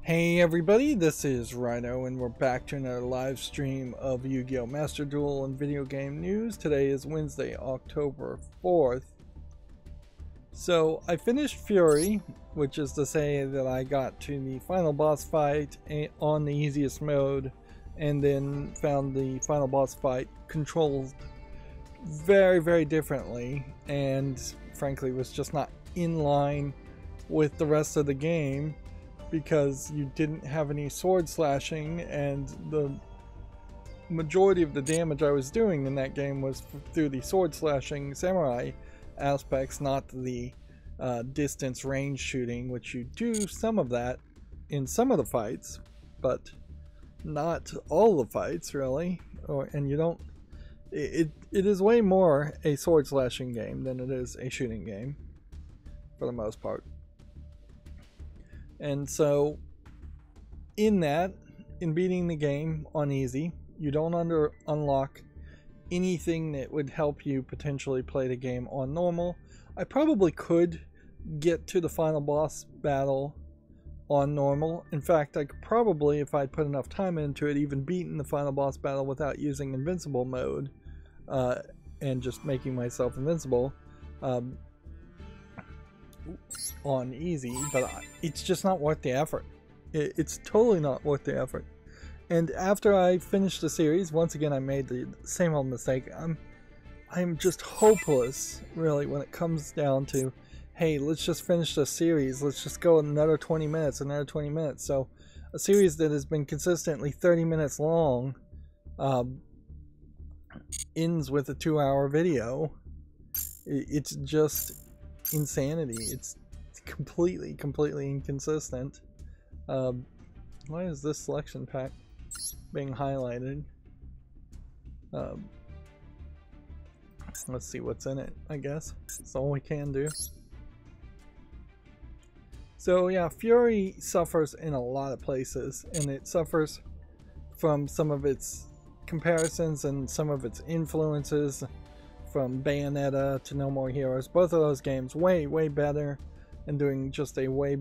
Hey everybody, this is Rydo and we're back to another live stream of Yu-Gi-Oh! Master Duel and video game news. Today is Wednesday, October 4th. So I finished Fury, which is to say that I got to the final boss fight on the easiest mode and then found the final boss fight controlled very differently and frankly was just not in line with the rest of the game, because you didn't have any sword slashing and the majority of the damage I was doing in that game was through the sword slashing samurai aspects, not the distance range shooting, which you do some of that in some of the fights, but not all the fights really. And you don't, it is way more a sword slashing game than it is a shooting game for the most part. And so in beating the game on easy, you don't unlock anything that would help you potentially play the game on normal. I probably could get to the final boss battle on normal. In fact, I could probably, if I put enough time into it, even beaten the final boss battle without using invincible mode and just making myself invincible on easy, but it's just not worth the effort. It's totally not worth the effort. And after I finished the series, once again I made the same old mistake. I'm just hopeless really when it comes down to, hey, let's just finish the series, let's just go another 20 minutes. So a series that has been consistently 30 minutes long ends with a 2-hour video. It's just insanity. It's completely inconsistent. Why is this selection pack being highlighted? Let's see what's in it, I guess. That's all we can do. So yeah, Fury suffers in a lot of places, and it suffers from some of its comparisons and some of its influences from Bayonetta to No More Heroes. Both of those games way better and doing just a way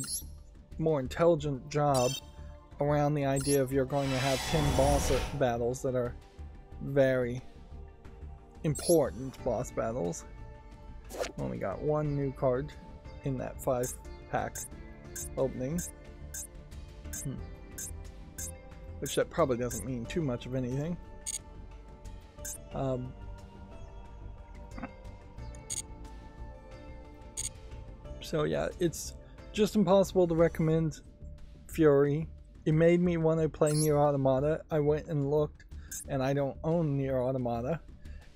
more intelligent job around the idea of you're going to have 10 boss battles that are very important boss battles. Only got one new card in that 5-pack opening, which that probably doesn't mean too much of anything. So yeah, it's just impossible to recommend Fury. It made me want to play Nier Automata. I went and looked, and I don't own Nier Automata.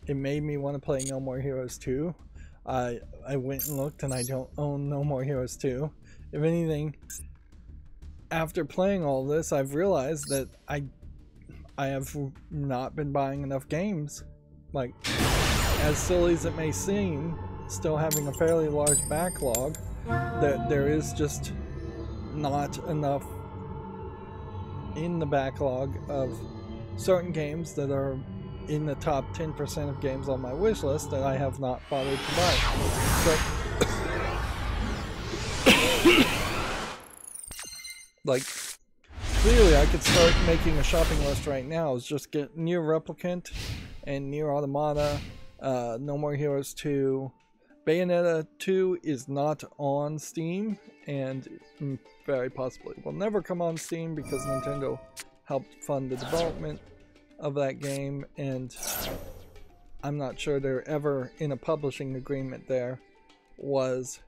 It made me want to play No More Heroes 2. I went and looked, and I don't own No More Heroes 2. If anything, after playing all this, I've realized that I have not been buying enough games. Like, as silly as it may seem, still having a fairly large backlog, that there is just not enough in the backlog of certain games that are in the top 10% of games on my wish list that I have not bothered to buy. So, like, clearly I could start making a shopping list right now. Is just get Nier Replicant and Nier Automata, No More Heroes 2. Bayonetta 2 is not on Steam, and very possibly will never come on Steam because Nintendo helped fund the development of that game, and I'm not sure there ever in a publishing agreement there was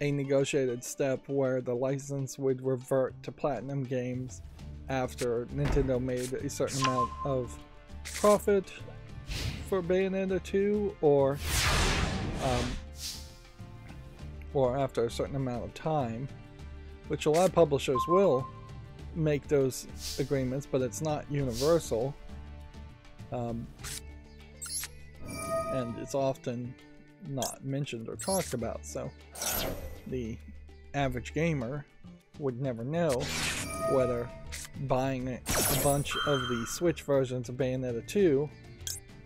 a negotiated step where the license would revert to Platinum Games after Nintendo made a certain amount of profit for Bayonetta 2, or after a certain amount of time, which a lot of publishers will make those agreements, but it's not universal, and it's often not mentioned or talked about, so the average gamer would never know whether buying a bunch of the Switch versions of Bayonetta 2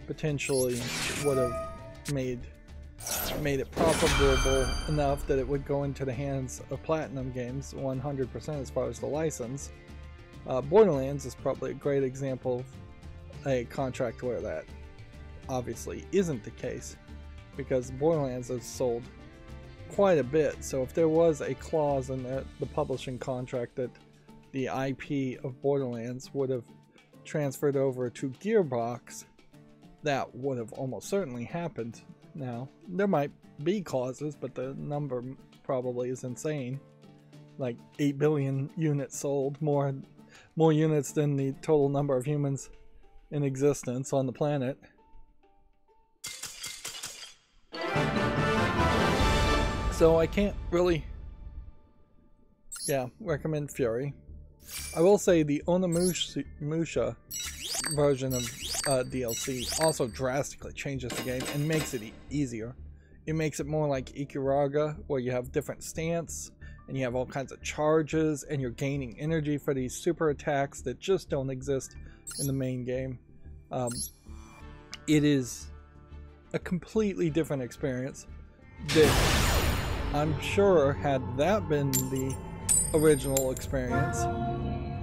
potentially would have made made it profitable enough that it would go into the hands of Platinum Games 100% as far as the license. Borderlands is probably a great example of a contract where that obviously isn't the case, because Borderlands has sold quite a bit. So if there was a clause in the publishing contract that the IP of Borderlands would have transferred over to Gearbox, that would have almost certainly happened. Now, there might be clauses, but the number probably is insane. Like 8 billion units sold, more units than the total number of humans in existence on the planet. So I can't really, recommend Fury. I will say the Onimusha version of DLC also drastically changes the game and makes it easier. It makes it more like Ikiraga, where you have different stance and you have all kinds of charges and you're gaining energy for these super attacks that just don't exist in the main game. It is a completely different experience that I'm sure, had that been the original experience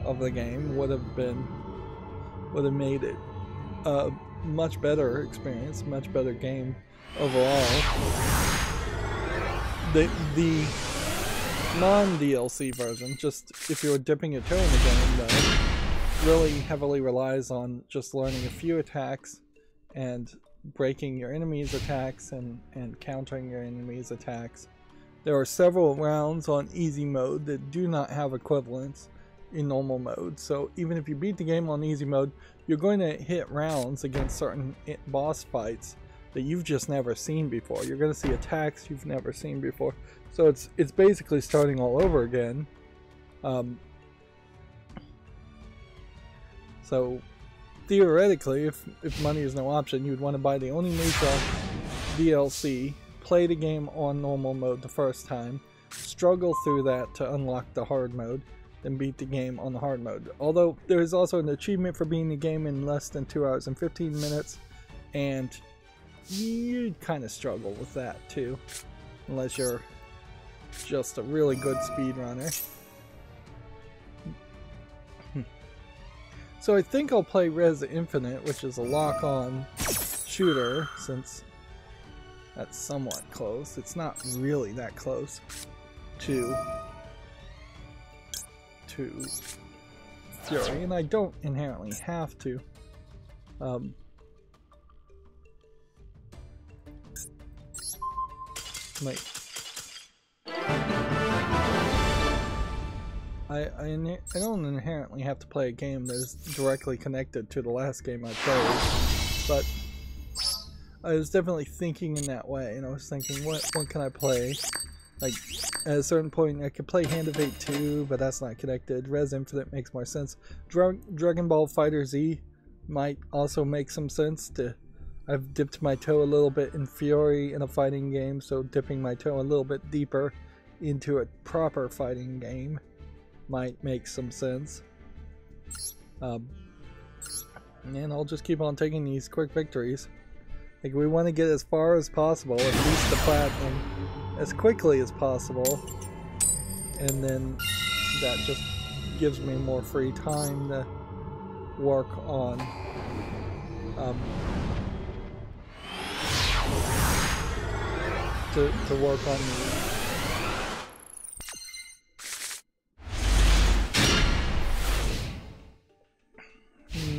of the game, would have made it a much better experience, much better game overall. The non-DLC version, just if you're dipping your toe in the game, though, really heavily relies on just learning a few attacks and breaking your enemies' attacks and countering your enemies' attacks. There are several rounds on easy mode that do not have equivalents in normal mode, so even if you beat the game on easy mode, you're going to hit rounds against certain boss fights that you've just never seen before. You're going to see attacks you've never seen before, so it's basically starting all over again. So theoretically, if money is no option, you'd want to buy the Onimusha DLC, play the game on normal mode the first time, struggle through that to unlock the hard mode, then beat the game on the hard mode. Although there is also an achievement for beating the game in less than 2 hours and 15 minutes, and you'd kind of struggle with that too, unless you're just a really good speedrunner. So I think I'll play Res Infinite, which is a lock-on shooter, since that's somewhat close. It's not really that close to Fury, and I don't inherently have to. I don't inherently have to play a game that is directly connected to the last game I played, but I was definitely thinking in that way, and I was thinking, what can I play? Like, at a certain point, I could play Hand of Fate 2, but that's not connected. Res Infinite makes more sense. Dragon Ball Fighter Z might also make some sense. I've dipped my toe a little bit in Fury in a fighting game, so dipping my toe a little bit deeper into a proper fighting game might make some sense. And I'll just keep on taking these quick victories. Like, we want to get as far as possible, at least the platinum, as quickly as possible, and then that just gives me more free time to work on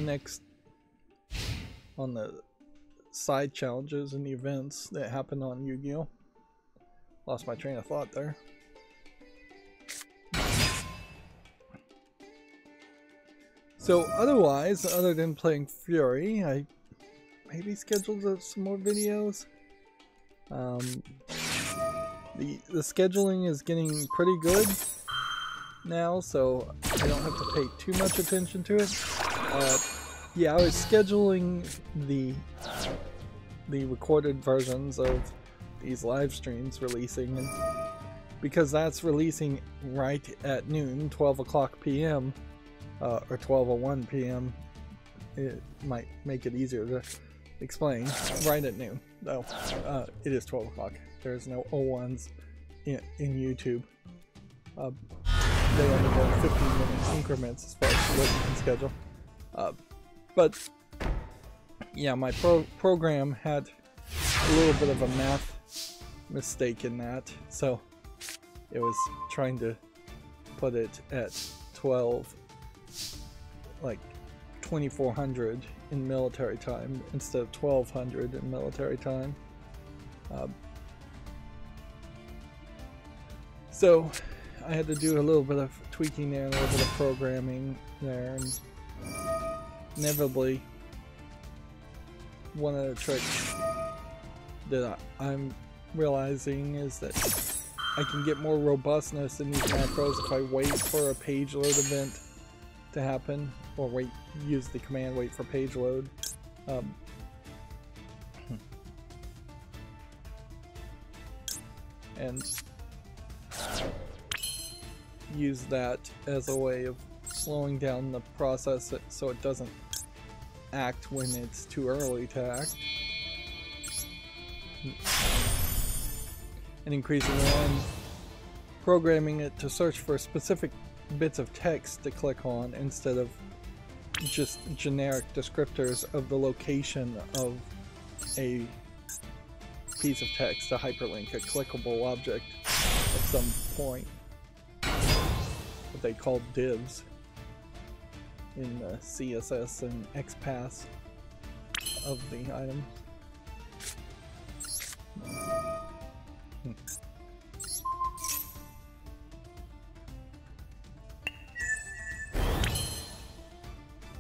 next on the side challenges and events that happen on Yu-Gi-Oh! Lost my train of thought there. So otherwise, other than playing Fury, I maybe scheduled some more videos. The scheduling is getting pretty good now, so I don't have to pay too much attention to it. Yeah, I was scheduling the recorded versions of these live streams releasing, and because that's releasing right at noon, 12 o'clock p.m. Or 12:01 p.m. it might make it easier to explain right at noon. No, it is 12 o'clock. There's no 01s in YouTube. They only go 15-minute increments as far as what you can schedule. But yeah, my program had a little bit of a math mistake in that, so it was trying to put it at 12, like 2400 in military time instead of 1200 in military time. So I had to do a little bit of tweaking there, a little bit of programming there, and inevitably one of the tricks that I'm realizing is that I can get more robustness in these macros if I wait for a page load event to happen, or use the command wait for page load. And use that as a way of slowing down the process so it doesn't act when it's too early to act. And increasing and programming it to search for specific bits of text to click on instead of just generic descriptors of the location of a piece of text, a hyperlink, a clickable object at some point. What they call divs in the CSS and XPath of the item.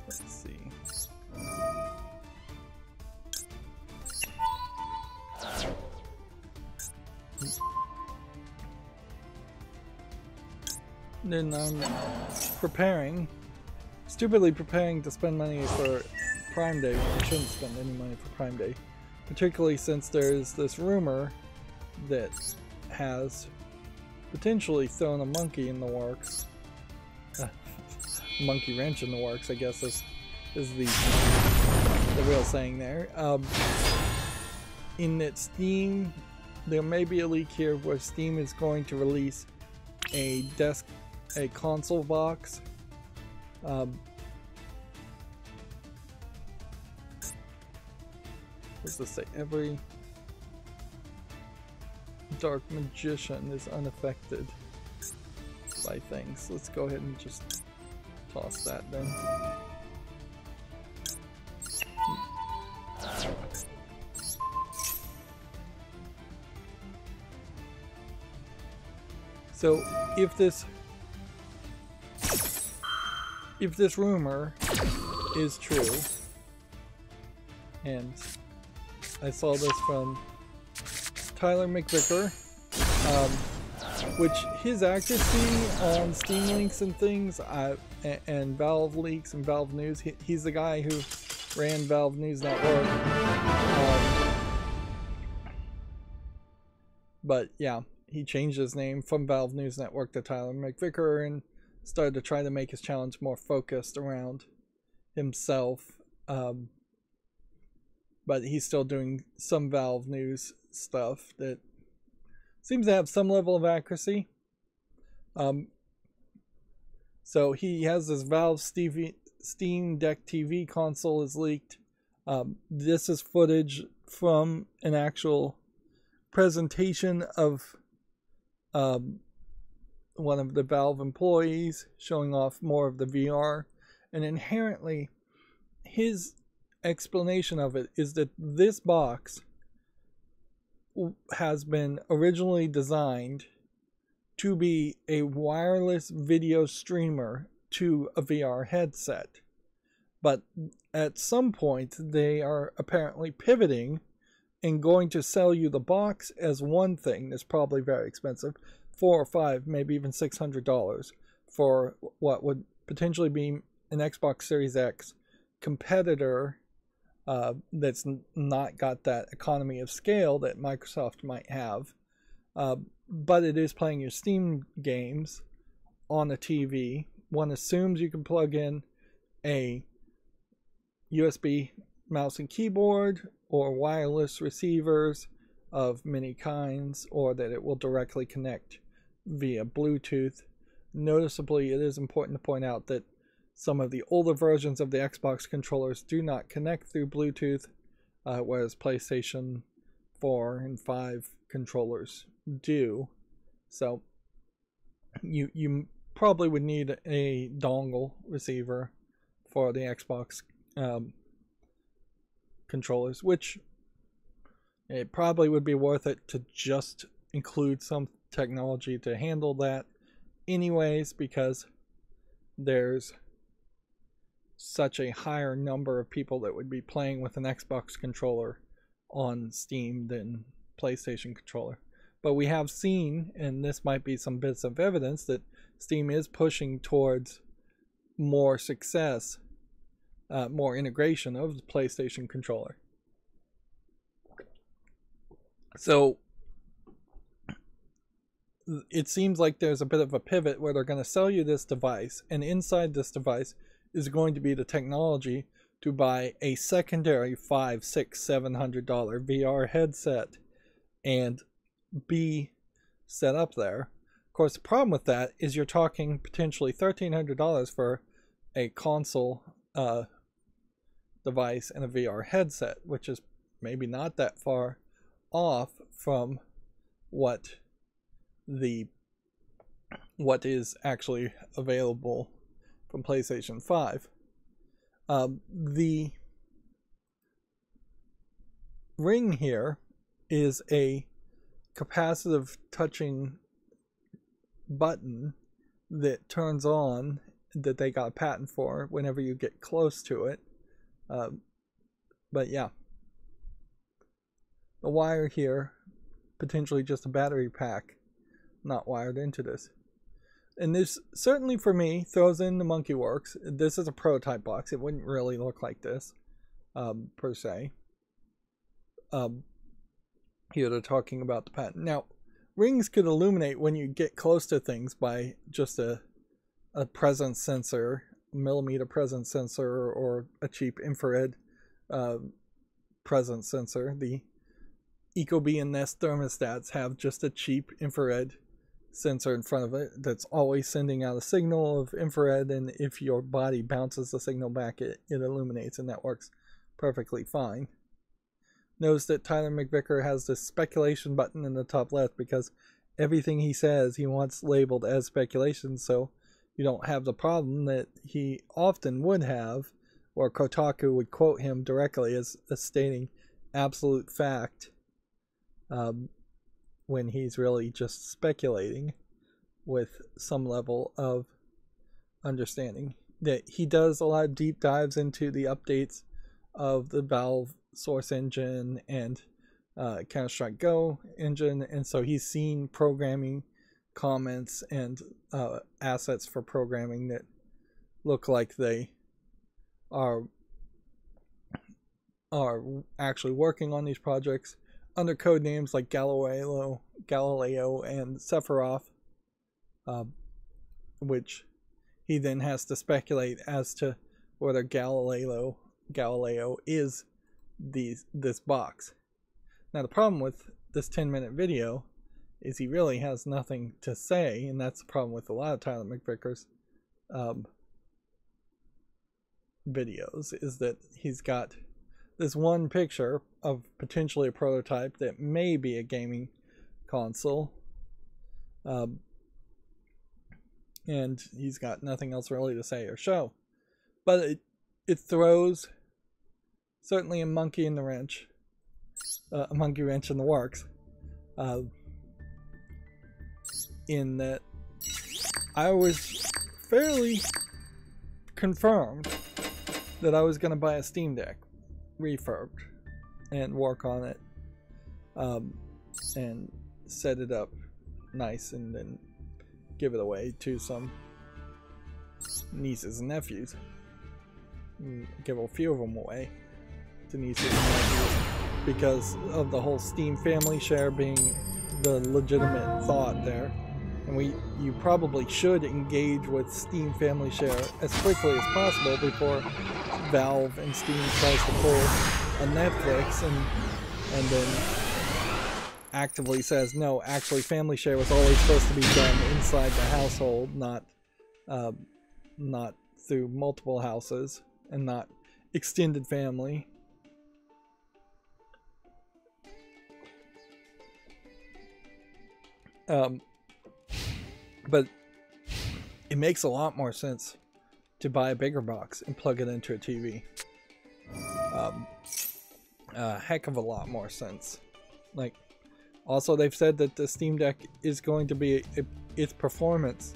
Let's see. Then I'm stupidly preparing to spend money for Prime Day when I shouldn't spend any money for Prime Day. Particularly since there's this rumor that has potentially thrown a monkey in the works. Monkey wrench in the works, I guess is the real saying there. In that Steam, there may be a leak here where Steam is going to release a console box. What's this say? Every dark magician is unaffected by things. Let's go ahead and just toss that then. So if this rumor is true, and I saw this from Tyler McVicker, which his accuracy on Steam links and things, and Valve leaks and Valve News, he's the guy who ran Valve News Network. But yeah, he changed his name from Valve News Network to Tyler McVicker and started to try to make his challenge more focused around himself. But he's still doing some Valve News stuff that seems to have some level of accuracy. So he has this Valve Steam Deck TV console is leaked. This is footage from an actual presentation of one of the Valve employees showing off more of the VR, and inherently his explanation of it is that this box has been originally designed to be a wireless video streamer to a VR headset, but at some point they are apparently pivoting and going to sell you the box as one thing that's probably very expensive, $400 or $500, maybe even $600 for what would potentially be an Xbox Series X competitor that's not got that economy of scale that Microsoft might have, but it is playing your Steam games on a TV. One assumes you can plug in a USB mouse and keyboard or wireless receivers of many kinds, or that it will directly connect via Bluetooth. Noticeably, it is important to point out that some of the older versions of the Xbox controllers do not connect through Bluetooth, whereas PlayStation 4 and 5 controllers do. So you probably would need a dongle receiver for the Xbox controllers, which it probably would be worth it to just include some technology to handle that anyways, because there's such a higher number of people that would be playing with an Xbox controller on Steam than PlayStation controller. But we have seen, and this might be some bits of evidence, that Steam is pushing towards more success, more integration of the PlayStation controller. So it seems like there's a bit of a pivot where they're going to sell you this device, and inside this device is going to be the technology to buy a secondary $500, $600, $700 VR headset and be set up there. Of course, the problem with that is you're talking potentially $1,300 for a console device and a VR headset, which is maybe not that far off from what is actually available from PlayStation 5. The ring here is a capacitive touching button that turns on, that they got a patent for whenever you get close to it. But yeah, the wire here, potentially just a battery pack not wired into this. And this certainly for me throws in the monkey works. This is a prototype box. It wouldn't really look like this per se. Here they're talking about the patent. Now, rings could illuminate when you get close to things by just a presence sensor, millimeter presence sensor, or a cheap infrared presence sensor. The Ecobee and Nest thermostats have just a cheap infrared sensor in front of it that's always sending out a signal of infrared, and if your body bounces the signal back, it illuminates, and that works perfectly fine. Notice that Tyler McVicker has this speculation button in the top left because everything he says he wants labeled as speculation, so you don't have the problem that he often would have, or Kotaku would quote him directly as stating absolute fact when he's really just speculating with some level of understanding. That he does a lot of deep dives into the updates of the Valve Source engine and Counter-Strike Go engine, and so he's seen programming comments and assets for programming that look like they are actually working on these projects under code names like Galileo and Sephiroth, which he then has to speculate as to whether Galileo is this box. Now the problem with this 10-minute video is he really has nothing to say, and that's the problem with a lot of Tyler McVicker's videos, is that he's got this one picture of potentially a prototype that may be a gaming console, and he's got nothing else really to say or show. But it throws certainly a monkey in the wrench, a monkey wrench in the works, in that I was fairly confirmed that I was going to buy a Steam Deck refurbed and work on it, and set it up nice and then give it away to some nieces and nephews. Give a few of them away to nieces and nephews because of the whole Steam family share being the legitimate thought there. And you probably should engage with Steam family share as quickly as possible before Valve and Steam tries to pull a Netflix and then actively says, no, actually family share was always supposed to be done inside the household, not through multiple houses, and not extended family. But it makes a lot more sense to buy a bigger box and plug it into a TV. A heck of a lot more sense. Like, also they've said that the Steam Deck is going to be its performance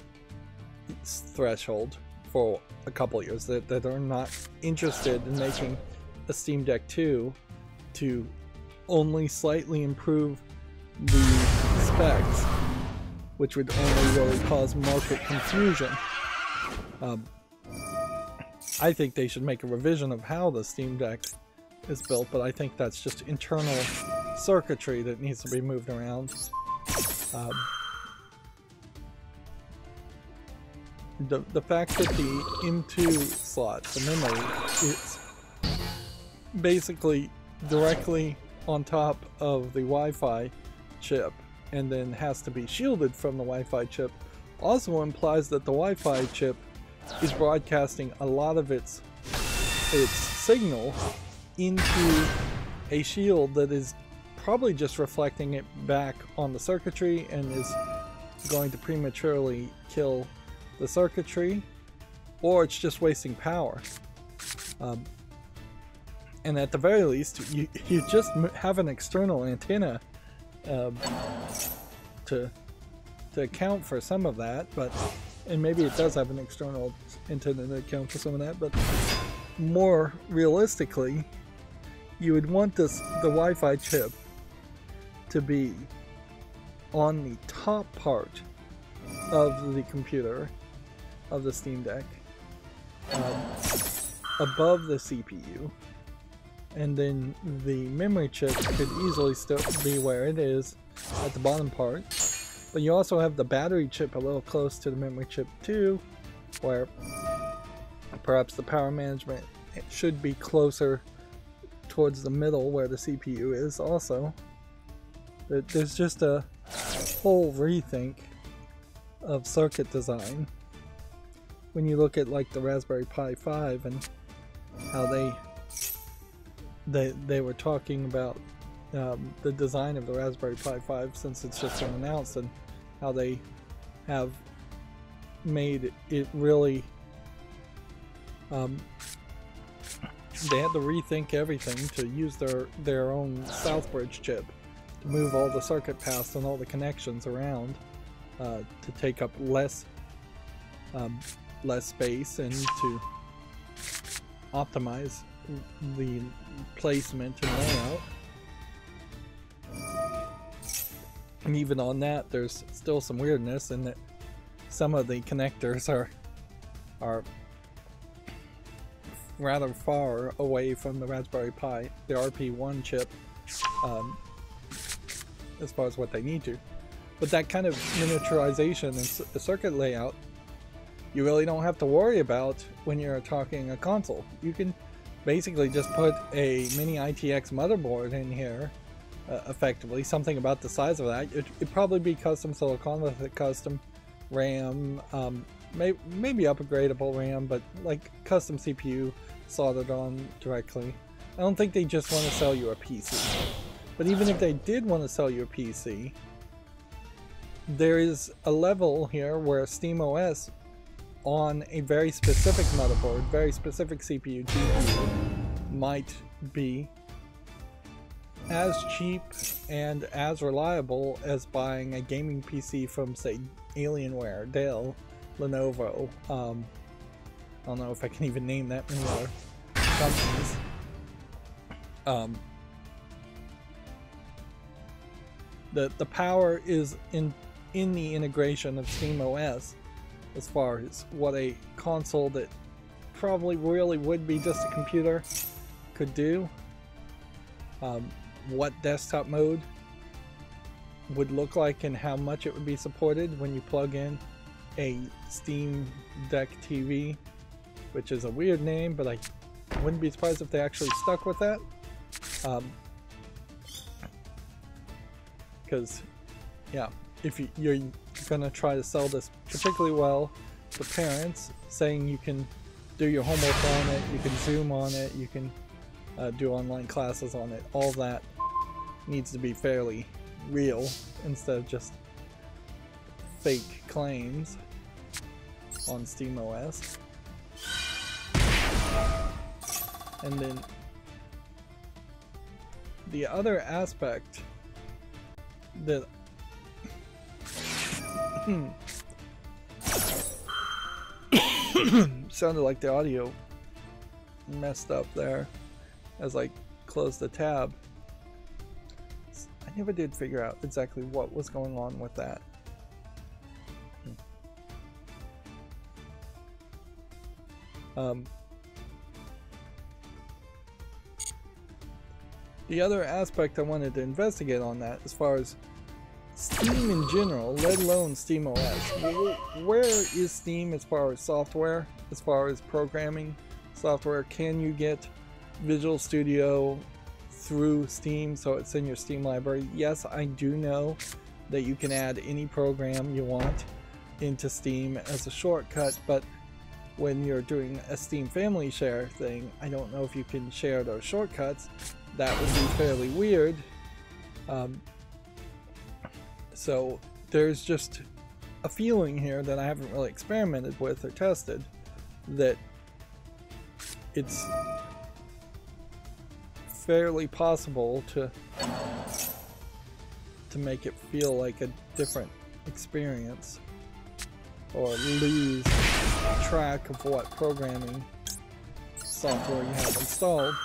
threshold for a couple years. That they're not interested in making a Steam Deck 2 to only slightly improve the specs, which would only really cause market confusion. I think they should make a revision of how the Steam Deck is built, but I think that's just internal circuitry that needs to be moved around. The fact that the M2 slot, the memory, is basically directly on top of the Wi-Fi chip and then has to be shielded from the Wi-Fi chip also implies that the Wi-Fi chip is broadcasting a lot of its signal into a shield that is probably just reflecting it back on the circuitry and is going to prematurely kill the circuitry, or it's just wasting power. And at the very least, you just have an external antenna to account for some of that, and maybe it does have an external antenna to account for some of that, but more realistically, you would want the Wi-Fi chip to be on the top part of the computer, of the Steam Deck, above the CPU, and then the memory chip could easily still be where it is at the bottom part. But you also have the battery chip a little close to the memory chip too, where perhaps the power management should be closer towards the middle where the CPU is also. There's just a whole rethink of circuit design when you look at like the Raspberry Pi 5 and how they were talking about the design of the Raspberry Pi 5 since it's just been announced, and how they have made it really they had to rethink everything to use their own Southbridge chip to move all the circuit paths and all the connections around to take up less space and to optimize the placement and layout. And even on that, there's still some weirdness in that some of the connectors are rather far away from the Raspberry Pi, the RP1 chip, as far as what they need to. But that kind of miniaturization and circuit layout, you really don't have to worry about when you're talking a console. You can basically just put a mini ITX motherboard in here, effectively, something about the size of that. It'd probably be custom silicon with a custom RAM, maybe upgradable RAM, but like custom CPU soldered on directly. I don't think they just want to sell you a PC. But even if they did want to sell you a PC, there is a level here where SteamOS on a very specific motherboard, very specific CPU, GPU, might be as cheap and as reliable as buying a gaming PC from, say, Alienware, Dell, Lenovo. I don't know if I can even name that many other companies. The power is in the integration of SteamOS, as far as what a console that probably really would be just a computer could do. What desktop mode would look like and how much it would be supported when you plug in a Steam Deck TV, which is a weird name, but I I wouldn't be surprised if they actually stuck with that. Because, yeah, if you're going to try to sell this particularly well to parents, saying you can do your homework on it, you can Zoom on it, you can do online classes on it, all that needs to be fairly real instead of just fake claims on SteamOS. And then the other aspect that sounded like the audio messed up there as I closed the tab. I never did figure out exactly what was going on with that. The other aspect I wanted to investigate on that, as far as Steam in general, let alone SteamOS, where is Steam as far as software, as far as programming software? Can you get Visual Studio through Steam so it's in your Steam library? Yes, I do know that you can add any program you want into Steam as a shortcut, but when you're doing a Steam family share thing, I don't know if you can share those shortcuts. That would be fairly weird. So there's just a feeling here that I haven't really experimented with or tested, that it's fairly possible to make it feel like a different experience, or lose track of what programming software you have installed.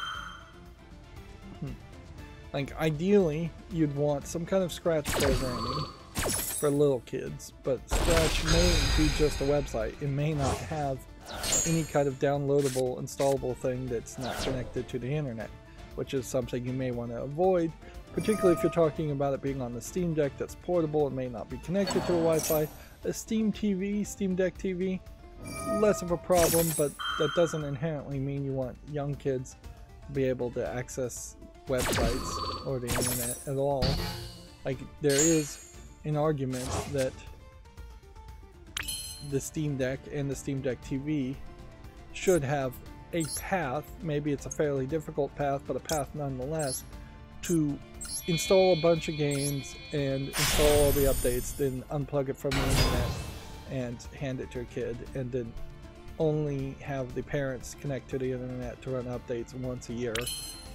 Like, ideally, you'd want some kind of Scratch programming for little kids, but Scratch may be just a website. It may not have any kind of downloadable, installable thing that's not connected to the internet, which is something you may want to avoid, particularly if you're talking about it being on the Steam Deck that's portable and may not be connected to a Wi-Fi. A Steam TV, Steam Deck TV, less of a problem, but that doesn't inherently mean you want young kids to be able to access websites or the internet at all. Like, there is an argument that the Steam Deck and the Steam Deck TV should have a path, maybe it's a fairly difficult path, but a path nonetheless, to install a bunch of games and install all the updates, then unplug it from the internet and hand it to a kid, and then only have the parents connect to the internet to run updates once a year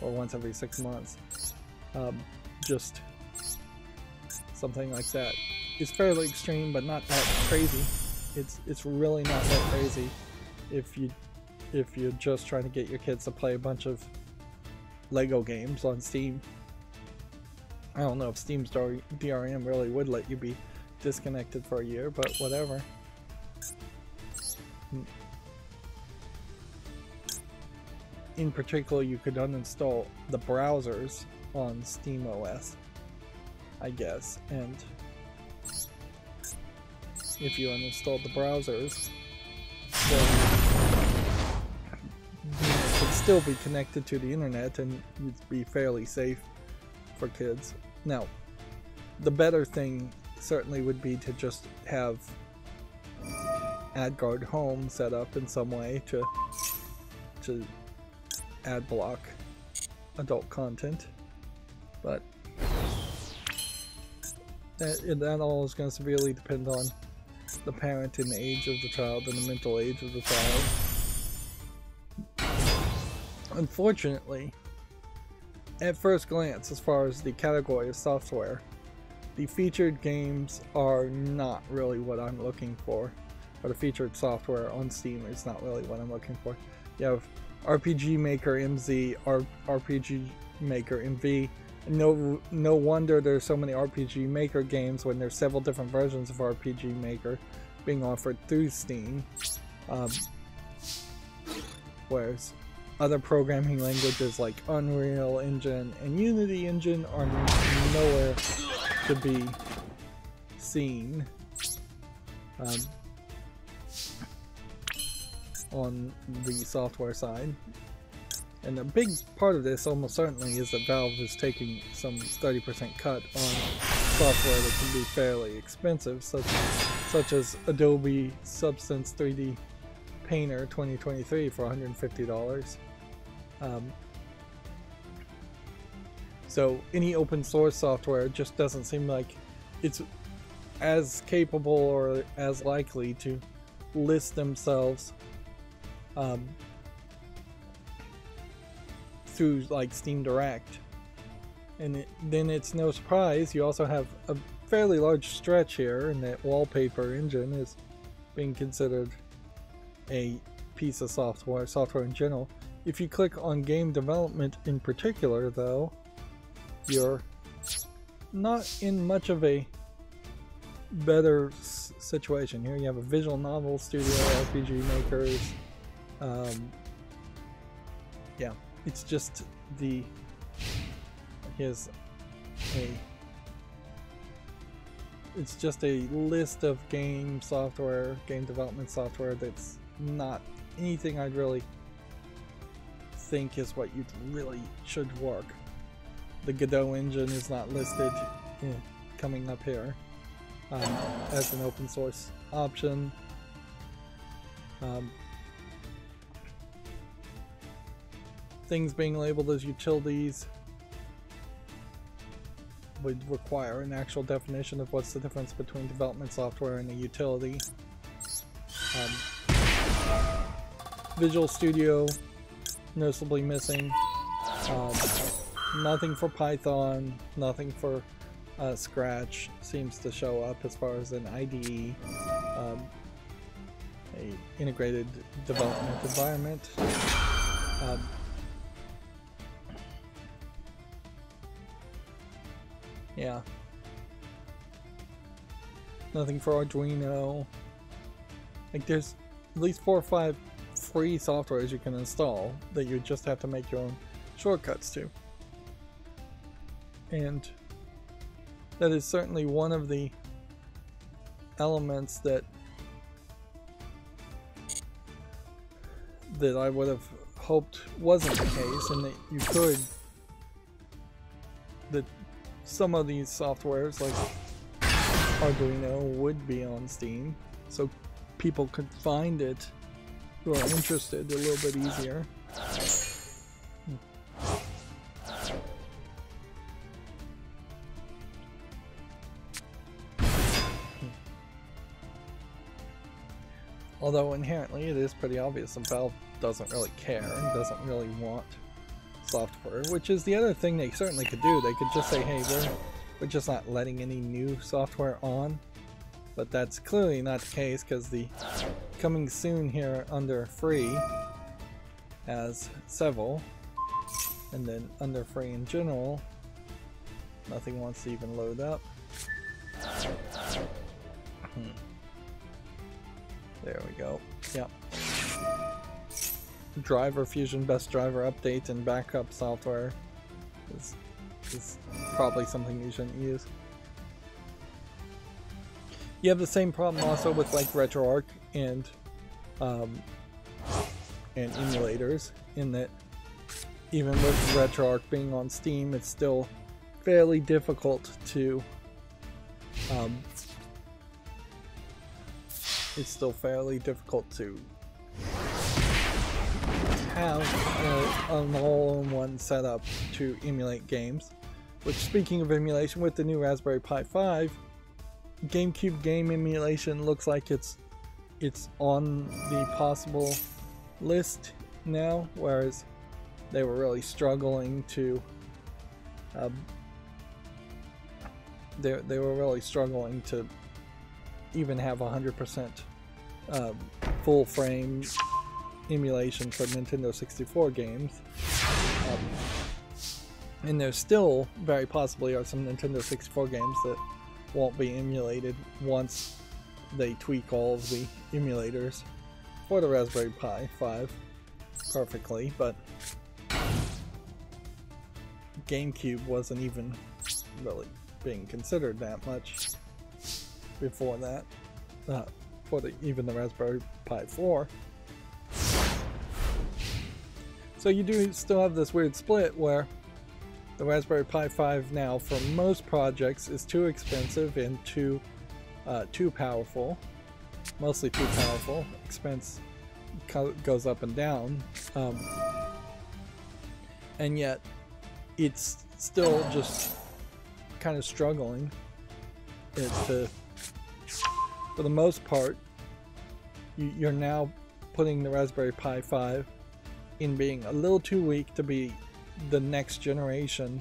or once every 6 months. Just something like that is fairly extreme, but not that crazy. It's really not that crazy if you're just trying to get your kids to play a bunch of Lego games on Steam. I don't know if Steam's DRM really would let you be disconnected for a year, but whatever. In particular, you could uninstall the browsers on SteamOS, I guess, and if you uninstalled the browsers, then it could still be connected to the internet and you'd be fairly safe for kids. Now, the better thing certainly would be to just have AdGuard Home set up in some way to ad block adult content, but that all is going to severely depend on the parent and the age of the child and the mental age of the child. Unfortunately, at first glance, as far as the category of software, the featured games are not really what I'm looking for, or the featured software on Steam is not really what I'm looking for. You have RPG Maker MZ, RPG Maker MV. No wonder there's so many RPG Maker games when there's several different versions of RPG Maker being offered through Steam. Whereas other programming languages like Unreal Engine and Unity Engine are nowhere to be seen on the software side. And a big part of this almost certainly is that Valve is taking some 30% cut on software that can be fairly expensive, such as Adobe Substance 3D Painter 2023 for $150. So any open source software just doesn't seem like it's as capable or as likely to list themselves through like Steam Direct. And then it's no surprise you also have a fairly large stretch here, and that Wallpaper Engine is being considered a piece of software in general. If you click on game development in particular, though, you're not in much of a better situation. Here you have a visual novel studio, RPG makers. Yeah, it's just the it's just a list of game development software that's not anything I'd really think is what you really should work. The Godot engine is not listed coming up here as an open source option. Things being labeled as utilities would require an actual definition of what's the difference between development software and a utility. Visual Studio, noticeably missing. Nothing for Python, nothing for Scratch seems to show up as far as an IDE, a integrated development environment. Yeah. Nothing for Arduino. Like, there's at least 4 or 5 free softwares you can install that you just have to make your own shortcuts to. And that is certainly one of the elements that I would have hoped wasn't the case, and that you could, that some of these softwares like Arduino would be on Steam, so people could find it who are interested a little bit easier. Although inherently it is pretty obvious that Valve doesn't really care and doesn't really want software, which is the other thing they certainly could do. They could just say, hey, we're just not letting any new software on. But that's clearly not the case, because the coming soon here under free has several, and then under free in general, nothing wants to even load up. There we go. Yep. Driver Fusion Best Driver Update and Backup software is probably something you shouldn't use. You have the same problem also with like RetroArch and emulators, in that even with RetroArch being on Steam, it's still fairly difficult to have an all-in-one setup to emulate games. Which, speaking of emulation, with the new Raspberry Pi 5, GameCube game emulation looks like it's on the possible list now, whereas they were really struggling to they were really struggling to even have 100% full frame emulation for Nintendo 64 games. And there still very possibly are some Nintendo 64 games that won't be emulated once they tweak all of the emulators for the Raspberry Pi 5 perfectly, but GameCube wasn't even really being considered that much before that, even the Raspberry Pi 4. So you do still have this weird split where the Raspberry Pi 5 now for most projects is too expensive and too powerful. Mostly too powerful. Expense goes up and down. And yet it's still just kind of struggling. For the most part, you're now putting the Raspberry Pi 5 in being a little too weak to be the next generation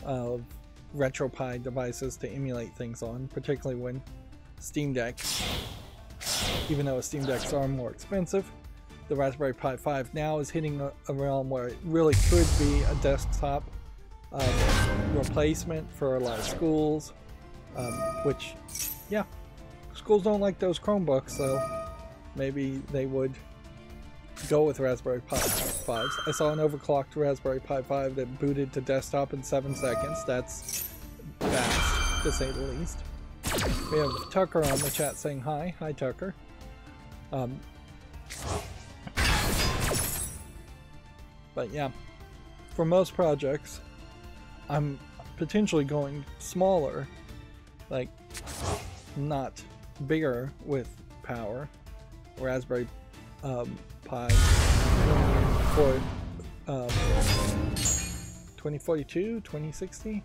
of RetroPie devices to emulate things on, particularly when Steam Deck, even though Steam Decks are more expensive, the Raspberry Pi 5 now is hitting a realm where it really could be a desktop replacement for a lot of schools, which, yeah, schools don't like those Chromebooks, so maybe they would go with Raspberry Pi 5s. I saw an overclocked Raspberry Pi 5 that booted to desktop in 7 seconds. That's fast, to say the least. We have Tucker on the chat saying hi. Hi, Tucker. But yeah, for most projects, I'm potentially going smaller, like not bigger with power. Raspberry Pi for 2042, 2060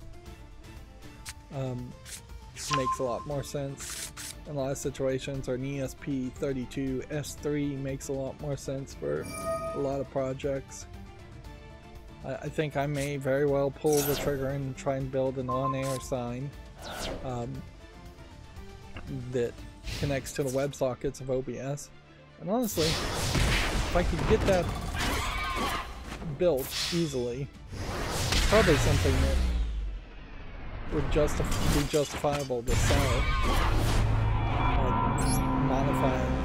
makes a lot more sense in a lot of situations, or an ESP32S3 makes a lot more sense for a lot of projects. I think I may very well pull the trigger and try and build an on-air sign that connects to the WebSockets of OBS. And honestly, if I could get that built easily, it's probably something that would be justifiable to sell. Modifying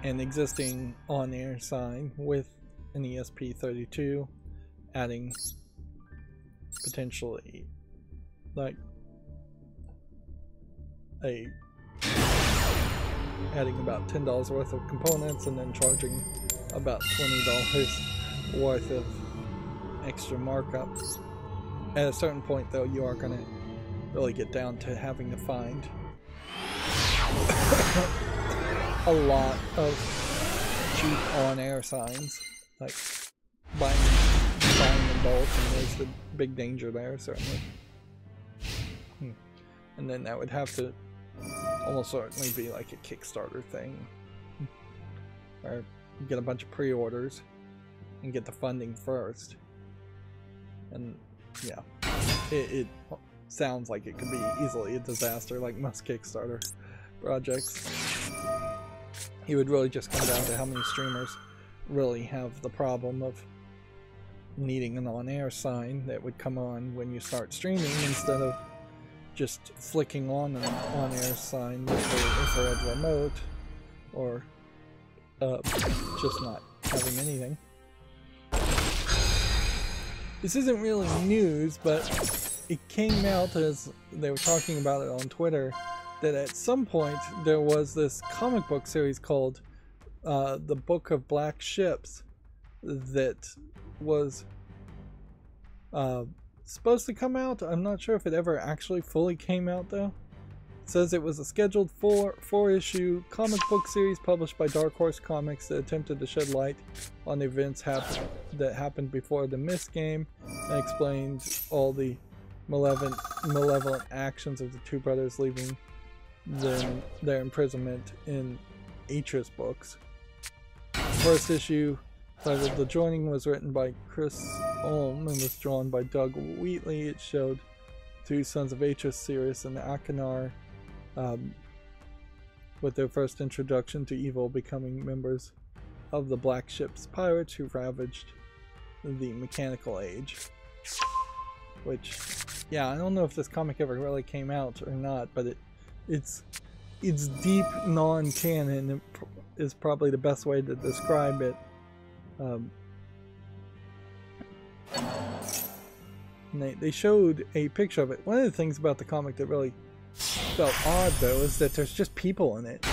an existing on-air sign with an ESP32, adding potentially like adding about $10 worth of components and then charging about $20 worth of extra markup. At a certain point though, you are going to really get down to having to find a lot of cheap on-air signs, like buying in bulk, and there's the big danger there, certainly. And then that would have to almost certainly be like a Kickstarter thing, where you get a bunch of pre-orders and get the funding first. And yeah, it sounds like it could be easily a disaster, like most Kickstarter projects. It would really just come down to how many streamers really have the problem of needing an on-air sign that would come on when you start streaming, instead of just flicking on an on-air sign with the infrared remote, or just not having anything. This isn't really news, but it came out as they were talking about it on Twitter, that at some point there was this comic book series called The Book of Black Ships that was supposed to come out. I'm not sure if it ever actually fully came out though. It says it was a scheduled four-issue comic book series published by Dark Horse Comics that attempted to shed light on the events that happened before the Mist game, and explained all the malevolent actions of the two brothers leaving their imprisonment in Atris books. The first issue, titled The Joining, was written by Chris Ulm and was drawn by Doug Wheatley. It showed two sons of Atris, Sirius and Akanar, with their first introduction to evil, becoming members of the Black Ship's pirates who ravaged the Mechanical Age. Which, yeah, I don't know if this comic ever really came out or not, but it's deep non-canon. It is probably the best way to describe it. They showed a picture of it. One of the things about the comic that really felt odd, though, is that there's just people in it.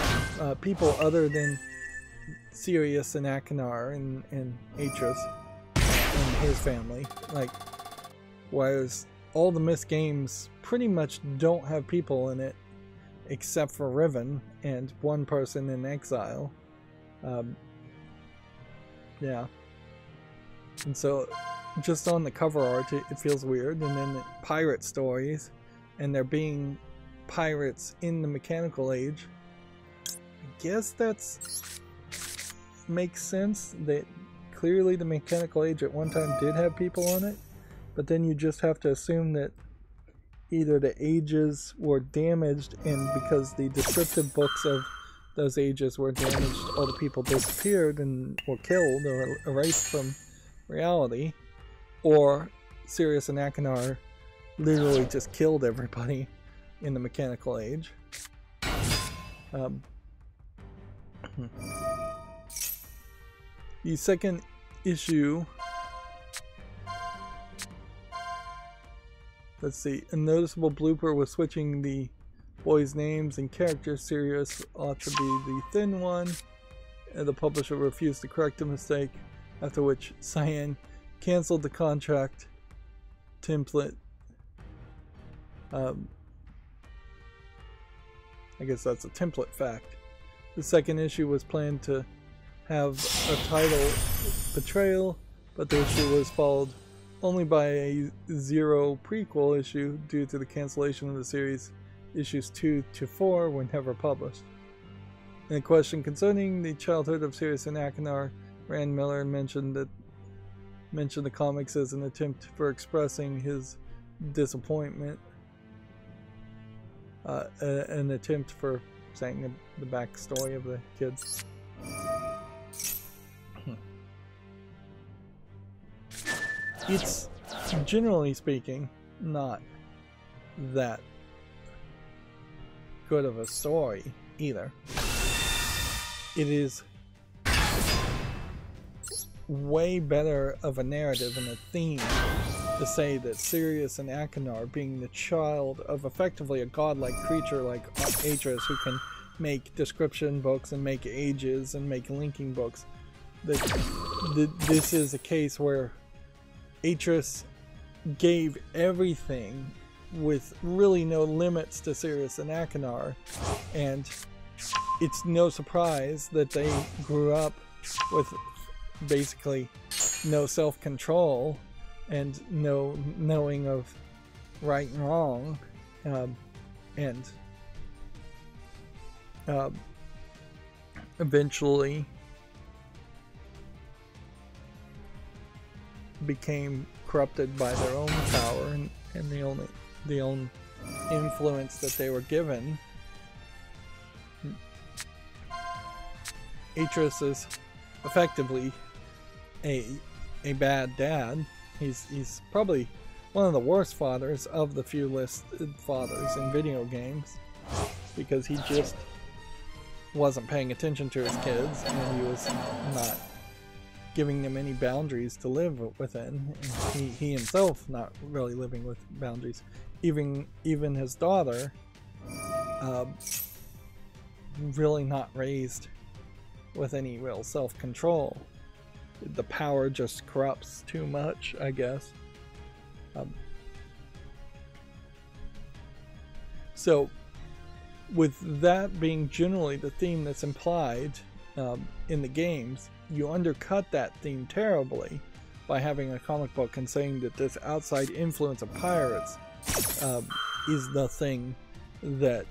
People other than Sirius and Akanar and Atris. his family. Like, whereas all the missed games pretty much don't have people in it, except for Riven and one person in exile. Yeah. And so, just on the cover art, it feels weird. And then pirate stories, and there being pirates in the mechanical age. I guess that's makes sense. That clearly the mechanical age at one time did have people on it, but then you just have to assume that either the ages were damaged, and because the descriptive books of those ages were damaged, all the people disappeared and were killed or erased from reality, or Sirius and Akanar literally just killed everybody in the mechanical age. The second issue, let's see, a noticeable blooper was switching the boys' names and characters. Sirius ought to be the thin one, and the publisher refused to correct the mistake, after which Cyan canceled the contract template. I guess that's a template fact. The second issue was planned to have a title, Betrayal, but the issue was followed only by a zero prequel issue due to the cancellation of the series. Issues 2 to 4 were never published. In a question concerning the childhood of Sirius and Akanar, Rand Miller mentioned the comics as an attempt for expressing his disappointment, an attempt for saying the backstory of the kids. It's, generally speaking, not that good of a story either. It is way better of a narrative and a theme to say that Sirius and Akanar, being the child of effectively a godlike creature like Atris, who can make description books and make ages and make linking books, that this is a case where Atris gave everything with really no limits to Sirius and Akanar, and it's no surprise that they grew up with basically no self-control and no knowing of right and wrong, and eventually became corrupted by their own power and the own influence that they were given. Atris is effectively a bad dad. He's probably one of the worst fathers of the few listed fathers in video games, because he just wasn't paying attention to his kids, and he was not giving them any boundaries to live within. He himself not really living with boundaries. Even his daughter, really not raised with any real self-control. The power just corrupts too much, I guess. So, with that being generally the theme that's implied in the games, you undercut that theme terribly by having a comic book and saying that this outside influence of pirates is the thing that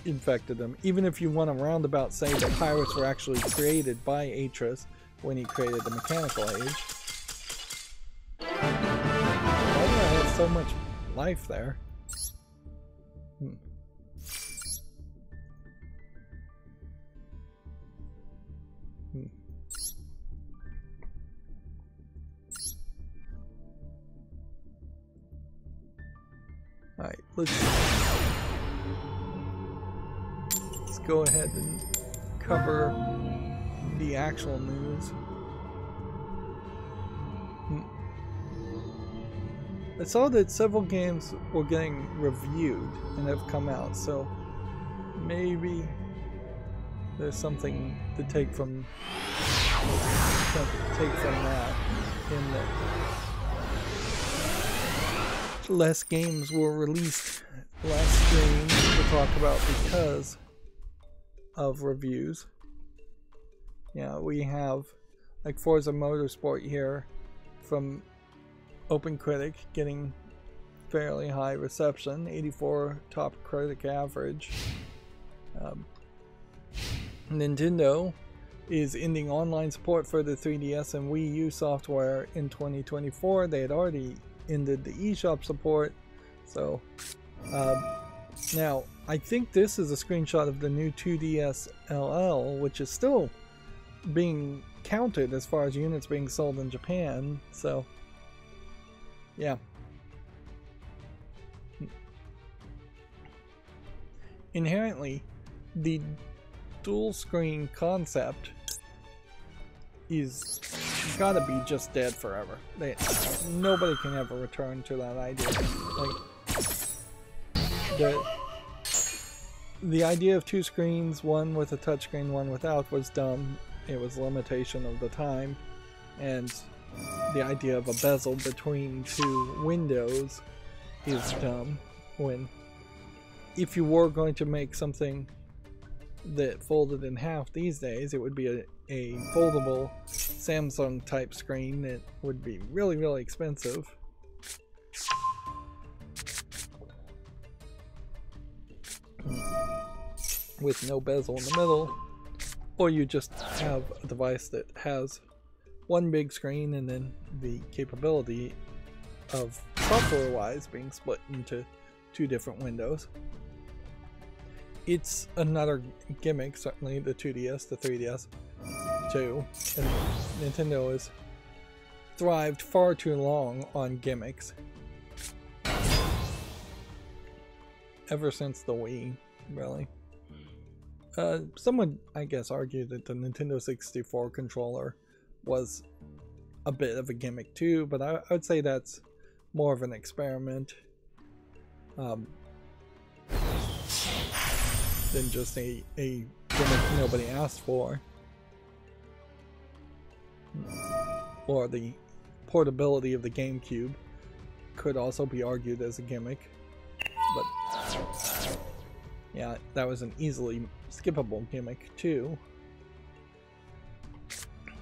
infected them. Even if you want to roundabout say that pirates were actually created by Atris when he created the mechanical age. Why do I have so much life there? Alright, let's go ahead and cover the actual news. I saw that several games were getting reviewed and have come out, so maybe there's something to take from that, in that less games were released last stream to talk about because of reviews. Yeah, we have like Forza Motorsport here from OpenCritic getting fairly high reception, 84 top critic average. Nintendo is ending online support for the 3DS and Wii U software in 2024. They had already ended the eShop support. So now I think this is a screenshot of the new 2DS LL, which is still being counted as far as units being sold in Japan. So yeah, inherently the dual screen concept is gotta be just dead forever. Nobody can ever return to that idea. Like the idea of two screens, one with a touchscreen, one without, was dumb. It was a limitation of the time, and the idea of a bezel between two windows is dumb. When if you were going to make something that folded in half these days, it would be a foldable Samsung type screen that would be really, really expensive. With no bezel in the middle, or you just have a device that has one big screen and then the capability of software-wise being split into two different windows. It's another gimmick, certainly the 2DS, the 3DS too, and Nintendo has thrived far too long on gimmicks. Ever since the Wii, really. Some would, I guess, argue that the Nintendo 64 controller was a bit of a gimmick too, but I would say that's more of an experiment than just a gimmick nobody asked for. Or the portability of the GameCube could also be argued as a gimmick, but yeah, that was an easily skippable gimmick too.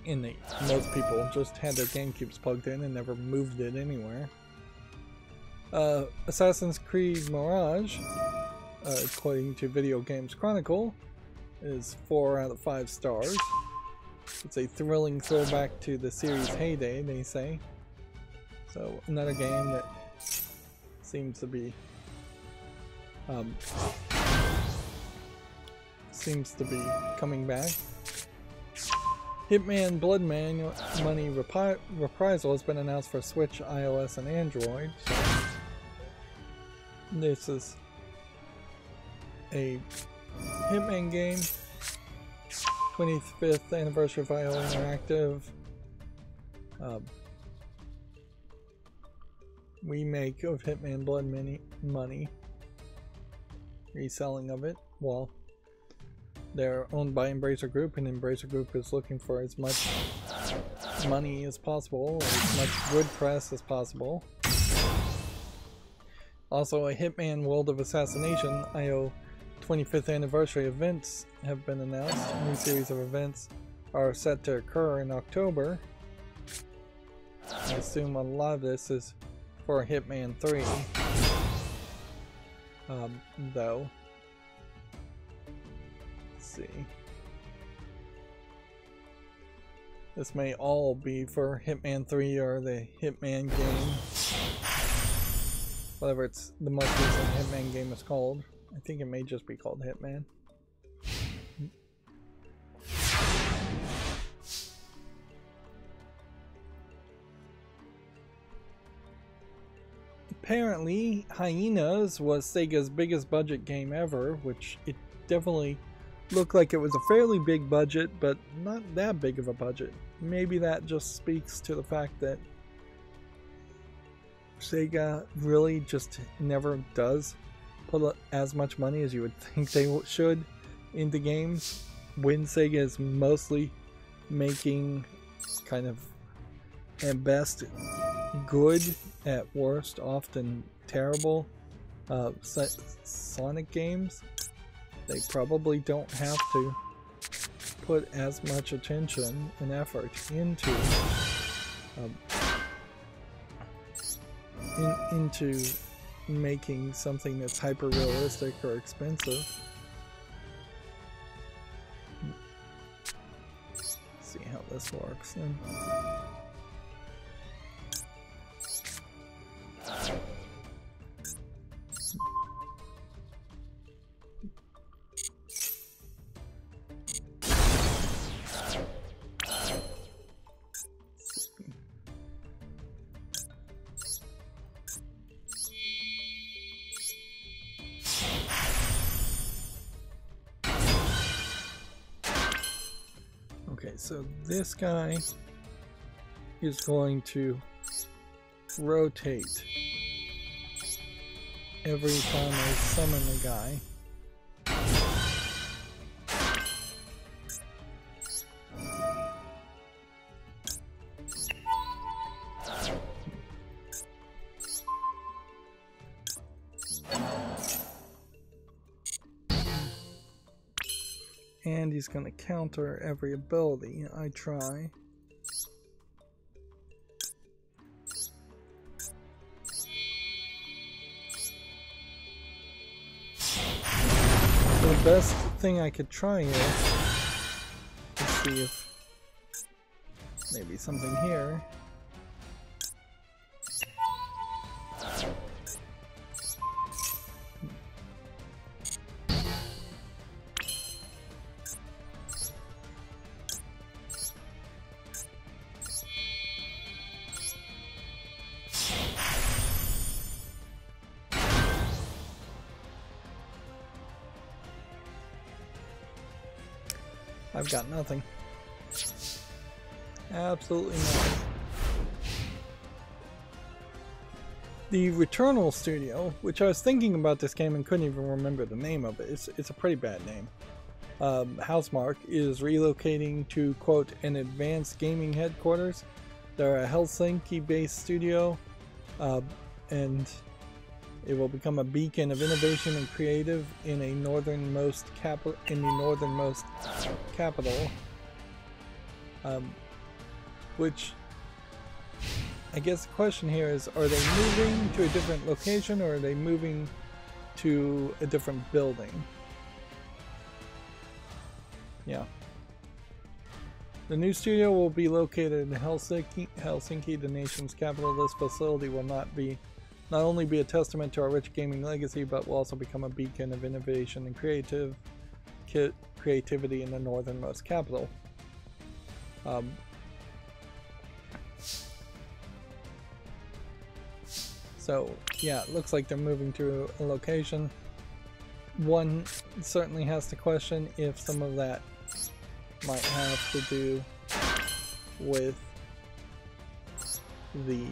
Most people just had their GameCubes plugged in and never moved it anywhere. Assassin's Creed Mirage, according to Video Games Chronicle, is 4 out of 5 stars. It's a thrilling throwback to the series' heyday, they say. So another game that seems to be coming back. Hitman Blood Money Reprisal has been announced for Switch, iOS, and Android. So this is a Hitman game. 25th anniversary of IO Interactive. Remake of Hitman Blood Money. Reselling of it. Well, they're owned by Embracer Group, and Embracer Group is looking for as much money as possible, as much good press as possible. Also, a Hitman World of Assassination IO 25th anniversary events have been announced. A new series of events are set to occur in October. I assume a lot of this is for Hitman 3, though. Let's see. This may all be for Hitman 3 or the Hitman game. Whatever the most recent Hitman game is called. I think it may just be called Hitman. Apparently, Hyenas was Sega's biggest budget game ever, which it definitely looked like it was a fairly big budget, but not that big of a budget. Maybe that just speaks to the fact that Sega really just never does put as much money as you would think they should into games, when Sega is mostly making kind of at best good, at worst often terrible Sonic games, they probably don't have to put as much attention and effort into into making something that's hyper realistic or expensive. Let's see how this works then. Okay, so this guy is going to rotate every time I summon a guy. And he's going to counter every ability I try. So the best thing I could try here is see if maybe something here. I've got nothing. Absolutely nothing. The Returnal Studio, which I was thinking about this game and couldn't even remember the name of it. It's a pretty bad name. Housemarque is relocating to, quote, an advanced gaming headquarters. They're a Helsinki-based studio, and it will become a beacon of innovation and creative in the northernmost capital. Which I guess the question here is: are they moving to a different location, or are they moving to a different building? Yeah. The new studio will be located in Helsinki, the nation's capital. This facility will not only be a testament to our rich gaming legacy, but will also become a beacon of innovation and creativity in the northernmost capital. So yeah, it looks like they're moving to a location. One certainly has to question if some of that might have to do with the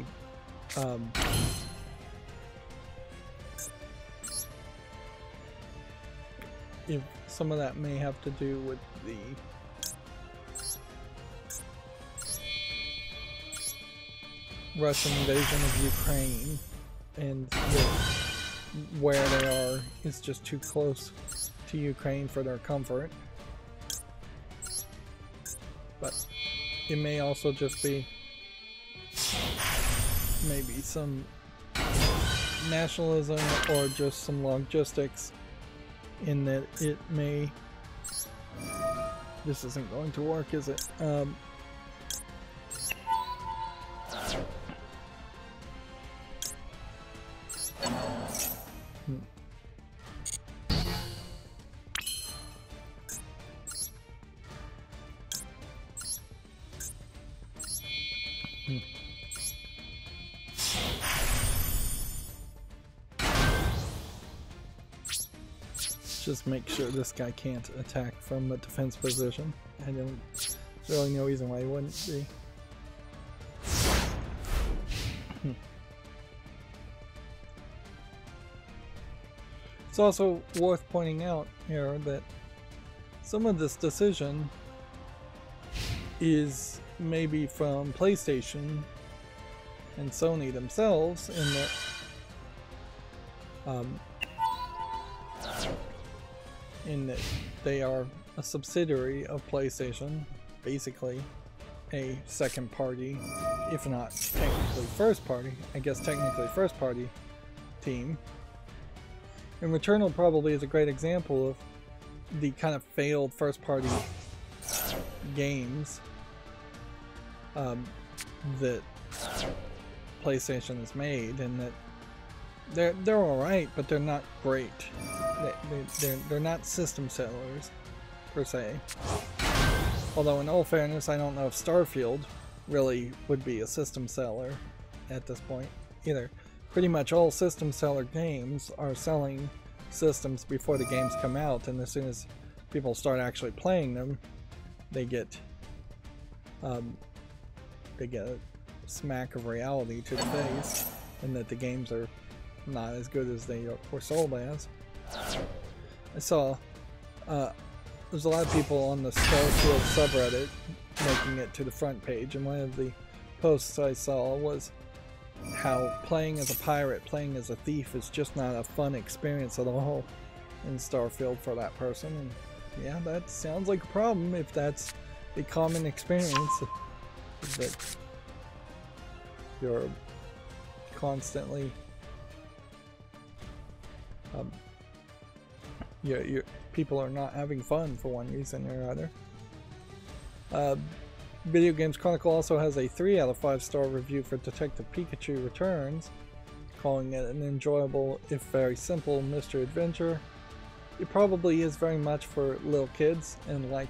if some of that may have to do with the Russian invasion of Ukraine, and where they are is just too close to Ukraine for their comfort. But it may also just be maybe some nationalism or just some logistics, in that it may... This isn't going to work, is it? Just make sure this guy can't attack from a defense position. I don't really no reason why he wouldn't be. It's also worth pointing out here that some of this decision is maybe from PlayStation and Sony themselves, in that in that they are a subsidiary of PlayStation, basically a second party, if not technically first party, I guess technically first party team. And Returnal probably is a great example of the kind of failed first party games that PlayStation has made, and that they're alright, but they're not great. They're not system sellers per se. Although in all fairness, I don't know if Starfield really would be a system seller at this point either. Pretty much all system seller games are selling systems before the games come out, and as soon as people start actually playing them, they get a smack of reality to the face, and that the games are not as good as they were sold as. I saw there's a lot of people on the Starfield subreddit making it to the front page, and one of the posts I saw was how playing as a pirate, playing as a thief is just not a fun experience at all in Starfield for that person. And yeah, that sounds like a problem if that's a common experience, that you're constantly people are not having fun for one reason or other. Video Games Chronicle also has a 3 out of 5 star review for Detective Pikachu Returns, calling it an enjoyable, if very simple, mystery adventure. It probably is very much for little kids, and like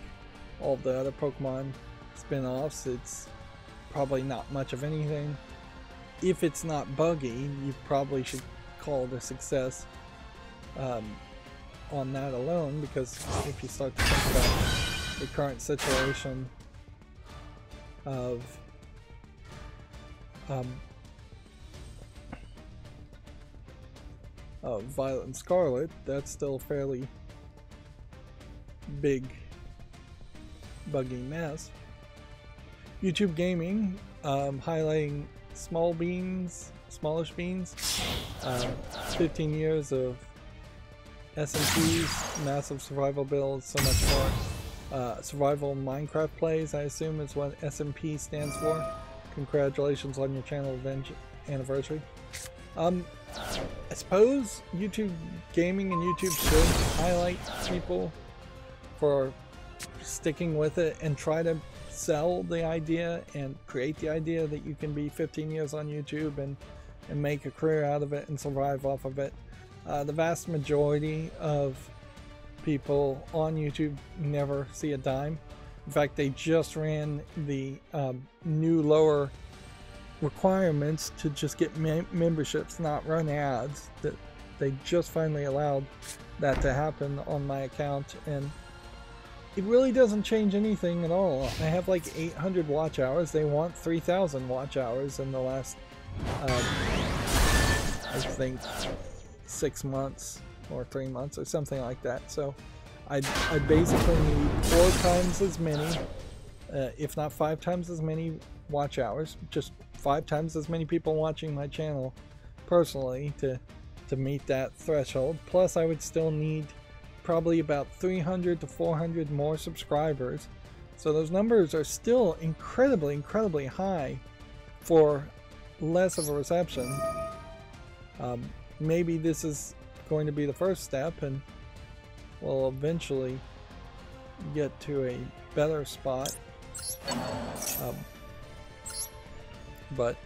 all the other Pokemon spin-offs, it's probably not much of anything. If it's not buggy, you probably should call it a success on that alone, because if you start to think about the current situation of Violet and Scarlet, that's still a fairly big buggy mess. YouTube Gaming highlighting smallish beans, 15 years of SMPs, massive survival builds, so much more. Survival Minecraft plays, I assume is what SMP stands for. Congratulations on your channel anniversary. I suppose YouTube Gaming and YouTube should highlight people for sticking with it and try to sell the idea and create the idea that you can be 15 years on YouTube and make a career out of it and survive off of it. The vast majority of people on YouTube never see a dime. In fact, they just ran the new lower requirements to just get memberships, not run ads. That they just finally allowed that to happen on my account, and it really doesn't change anything at all. I have like 800 watch hours. They want 3,000 watch hours in the last I think 6 months or 3 months or something like that. So I basically need 4 times as many, if not 5 times as many watch hours, just 5 times as many people watching my channel personally to meet that threshold. Plus I would still need probably about 300 to 400 more subscribers. So those numbers are still incredibly high for less of a reception. Maybe this is going to be the first step, and we'll eventually get to a better spot. But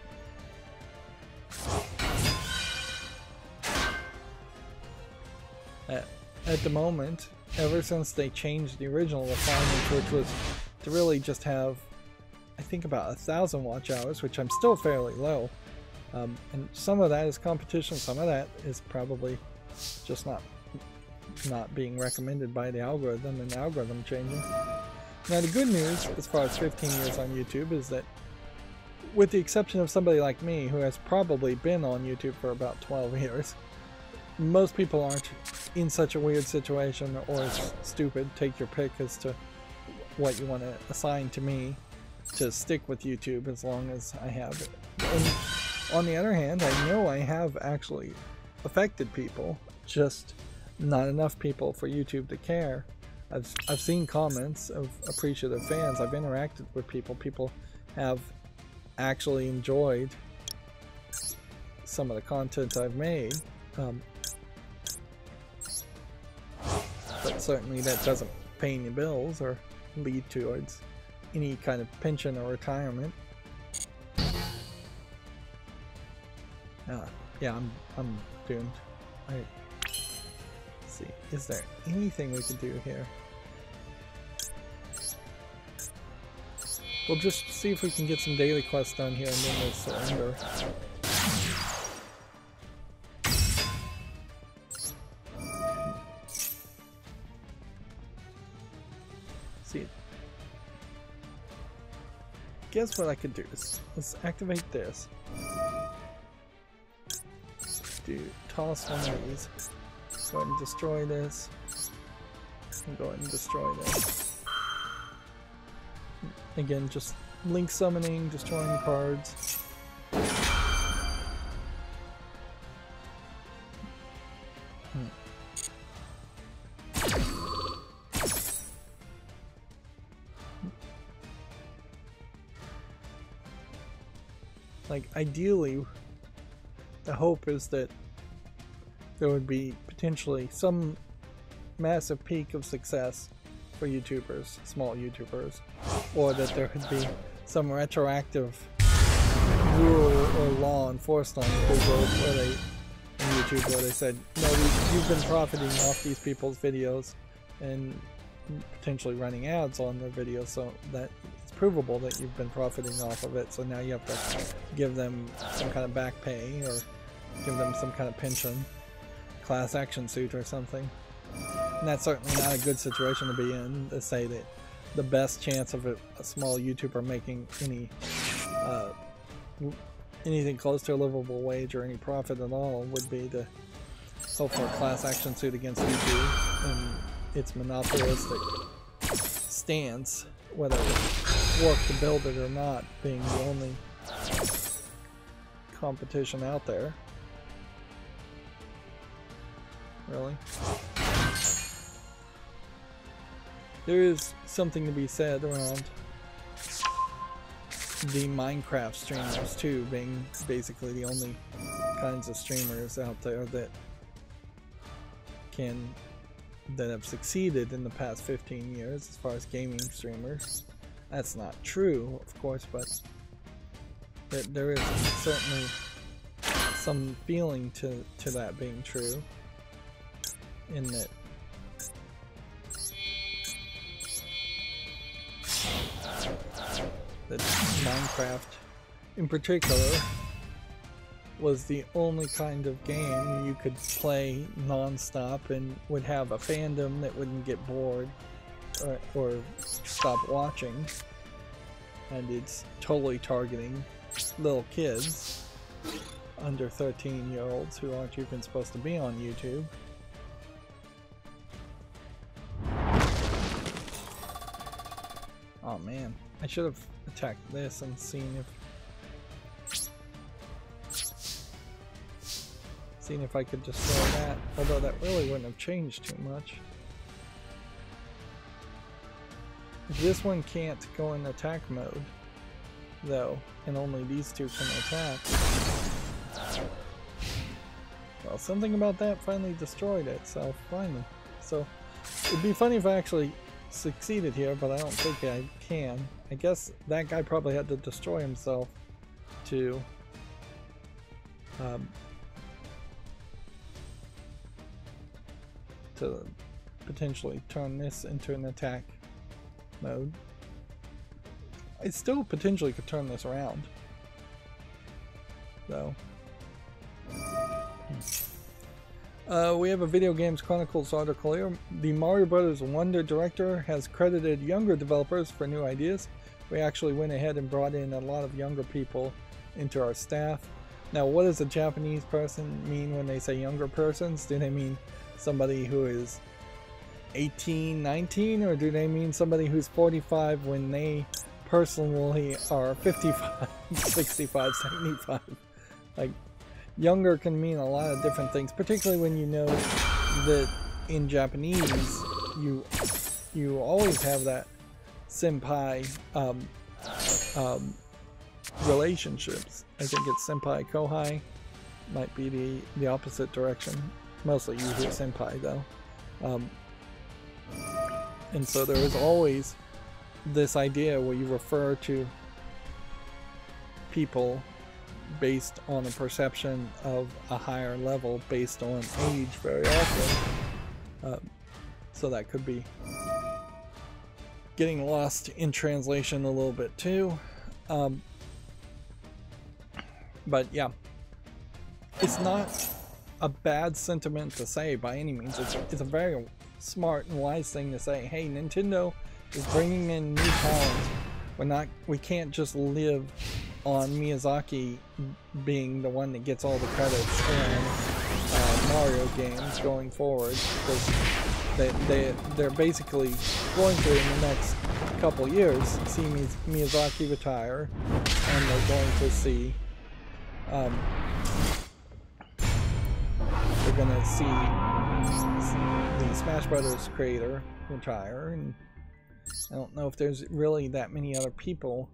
at the moment, ever since they changed the original requirement, which was to really just have, I think, about 1,000 watch hours, which I'm still fairly low, and some of that is competition, some of that is probably just not being recommended by the algorithm and the algorithm changing. Now the good news as far as 15 years on YouTube is that, with the exception of somebody like me who has probably been on YouTube for about 12 years, most people aren't in such a weird situation or stupid, take your pick as to what you want to assign to me, to stick with YouTube as long as I have it. And on the other hand, I know I have actually affected people, just not enough people for YouTube to care. I've seen comments of appreciative fans. I've interacted with people. People have actually enjoyed some of the content I've made. But certainly that doesn't pay any bills or lead towards any kind of pension or retirement. Yeah, I'm doomed. Alright. Let's see. Is there anything we could do here? We'll just see if we can get some daily quests done here and then we'll surrender. See. Guess what I could do is let's activate this. Toss one of these. Go ahead and destroy this. And go ahead and destroy this. Again, just link summoning, destroying cards. Like, ideally, the hope is that there would be potentially some massive peak of success for YouTubers, small YouTubers, or that there could be some retroactive rule or law enforced on Google where they, in YouTube, where they said, no, you've been profiting off these people's videos and potentially running ads on their videos, so that it's provable that you've been profiting off of it, so now you have to give them some kind of back pay or give them some kind of pension, class action suit or something. And that's certainly not a good situation to be in, to say that the best chance of a small YouTuber making anything close to a livable wage or any profit at all would be to hope for a class action suit against YouTube and its monopolistic stance, whether it's work to build it or not, being the only competition out there. Really? There is something to be said around the Minecraft streamers too, being basically the only kinds of streamers out there that have succeeded in the past 15 years as far as gaming streamers. That's not true, of course, but there is certainly some feeling to that being true, in that Minecraft in particular was the only kind of game you could play non-stop and would have a fandom that wouldn't get bored or stop watching, and it's totally targeting little kids under 13-year-olds who aren't even supposed to be on YouTube. Oh man, I should have attacked this and seen if I could destroy that, although that really wouldn't have changed too much. This one can't go in attack mode, though, and only these two can attack. Well, something about that finally destroyed it, so finally. So, it'd be funny if I actually succeeded here, but I don't think I can. I guess that guy probably had to destroy himself to potentially turn this into an attack mode. I still potentially could turn this around, though. We have a Video Games Chronicles article here. The Mario Bros. Wonder director has credited younger developers for new ideas. We actually went ahead and brought in a lot of younger people into our staff. Now, what does a Japanese person mean when they say younger persons? Do they mean somebody who is 18, 19, or do they mean somebody who's 45 when they personally are 55, 65, 75? Like, younger can mean a lot of different things, particularly when you know that in Japanese you always have that senpai relationships. I think it's senpai kohai, might be the opposite direction. Mostly you hear senpai though. And so there is always this idea where you refer to people based on a perception of a higher level based on age very often. So that could be getting lost in translation a little bit too. But yeah, it's not a bad sentiment to say by any means. It's a very smart and wise thing to say. Hey, Nintendo is bringing in new talent. We can't just live on Miyazaki being the one that gets all the credits in Mario games going forward, because they're basically going to, in the next couple years, see Miyazaki retire, and they're going to see they're gonna see the Smash Brothers creator retire, and I don't know if there's really that many other people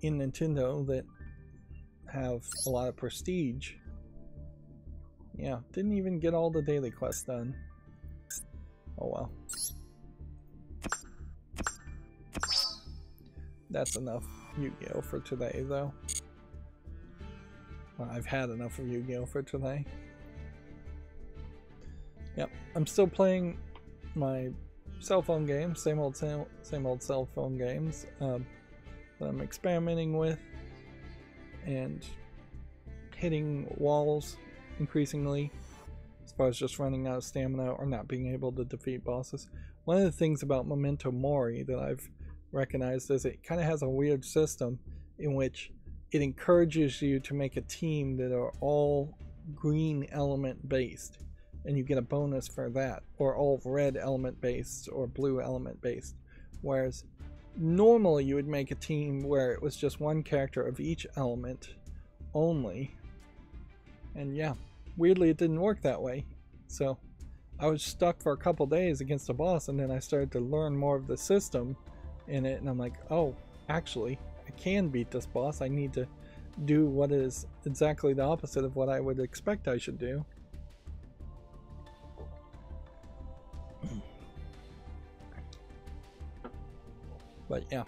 in Nintendo that have a lot of prestige. Yeah, didn't even get all the daily quests done. Oh well. That's enough Yu-Gi-Oh! For today though. Well, I've had enough of Yu-Gi-Oh! For today. Yep, I'm still playing my cell phone games, same old cell phone games that I'm experimenting with and hitting walls increasingly as far as just running out of stamina or not being able to defeat bosses. One of the things about Memento Mori that I've recognized is it kind of has a weird system in which it encourages you to make a team that are all green element based, and you get a bonus for that, or all red element based or blue element based, whereas normally you would make a team where it was just one character of each element only, and yeah, weirdly it didn't work that way. So I was stuck for a couple days against a boss, and then I started to learn more of the system in it, and I'm like, oh, actually I can beat this boss. I need to do what is exactly the opposite of what I would expect I should do. But yeah.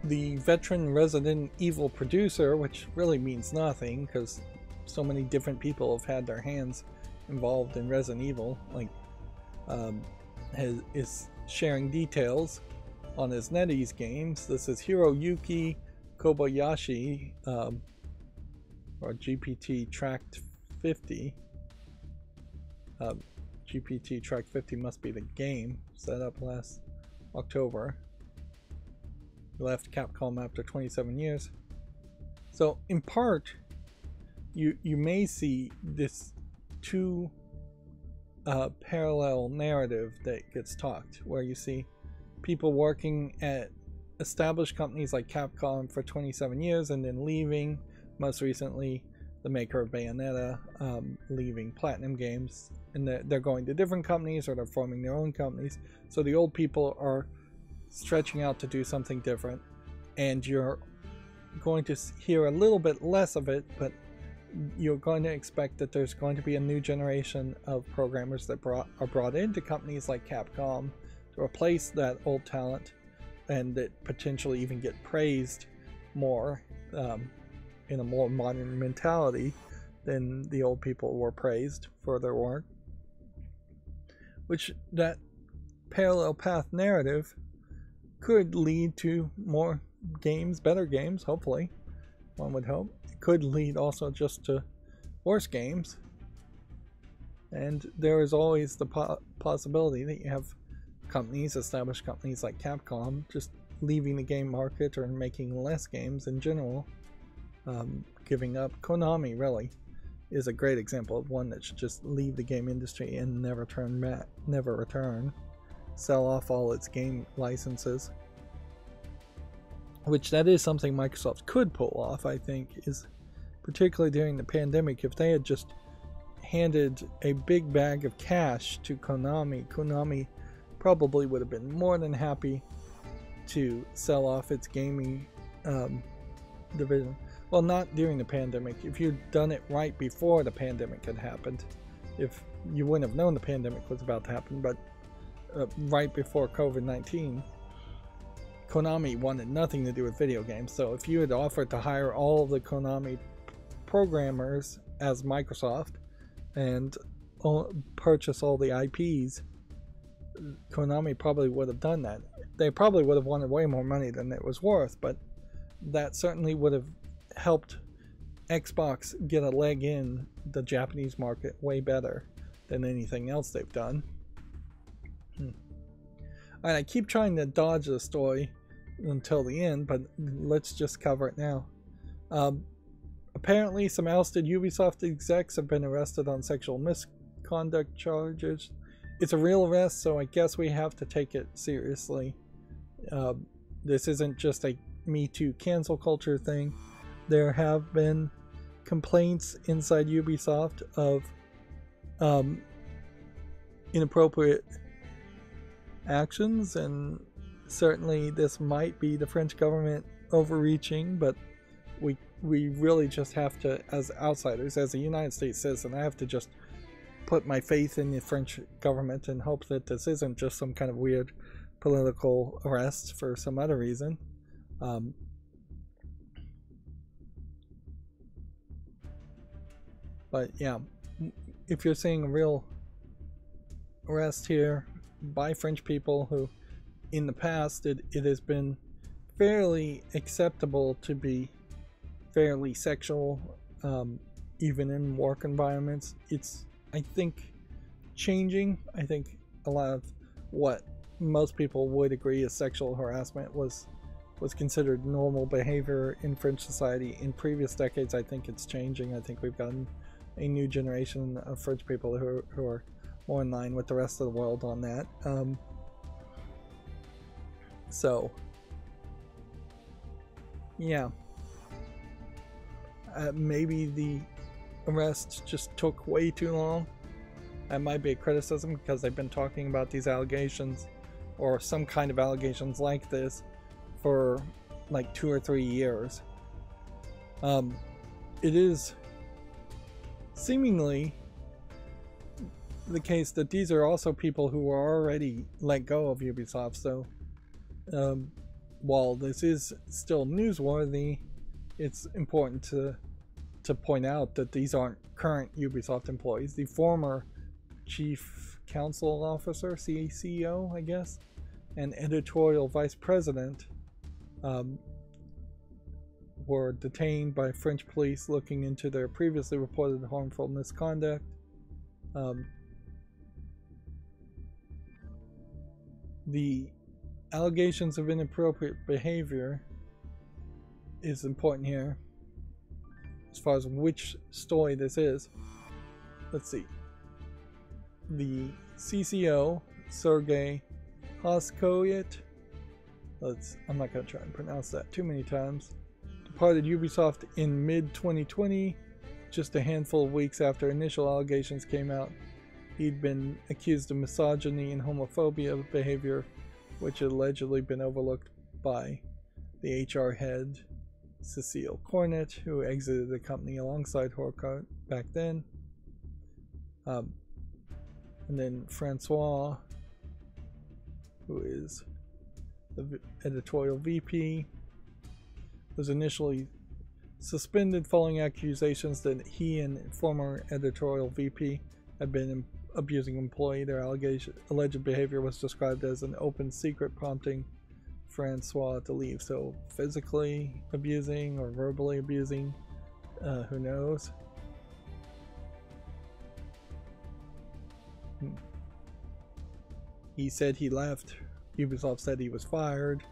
The veteran Resident Evil producer, which really means nothing because so many different people have had their hands involved in Resident Evil, like is sharing details on his NetEase games. This is Hiroyuki Kobayashi, or GPT Tracked 50. GPT Track 50 must be the game set up last October. He left Capcom after 27 years. So in part, you may see this two parallel narrative that gets talked, where you see people working at established companies like Capcom for 27 years and then leaving. Most recently, the maker of Bayonetta leaving Platinum Games, and they're going to different companies or they're forming their own companies. So the old people are stretching out to do something different, and you're going to hear a little bit less of it, but you're going to expect that there's going to be a new generation of programmers that are brought into companies like Capcom to replace that old talent, and that potentially even get praised more in a more modern mentality than the old people were praised for their work. Which, that parallel path narrative could lead to more games, better games, hopefully, one would hope. It could lead also just to worse games, and there is always the possibility that you have companies, established companies like Capcom, just leaving the game market or making less games in general, giving up. Konami really is a great example of one that should just leave the game industry and never return, sell off all its game licenses. which that is something Microsoft could pull off, I think, is particularly during the pandemic. If they had just handed a big bag of cash to Konami, Konami probably would have been more than happy to sell off its gaming division. Well, not during the pandemic. If you'd done it right before the pandemic had happened, if you wouldn't have known the pandemic was about to happen, but right before COVID-19, Konami wanted nothing to do with video games. So if you had offered to hire all of the Konami programmers as Microsoft and purchase all the IPs, Konami probably would have done that. They probably would have wanted way more money than it was worth, but that certainly would have helped Xbox get a leg in the Japanese market way better than anything else they've done. Alright, I keep trying to dodge the story until the end, but let's just cover it now. Apparently, some ousted Ubisoft execs have been arrested on sexual misconduct charges. It's a real arrest, so I guess we have to take it seriously. This isn't just a Me Too cancel culture thing. There have been complaints inside Ubisoft of inappropriate actions, and certainly this might be the French government overreaching, but we really just have to, as outsiders, as a United States citizen, I have to just put my faith in the French government and hope that this isn't just some kind of weird political arrest for some other reason. But yeah, if you're seeing a real arrest here by French people who, in the past, it has been fairly acceptable to be fairly sexual, even in work environments. It's, I think, changing. I think a lot of what most people would agree is sexual harassment was considered normal behavior in French society in previous decades. I think it's changing. I think we've gotten a new generation of French people who are more in line with the rest of the world on that. So, yeah. Maybe the arrest just took way too long. That might be a criticism because they've been talking about these allegations or some kind of allegations like this for like 2 or 3 years. It is seemingly the case that these are also people who were already let go of Ubisoft, so while this is still newsworthy, it's important to point out that these aren't current Ubisoft employees. The former chief counsel officer, CEO, I guess, and editorial vice president were detained by French police looking into their previously reported harmful misconduct. The allegations of inappropriate behavior is important here as far as which story this is. Let's see. The CCO, Sergei Hoskoyet, I'm not going to try and pronounce that too many times, departed Ubisoft in mid-2020, just a handful of weeks after initial allegations came out. He'd been accused of misogyny and homophobia behavior, which had allegedly been overlooked by the HR head, Cecile Cornet, who exited the company alongside Horcoat back then. And then Francois, who is the editorial VP, was initially suspended following accusations that he and former editorial VP had been abusing employee. Their alleged behavior was described as an open secret, prompting Francois to leave. So physically abusing or verbally abusing, who knows? He said he left. Ubisoft said he was fired.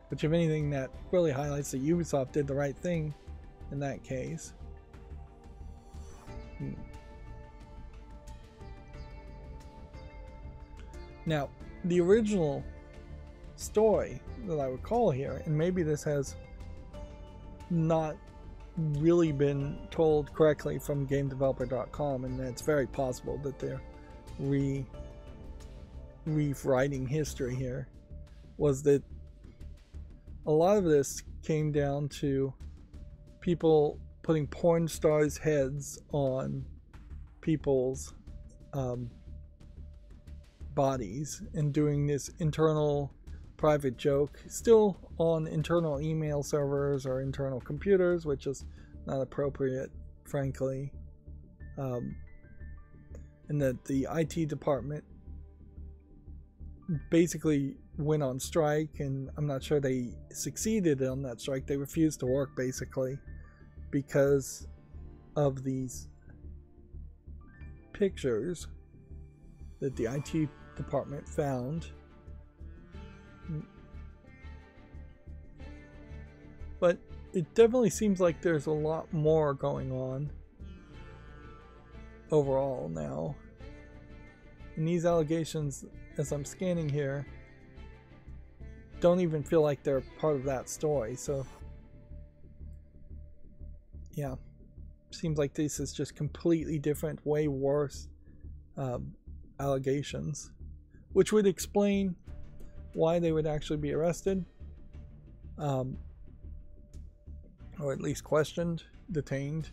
Which, if anything, that really highlights that Ubisoft did the right thing in that case. Now, the original story that I recall here, and maybe this has not really been told correctly from GameDeveloper.com, and it's very possible that they're rewriting history here, was that a lot of this came down to people putting porn stars' heads on people's bodies and doing this internal private joke, still on internal email servers or internal computers, which is not appropriate, frankly. And that the IT department basically went on strike, and I'm not sure they succeeded on that strike. They refused to work basically because of these pictures that the IT department found. But it definitely seems like there's a lot more going on overall now. And these allegations, as I'm scanning here, don't even feel like they're part of that story. So yeah, seems like this is just completely different, way worse allegations, which would explain why they would actually be arrested, or at least questioned, detained,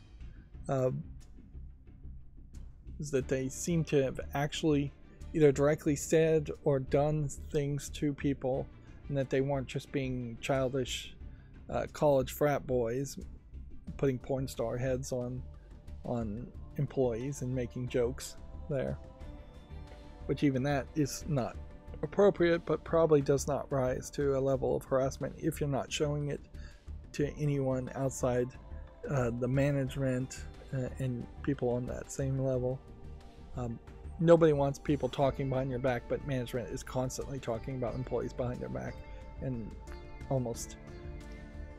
is that they seem to have actually either directly said or done things to people, and that they weren't just being childish college frat boys putting porn star heads on employees and making jokes there, which even that is not appropriate, but probably does not rise to a level of harassment if you're not showing it to anyone outside the management and people on that same level. Nobody wants people talking behind your back, but management is constantly talking about employees behind their back, and almost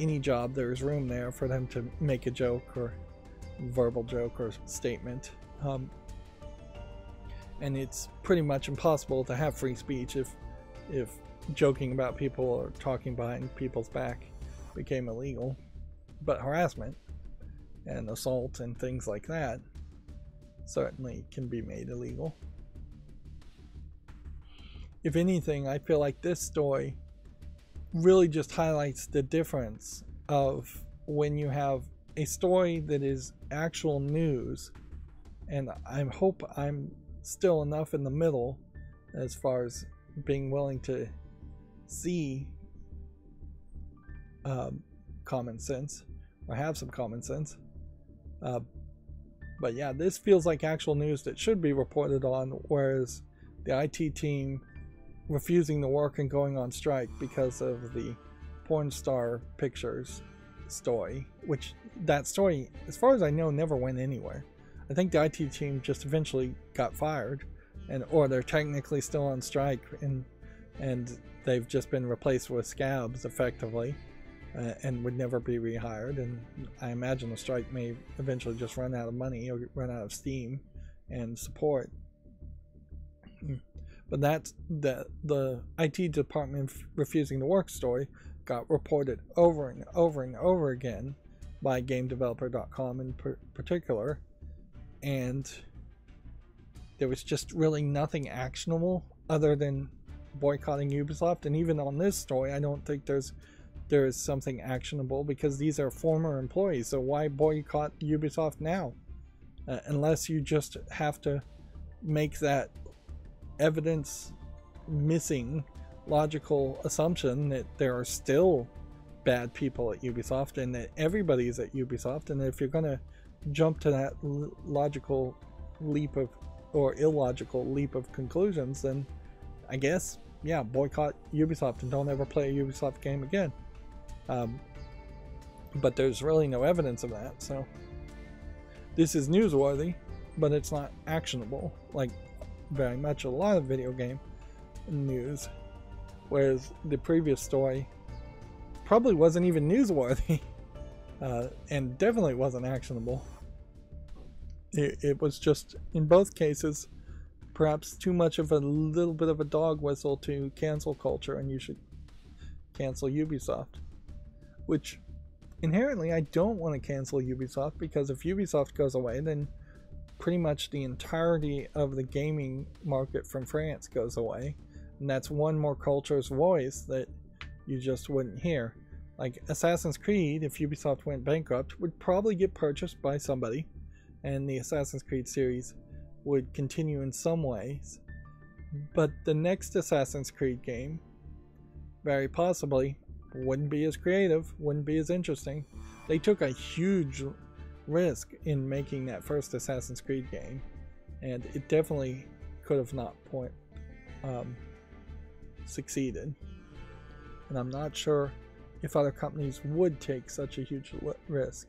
any job there's room there for them to make a joke or verbal joke or statement. And it's pretty much impossible to have free speech if joking about people or talking behind people's back became illegal. But harassment and assault and things like that certainly can be made illegal. If anything, I feel like this story really just highlights the difference of when you have a story that is actual news, and I hope I'm still enough in the middle as far as being willing to see common sense, or have some common sense. But yeah, this feels like actual news that should be reported on, whereas the IT team refusing to work and going on strike because of the porn star pictures story, which that story, as far as I know, never went anywhere. I think the IT team just eventually got fired, or they're technically still on strike, and they've just been replaced with scabs effectively, and would never be rehired. And I imagine the strike may eventually just run out of money or run out of steam and support. But that's the IT department refusing to work story got reported over and over and over again by GameDeveloper.com in particular, and there was just really nothing actionable other than boycotting Ubisoft. And even on this story, I don't think there is something actionable, because these are former employees. So why boycott Ubisoft now? Unless you just have to make that evidence missing logical assumption that there are still bad people at Ubisoft and that everybody's at Ubisoft, and if you're going to jump to that logical leap of, or illogical leap of conclusions, then I guess, yeah, boycott Ubisoft and don't ever play a Ubisoft game again. But there's really no evidence of that, so this is newsworthy, but it's not actionable, like very much a lot of video game news, whereas the previous story probably wasn't even newsworthy, and definitely wasn't actionable. It was just, in both cases, perhaps too much of a little bit of a dog whistle to cancel culture, and you should cancel Ubisoft, which inherently I don't want to cancel Ubisoft, because if Ubisoft goes away, then pretty much the entirety of the gaming market from France goes away, and that's one more culture's voice that you just wouldn't hear. Like Assassin's Creed, if Ubisoft went bankrupt, would probably get purchased by somebody, and the Assassin's Creed series would continue in some ways. But the next Assassin's Creed game, very possibly, wouldn't be as creative, wouldn't be as interesting. They took a huge risk in making that first Assassin's Creed game, and it definitely could have not succeeded. And I'm not sure if other companies would take such a huge risk.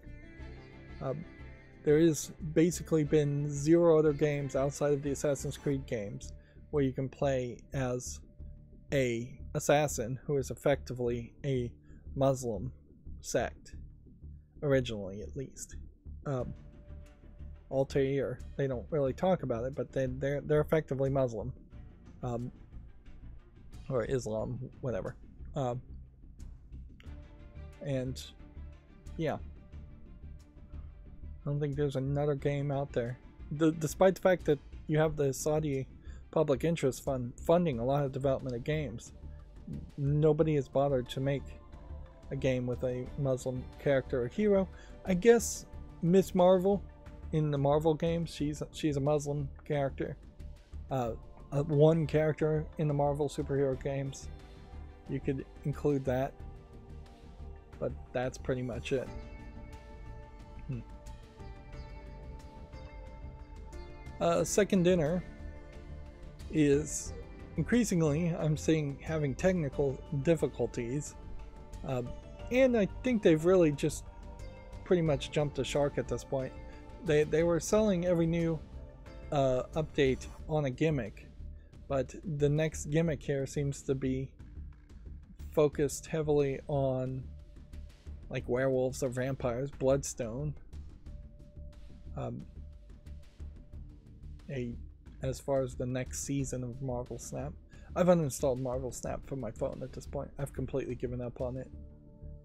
There is basically been 0 other games outside of the Assassin's Creed games where you can play as a assassin who is effectively a Muslim sect, originally at least. Altair, they don't really talk about it, but they're effectively Muslim, or Islam, whatever. And yeah, I don't think there's another game out there, despite the fact that you have the Saudi Public Interest Fund funding a lot of development of games. Nobody has bothered to make a game with a Muslim character or hero. I guess Miss Marvel in the Marvel games, she's a Muslim character. One character in the Marvel superhero games, you could include that, but that's pretty much it. Second Dinner is increasingly, I'm seeing, having technical difficulties, and I think they've really just pretty much jumped the shark at this point. They were selling every new update on a gimmick, but the next gimmick here seems to be focused heavily on like werewolves or vampires, Bloodstone. As far as the next season of Marvel Snap, I've uninstalled Marvel Snap from my phone at this point. I've completely given up on it.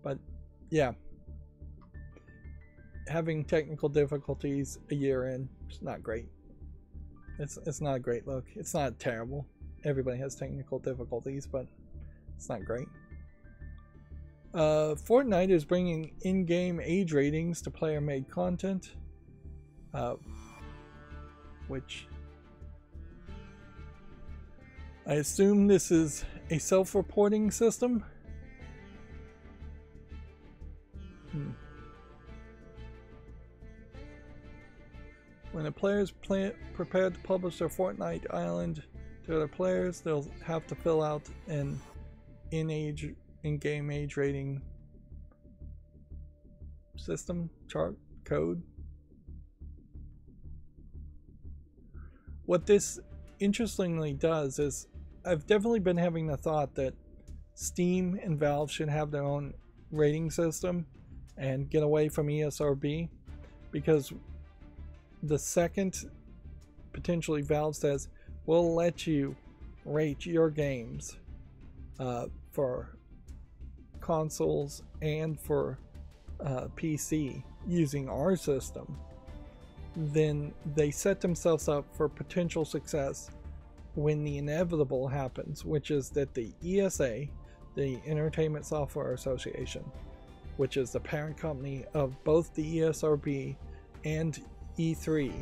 But yeah, having technical difficulties a year in, it's not great. It's not a great look. It's not terrible. Everybody has technical difficulties, but it's not great. Fortnite is bringing in-game age ratings to player-made content, which I assume this is a self-reporting system. When a player is prepared to publish their Fortnite island to other players, they'll have to fill out an in-game age rating system chart code. What this interestingly does is, I've definitely been having the thought that Steam and Valve should have their own rating system and get away from ESRB, because the second potentially Valve says we'll let you rate your games for consoles and for PC using our system, then they set themselves up for potential success when the inevitable happens, which is that the ESA, the Entertainment Software Association, which is the parent company of both the ESRB and E3,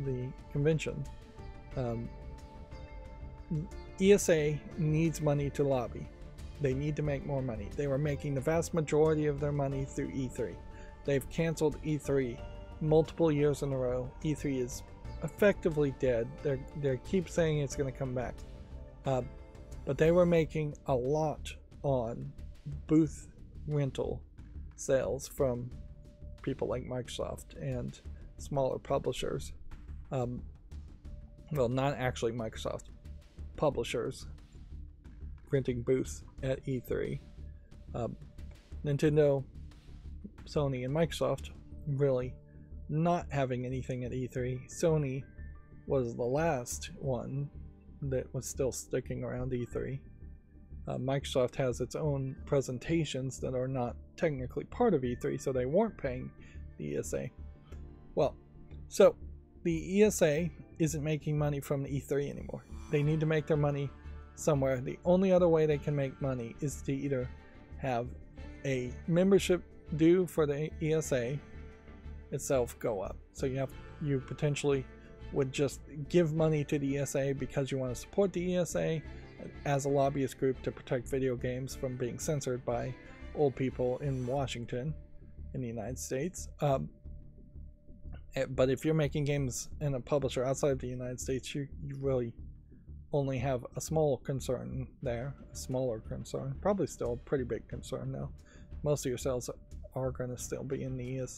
the convention, ESA needs money to lobby. They need to make more money. They were making the vast majority of their money through E3. They've canceled E3 multiple years in a row. E3 is effectively dead. They keep saying it's going to come back, but they were making a lot on booth rental sales from people like Microsoft and smaller publishers. Well, not actually Microsoft, publishers renting booths at E3. Nintendo, Sony, and Microsoft really not having anything at E3. Sony was the last one that was still sticking around E3. Microsoft has its own presentations that are not technically part of E3, so they weren't paying the ESA. Well, so the ESA isn't making money from the E3 anymore. They need to make their money somewhere. The only other way they can make money is to either have a membership due for the ESA itself go up. So you potentially would just give money to the ESA because you want to support the ESA as a lobbyist group to protect video games from being censored by old people in Washington in the United States. But if you're making games and a publisher outside of the United States, you really only have a small concern there, a smaller concern, probably still a pretty big concern though. Most of your sales are going to still be in the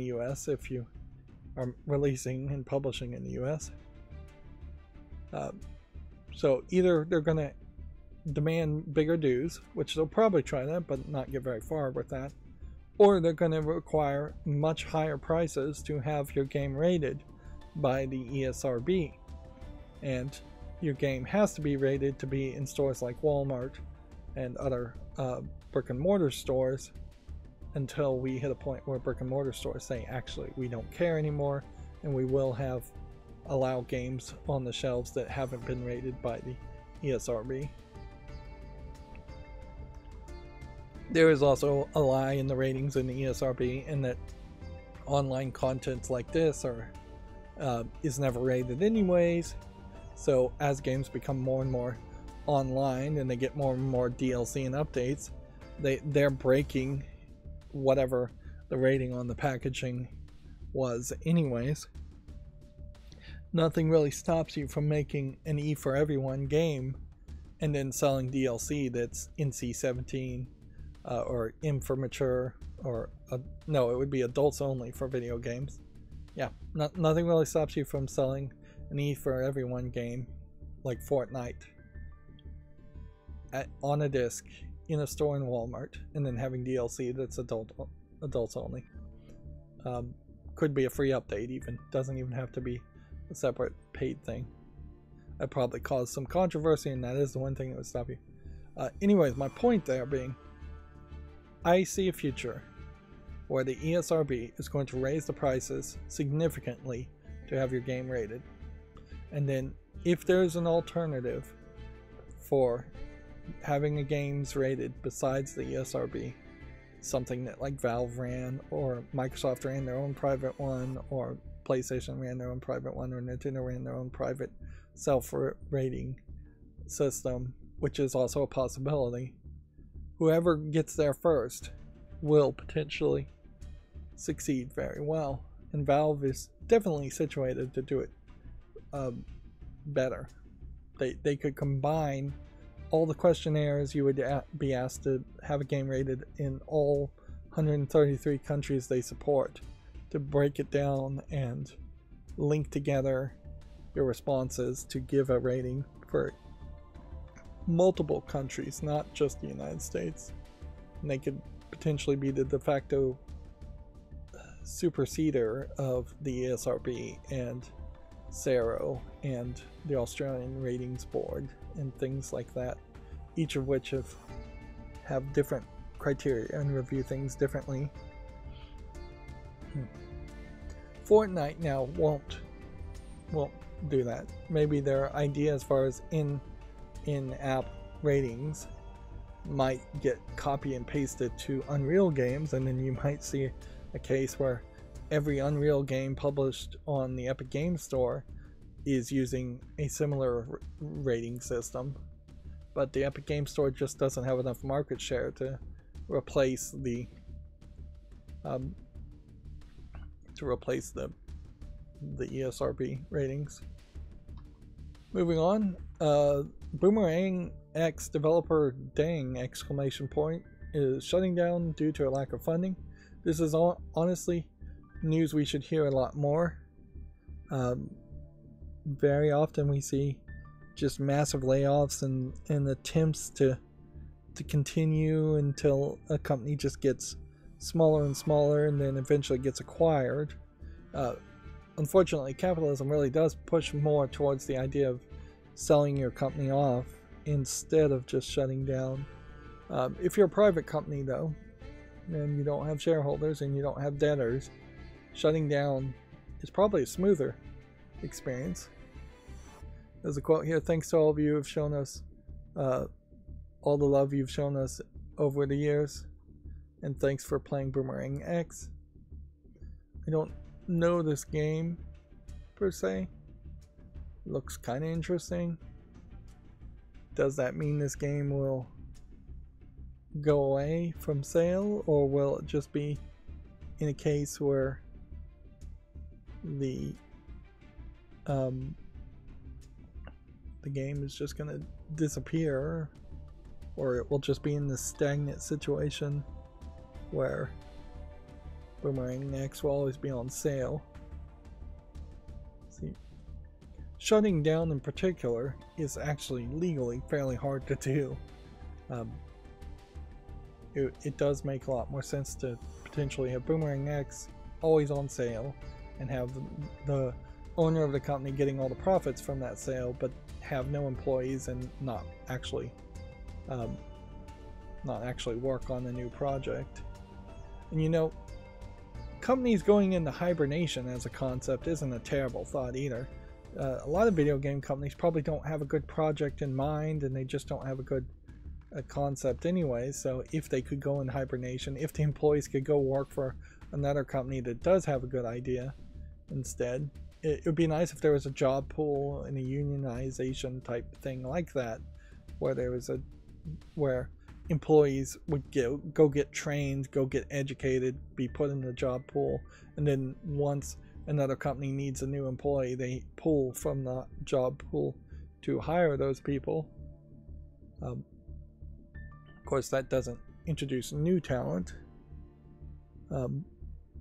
US if you are releasing and publishing in the US. So either they're going to demand bigger dues, which they'll probably try that but not get very far with that, or they're going to require much higher prices to have your game rated by the ESRB. And your game has to be rated to be in stores like Walmart and other brick and mortar stores until we hit a point where brick and mortar stores say, actually, we don't care anymore, and we will allow games on the shelves that haven't been rated by the ESRB. There is also a lie in the ratings in the ESRB, in that online content like this is never rated anyways. So as games become more and more online and they get more and more DLC and updates, they're breaking whatever the rating on the packaging was anyways. Nothing really stops you from making an E for everyone game and then selling DLC that's NC-17 or M for mature, or no, it would be adults only for video games. Yeah, nothing really stops you from selling an E for everyone game like Fortnite on a disc in a store in Walmart, and then having DLC that's adults only. Could be a free update even, doesn't even have to be a separate paid thing. That probably caused some controversy, and that is the one thing that would stop you. Anyways, my point there being, I see a future where the ESRB is going to raise the prices significantly to have your game rated. And then if there's an alternative for having a games rated besides the ESRB, something that like Valve ran, or Microsoft ran their own private one, or PlayStation ran their own private one, or Nintendo ran their own private self-rating system, which is also a possibility, whoever gets there first will potentially succeed very well. And Valve is definitely situated to do it better. They could combine all the questionnaires you would be asked to have a game rated in all 133 countries they support, to break it down and link together your responses to give a rating for multiple countries, not just the United States. And they could potentially be the de facto superseder of the ESRB and CERO and the Australian Ratings Board and things like that, each of which have different criteria and review things differently. Fortnite now won't do that. Maybe their idea as far as in-app ratings might get copy and pasted to Unreal games, and then you might see a case where every Unreal game published on the Epic Games Store is using a similar rating system, but the Epic Games Store just doesn't have enough market share to replace the ESRB ratings. Moving on, Boomerang X developer Dang! Is shutting down due to a lack of funding. This is honestly news we should hear a lot more. Very often we see just massive layoffs and attempts to continue until a company just gets smaller and smaller and then eventually gets acquired. Unfortunately, capitalism really does push more towards the idea of selling your company off instead of just shutting down. If you're a private company though, and you don't have shareholders and you don't have debtors, shutting down is probably a smoother experience. There's a quote here: "Thanks to all of you who have shown us all the love you've shown us over the years, and thanks for playing Boomerang X." I don't know this game per se. Looks kind of interesting. Does that mean this game will go away from sale, or will it just be in a case where the game is just going to disappear, or it will just be in this stagnant situation where Boomerang X will always be on sale? See, shutting down in particular is actually legally fairly hard to do. It does make a lot more sense to potentially have Boomerang X always on sale and have the owner of the company getting all the profits from that sale, but have no employees and not actually work on the new project. And you know, companies going into hibernation as a concept isn't a terrible thought either. A lot of video game companies probably don't have a good project in mind, and they just don't have a good concept anyway. So if they could go in hibernation, if the employees could go work for another company that does have a good idea instead, it would be nice if there was a job pool and a unionization type thing like that, where employees would go get trained, go get educated, be put in the job pool, and then once another company needs a new employee, they pull from the job pool to hire those people. Of course, that doesn't introduce new talent,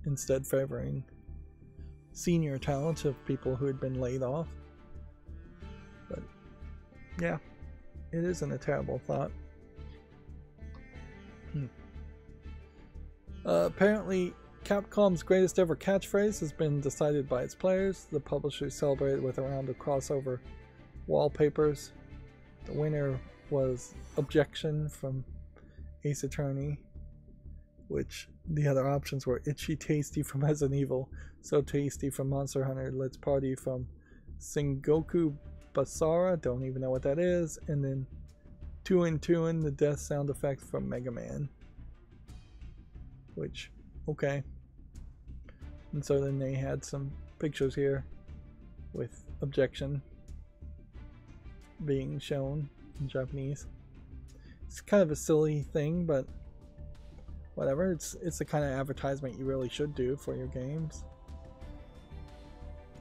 instead favoring senior talent of people who had been laid off. But yeah, it isn't a terrible thought. Apparently, Capcom's greatest ever catchphrase has been decided by its players. The publisher celebrated with a round of crossover wallpapers. The winner was Objection from Ace Attorney, which the other options were Itchy Tasty from Resident Evil, So Tasty from Monster Hunter, Let's Party from Sengoku Basara, don't even know what that is, and then Tuin Tuin, the death sound effect from Mega Man. Which, okay. And so then they had some pictures here with Objection being shown in Japanese. It's kind of a silly thing, but whatever. It's the kind of advertisement you really should do for your games.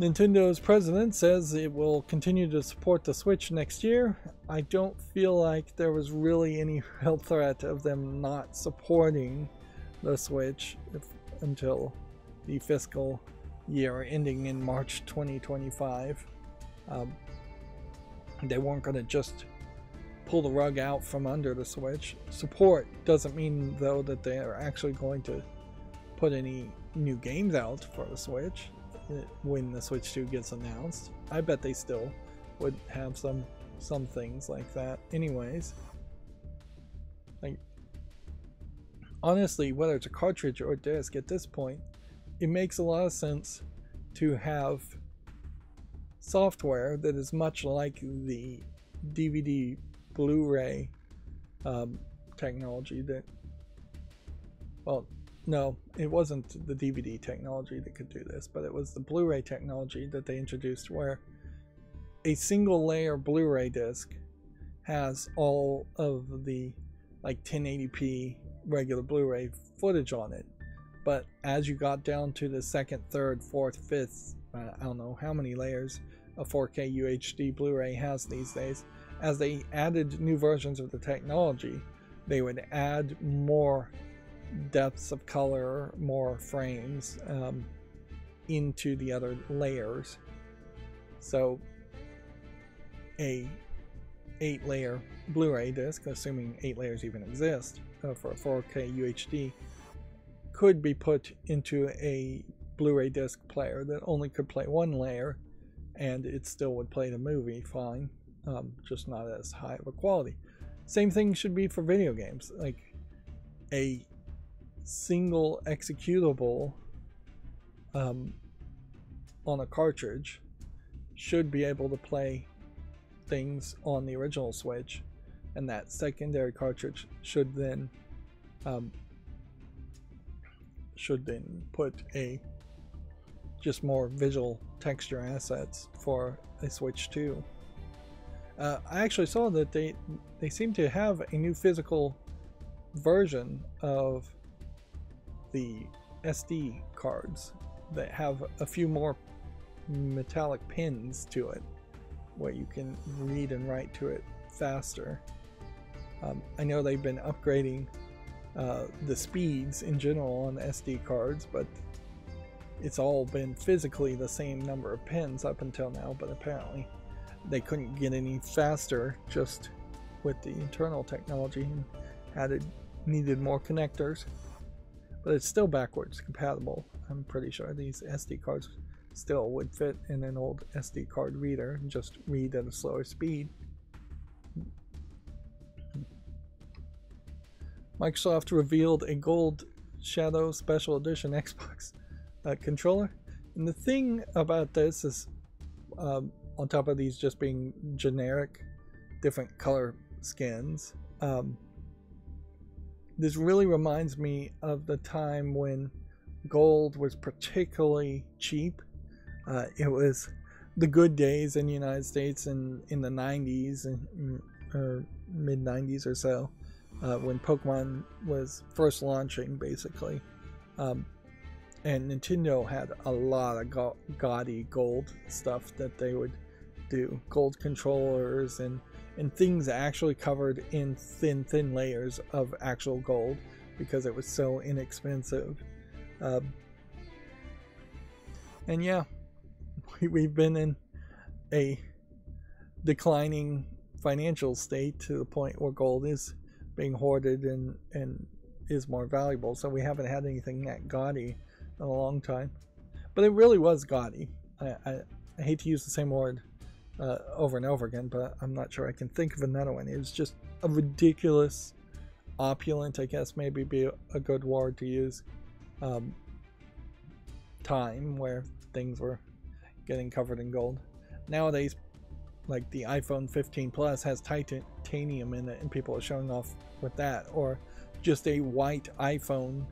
Nintendo's president says it will continue to support the Switch next year. I don't feel like there was really any real threat of them not supporting the Switch until the fiscal year ending in March 2025. They weren't going to just pull the rug out from under the Switch. Support doesn't mean, though, that they are actually going to put any new games out for the Switch when the Switch 2 gets announced. I bet they still would have some things like that anyways. Like, honestly, whether it's a cartridge or a disc, at this point it makes a lot of sense to have software that is much like the DVD Blu-ray technology that, well, no, it wasn't the DVD technology that could do this, but it was the Blu-ray technology that they introduced, where a single layer Blu-ray disc has all of the like 1080p regular Blu-ray footage on it, but as you got down to the second, third, fourth, fifth, I don't know how many layers a 4K UHD Blu-ray has these days, as they added new versions of the technology, they would add more depths of color, more frames into the other layers. So a 8-layer Blu-ray disc, assuming 8 layers even exist for a 4K UHD, could be put into a Blu-ray disc player that only could play 1 layer, and it still would play the movie fine. just not as high of a quality. Same thing should be for video games. Like a single executable on a cartridge should be able to play things on the original Switch, and that secondary cartridge should then put a just more visual texture assets for a Switch 2. I actually saw that they seem to have a new physical version of the SD cards that have a few more metallic pins to it where you can read and write to it faster. I know they've been upgrading the speeds in general on SD cards, but it's all been physically the same number of pins up until now, but apparently they couldn't get any faster just with the internal technology and needed more connectors. But it's still backwards compatible. I'm pretty sure these SD cards still would fit in an old SD card reader and just read at a slower speed. Microsoft revealed a Gold Shadow Special Edition Xbox controller. And the thing about this is, on top of these just being generic, different color skins, this really reminds me of the time when gold was particularly cheap. It was the good days in the United States in the 90s or mid 90s or so, when Pokemon was first launching, basically. And Nintendo had a lot of gaudy gold stuff that they would do. Gold controllers and things actually covered in thin layers of actual gold because it was so inexpensive. And yeah, we've been in a declining financial state to the point where gold is being hoarded and is more valuable. So we haven't had anything that gaudy in a long time. But it really was gaudy. I hate to use the same word over and over again, but I'm not sure I can think of another one. It was just a ridiculous, opulent, I guess maybe be a good word to use, time where things were getting covered in gold. Nowadays, like the iPhone 15 Plus has titanium in it and people are showing off with that, or just a white iPhone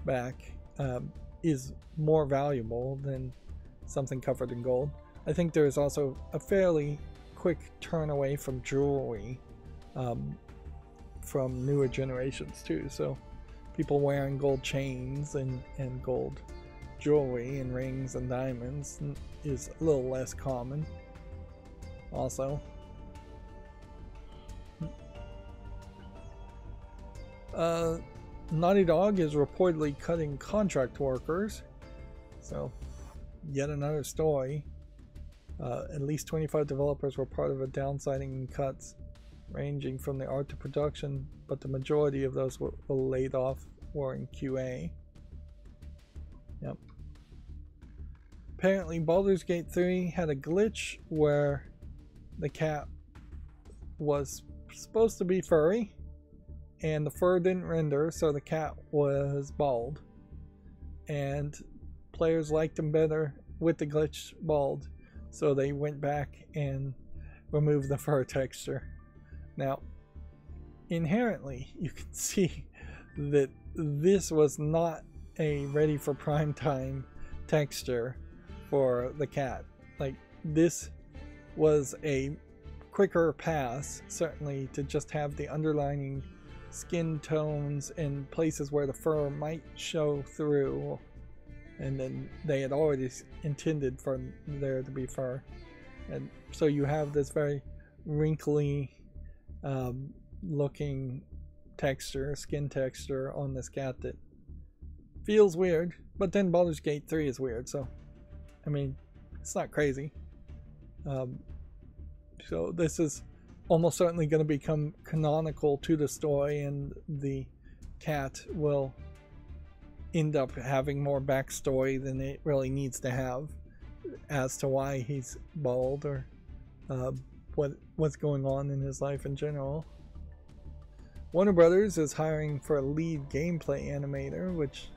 back is more valuable than something covered in gold. I think there's also a fairly quick turn away from jewelry from newer generations too. So people wearing gold chains and gold jewelry and rings and diamonds is a little less common also. Naughty Dog is reportedly cutting contract workers, so yet another story. At least 25 developers were part of a downsizing and cuts ranging from the art to production, but the majority of those were laid off were in QA. Yep. Apparently Baldur's Gate 3 had a glitch where the cat was supposed to be furry and the fur didn't render, so the cat was bald, and players liked him better with the glitch bald, so they went back and removed the fur texture. Now inherently you can see that this was not a ready for prime time texture for the cat. Like, this was a quicker pass, certainly, to just have the underlining skin tones and places where the fur might show through, and then they had already intended for there to be fur, and so you have this very wrinkly looking texture, skin texture on this cat that feels weird. But then Baldur's Gate 3 is weird, so I mean, it's not crazy. So this is almost certainly going to become canonical to the story, and the cat will end up having more backstory than it really needs to have as to why he's bald, or what's going on in his life in general. Warner Brothers is hiring for a lead gameplay animator, which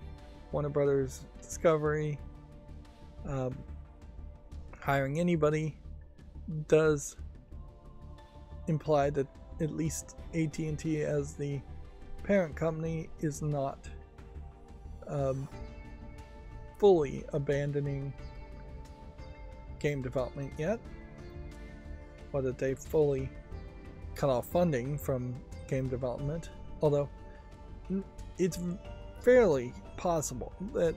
Warner Brothers Discovery, hiring anybody does imply that at least AT&T as the parent company is not fully abandoning game development yet, or that they fully cut off funding from game development, although it's fairly possible that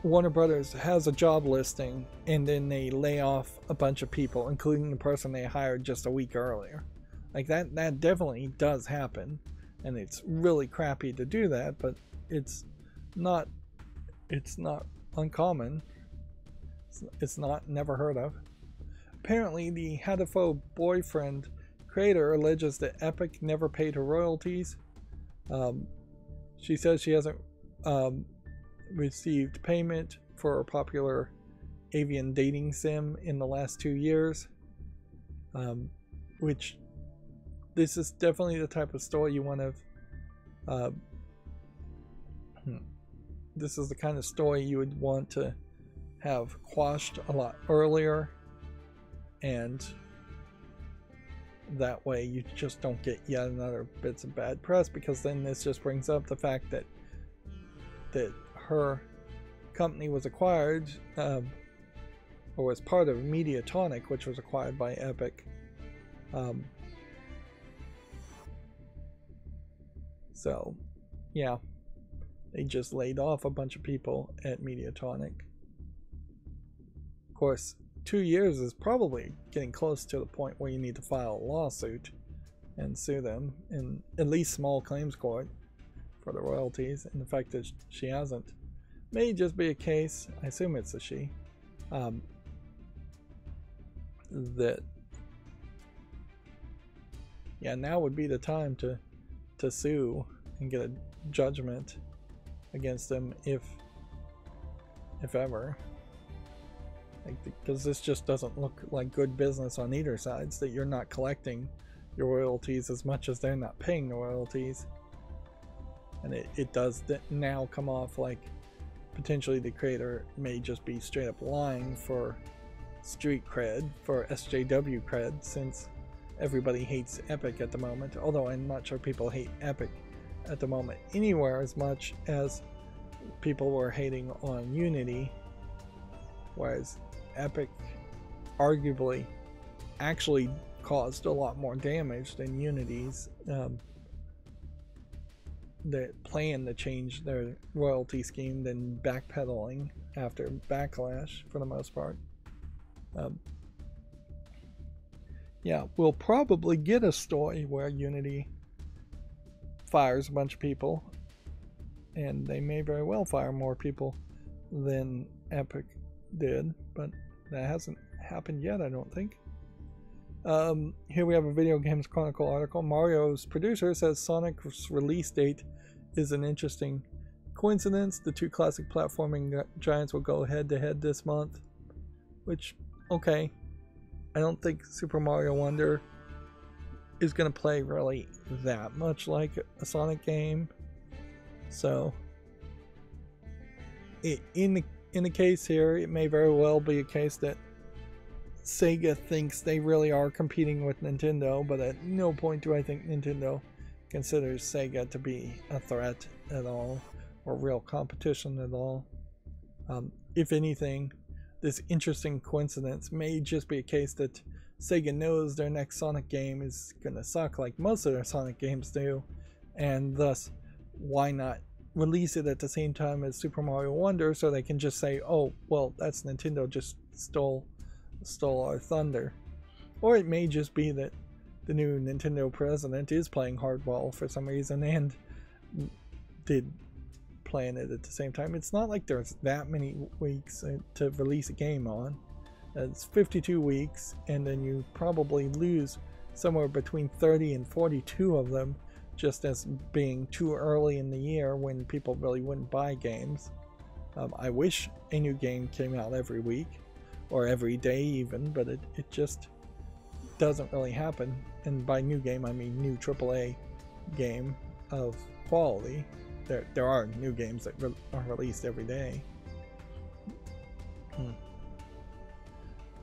Warner Brothers has a job listing and then they lay off a bunch of people, including the person they hired just a week earlier. Like that definitely does happen, and it's really crappy to do that, but it's not uncommon. It's not never heard of. Apparently, the Hadafo boyfriend creator alleges that Epic never paid her royalties. She says she hasn't received payment for a popular avian dating sim in the last 2 years, which this is definitely the type of story you want to this is the kind of story you would want to have quashed a lot earlier, and that way you just don't get yet another bits of bad press, because then this just brings up the fact that her company was acquired, or was part of Mediatonic, which was acquired by Epic. So yeah, they just laid off a bunch of people at Mediatonic. Of course, 2 years is probably getting close to the point where you need to file a lawsuit and sue them in at least small claims court for the royalties, and the fact that she hasn't may just be a case, I assume it's a she, that yeah, now would be the time to sue and get a judgment against them, if ever. Like, because this just doesn't look like good business on either sides, that you're not collecting your royalties as much as they're not paying the royalties. And it does now come off like potentially the creator may just be straight up lying for street cred, for SJW cred, since everybody hates Epic at the moment. Although I'm not sure people hate Epic at the moment anywhere as much as people were hating on Unity, whereas Epic arguably actually caused a lot more damage than Unity's plan to change their royalty scheme than backpedaling after Backlash for the most part. Yeah, we'll probably get a story where Unity fires a bunch of people, and they may very well fire more people than Epic did, but that hasn't happened yet, I don't think. Here we have a Video Games Chronicle article. Mario's producer says Sonic's release date is an interesting coincidence. The two classic platforming giants will go head to head this month, which, okay. I don't think Super Mario Wonder is going to play really that much like a Sonic game. So, in the case here, it may very well be a case that Sega thinks they really are competing with Nintendo, but at no point do I think Nintendo considers Sega to be a threat at all, or real competition at all. If anything, this interesting coincidence may just be a case that Sega knows their next Sonic game is gonna suck like most of their Sonic games do, and thus why not release it at the same time as Super Mario Wonder, so they can just say, oh well, that's Nintendo just stole our thunder. Or it may just be that the new Nintendo president is playing hardball for some reason and did plan it at the same time. It's not like there's that many weeks to release a game on. It's 52 weeks, and then you probably lose somewhere between 30 and 42 of them just as being too early in the year when people really wouldn't buy games. I wish a new game came out every week or every day even, but it just doesn't really happen. And by new game, I mean new AAA game of quality. There are new games that are released every day.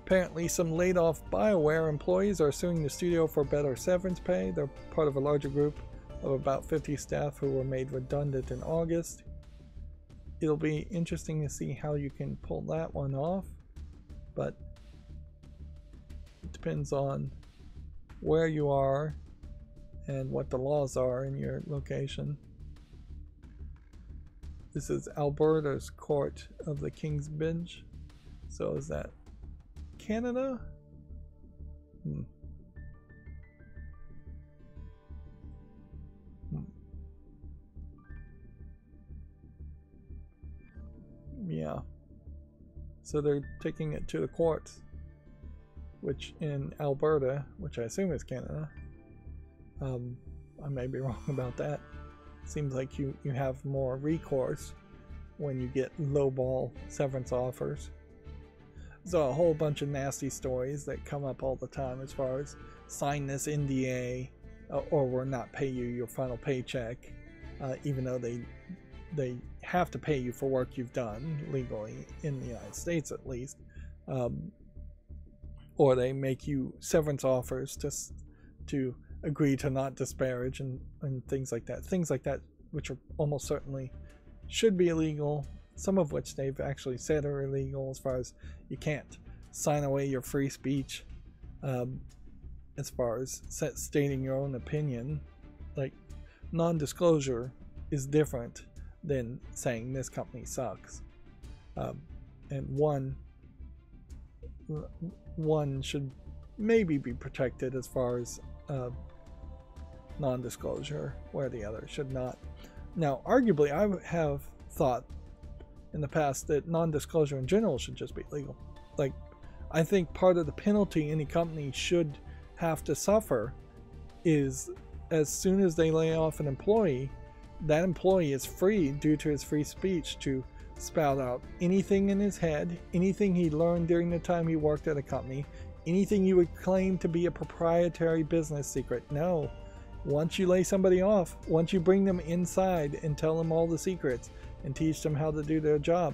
Apparently, some laid-off BioWare employees are suing the studio for better severance pay. They're part of a larger group of about 50 staff who were made redundant in August. It'll be interesting to see how you can pull that one off, but it depends on where you are and what the laws are in your location. This is Alberta's Court of the King's Bench. So is that Canada? Yeah. So they're taking it to the courts, which in Alberta, which I assume is Canada. I may be wrong about that. Seems like you have more recourse when you get lowball severance offers. So a whole bunch of nasty stories that come up all the time as far as sign this NDA or we'll not pay you your final paycheck, even though they have to pay you for work you've done legally in the United States at least, or they make you severance offers to agree to not disparage and things like that, which are almost certainly should be illegal, some of which they've actually said are illegal, as far as you can't sign away your free speech, as far as stating your own opinion. Like, non-disclosure is different than saying this company sucks, and one should maybe be protected as far as non-disclosure, where the other should not. Now, arguably, I have thought in the past that non-disclosure in general should just be legal. Like, I think part of the penalty any company should have to suffer is, as soon as they lay off an employee, that employee is free, due to his free speech, to spout out anything in his head, anything he learned during the time he worked at a company, anything you would claim to be a proprietary business secret. No. Once you lay somebody off, once you bring them inside and tell them all the secrets and teach them how to do their job,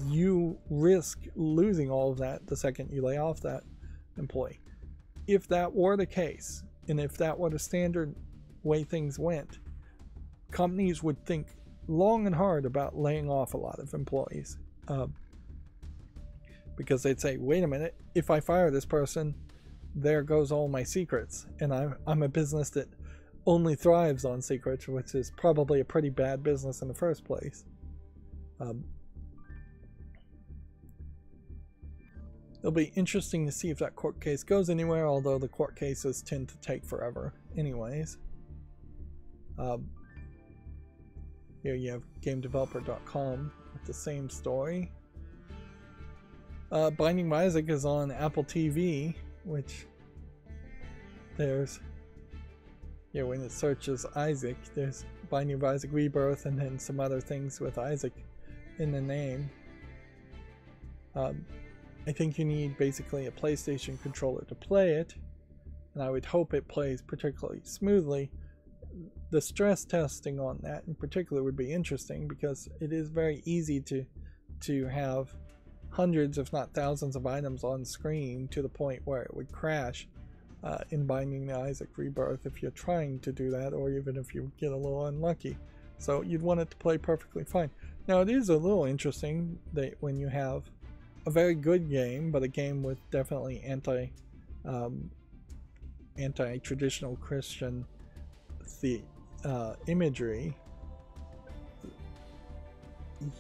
you risk losing all of that the second you lay off that employee. If that were the case, and if that were the standard way things went, companies would think long and hard about laying off a lot of employees, because they'd say, wait a minute, if I fire this person, there goes all my secrets, and I'm a business that only thrives on secrets, which is probably a pretty bad business in the first place. It'll be interesting to see if that court case goes anywhere, although the court cases tend to take forever anyways. Here you have GameDeveloper.com with the same story. Binding of Isaac is on Apple TV, which there's, yeah, when it searches Isaac, there's Binding of Isaac Rebirth and then some other things with Isaac in the name. I think you need basically a PlayStation controller to play it, and I would hope it plays particularly smoothly. The stress testing on that in particular would be interesting, because it is very easy to have hundreds if not thousands of items on screen to the point where it would crash in Binding of Isaac Rebirth if you're trying to do that, or even if you get a little unlucky. So you'd want it to play perfectly fine. Now, it is a little interesting that when you have a very good game, but a game with definitely anti-traditional Christian imagery,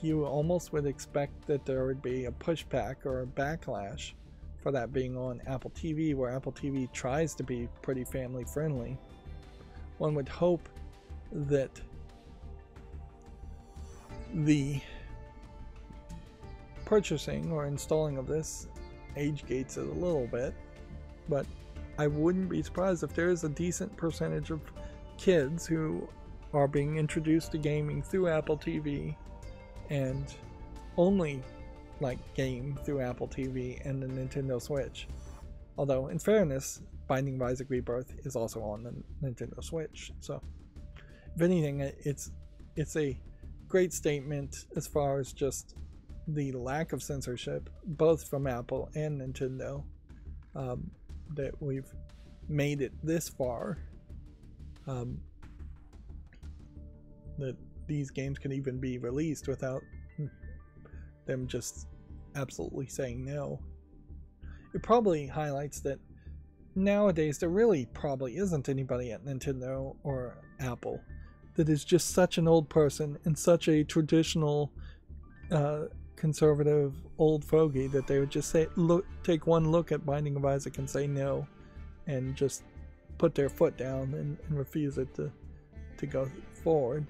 you almost would expect that there would be a pushback or a backlash for that being on Apple TV, where Apple TV tries to be pretty family friendly. One would hope that the purchasing or installing of this age gates it a little bit, but I wouldn't be surprised if there is a decent percentage of kids who are being introduced to gaming through Apple TV and only like game through Apple TV and the Nintendo Switch. Although, in fairness, Binding of Isaac Rebirth is also on the Nintendo Switch. So, if anything, it's a great statement as far as just the lack of censorship, both from Apple and Nintendo, that we've made it this far. That these games can even be released without them just absolutely saying no. It probably highlights that nowadays there really probably isn't anybody at Nintendo or Apple that is just such an old person and such a traditional conservative old fogey that they would just say, take one look at Binding of Isaac and say no, and just put their foot down and refuse it to go forward.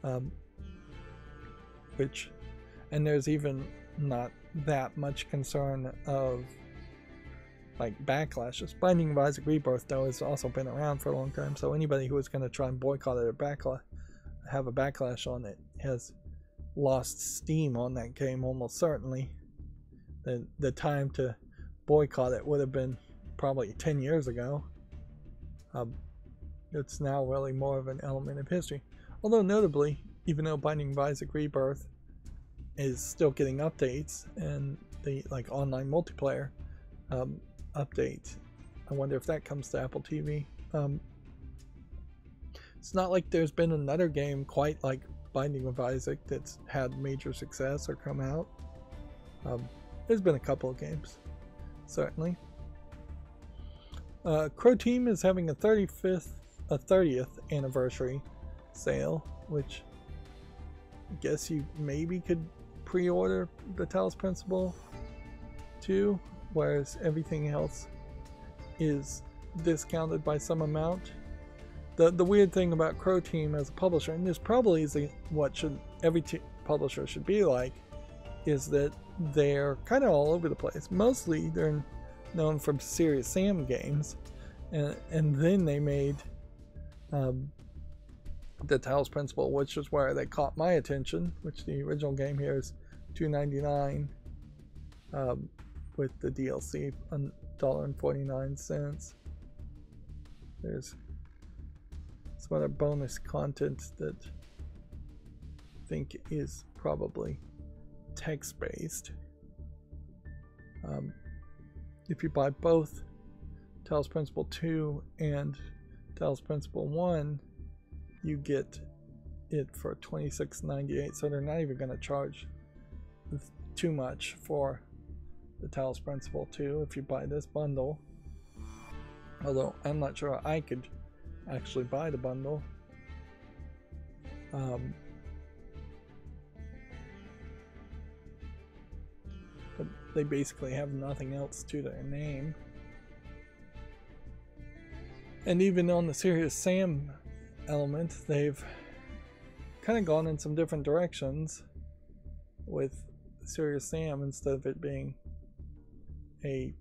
And there's even not that much concern of like backlashes. Binding of Isaac Rebirth, though, has also been around for a long time, so anybody who is going to try and boycott it or have a backlash on it has lost steam on that game almost certainly. The time to boycott it would have been probably 10 years ago. It's now really more of an element of history. Although notably, even though Binding of Isaac Rebirth is still getting updates and the online multiplayer update, I wonder if that comes to Apple TV. It's not like there's been another game quite like Binding of Isaac that's had major success or come out. There's been a couple of games, certainly. Crow Team is having a 30th anniversary sale, which I guess you maybe could pre-order the Talos Principle 2, whereas everything else is discounted by some amount. The weird thing about Crow Team as a publisher, and this probably is what every publisher should be like, is that they're kind of all over the place. Mostly they're known for Serious Sam games, and then they made the Talos Principle, which is where they caught my attention, which the original game here is $2.99 with the DLC $1.49. There's some other bonus content that I think is probably text-based. If you buy both Talos Principle 2 and Talos Principle 1, you get it for $26.98, so they're not even going to charge too much for the Talos Principle 2 if you buy this bundle. Although I'm not sure I could actually buy the bundle. But they basically have nothing else to their name. And even on the Serious Sam element, they've kind of gone in some different directions with Serious Sam. Instead of it being a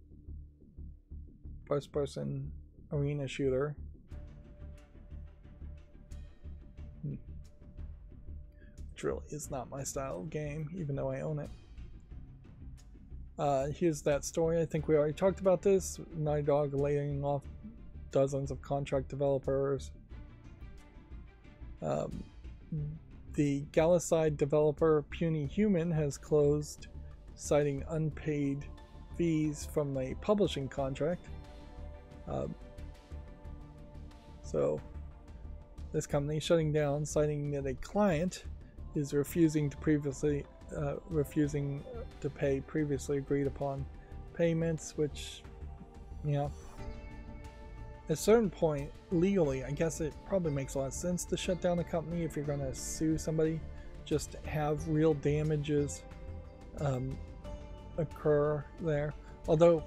first-person arena shooter, which really is not my style of game, even though I own it. Here's that story. I think we already talked about this. Naughty Dog laying off dozens of contract developers. The Galicide developer Puny Human has closed, citing unpaid fees from a publishing contract. So this company is shutting down, citing that a client is refusing to pay previously agreed upon payments, which, you know, at a certain point, legally, I guess it probably makes a lot of sense to shut down a company if you're going to sue somebody. Just have real damages occur there. Although,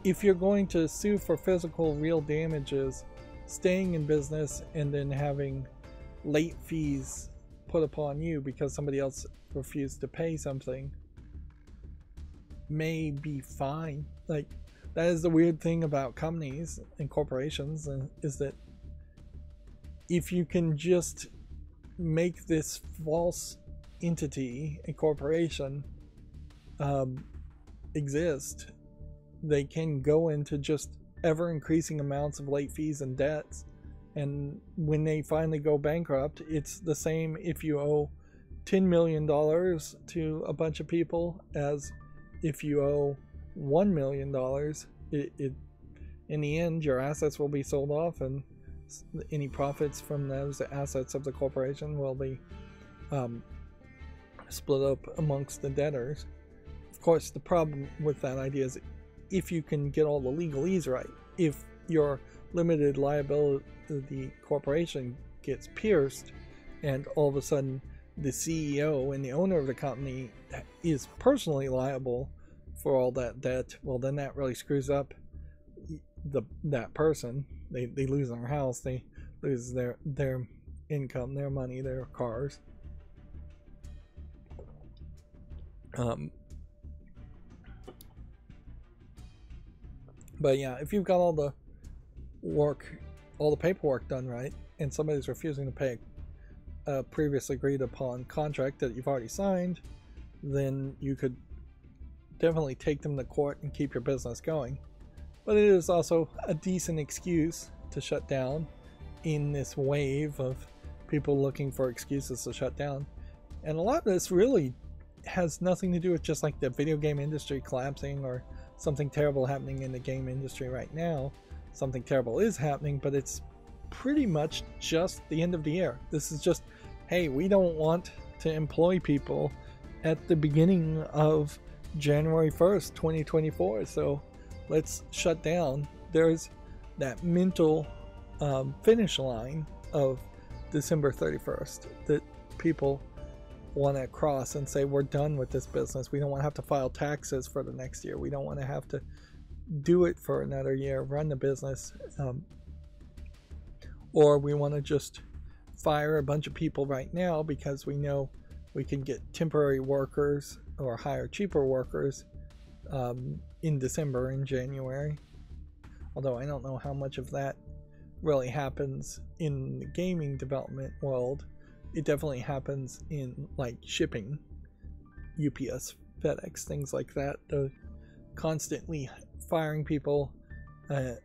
if you're going to sue for physical real damages, staying in business and then having late fees put upon you because somebody else refused to pay something may be fine. Like, that is the weird thing about companies and corporations, is that if you can just make this false entity, a corporation, exist they can go into just ever increasing amounts of late fees and debts. And when they finally go bankrupt, it's the same if you owe $10 million to a bunch of people as if you owe $1 million. In the end, your assets will be sold off, and any profits from those assets of the corporation will be split up amongst the debtors. Of course, the problem with that idea is if you can get all the legalese right. If your limited liability corporation gets pierced and all of a sudden the CEO and the owner of the company is personally liable for all that debt, well, then that really screws up that person. They lose their house, they lose their income, their money, their cars. But yeah, if you've got all the paperwork done right, and somebody's refusing to pay a previously agreed upon contract that you've already signed, then you could definitely take them to court and keep your business going. But it is also a decent excuse to shut down in this wave of people looking for excuses to shut down. And a lot of this really has nothing to do with just like the video game industry collapsing or something terrible happening in the game industry right now. Something terrible is happening, but it's pretty much just the end of the year. This is just, hey, we don't want to employ people at the beginning of January 1st, 2024, so let's shut down. There's that mental finish line of December 31st that people want to cross and say, we're done with this business. We don't want to have to file taxes for the next year. We don't want to have to do it for another year, run the business, or we want to just fire a bunch of people right now because we know we can get temporary workers or hire cheaper workers in December and January. Although I don't know how much of that really happens in the gaming development world. It definitely happens in like shipping, UPS, FedEx, things like that. They're constantly firing people and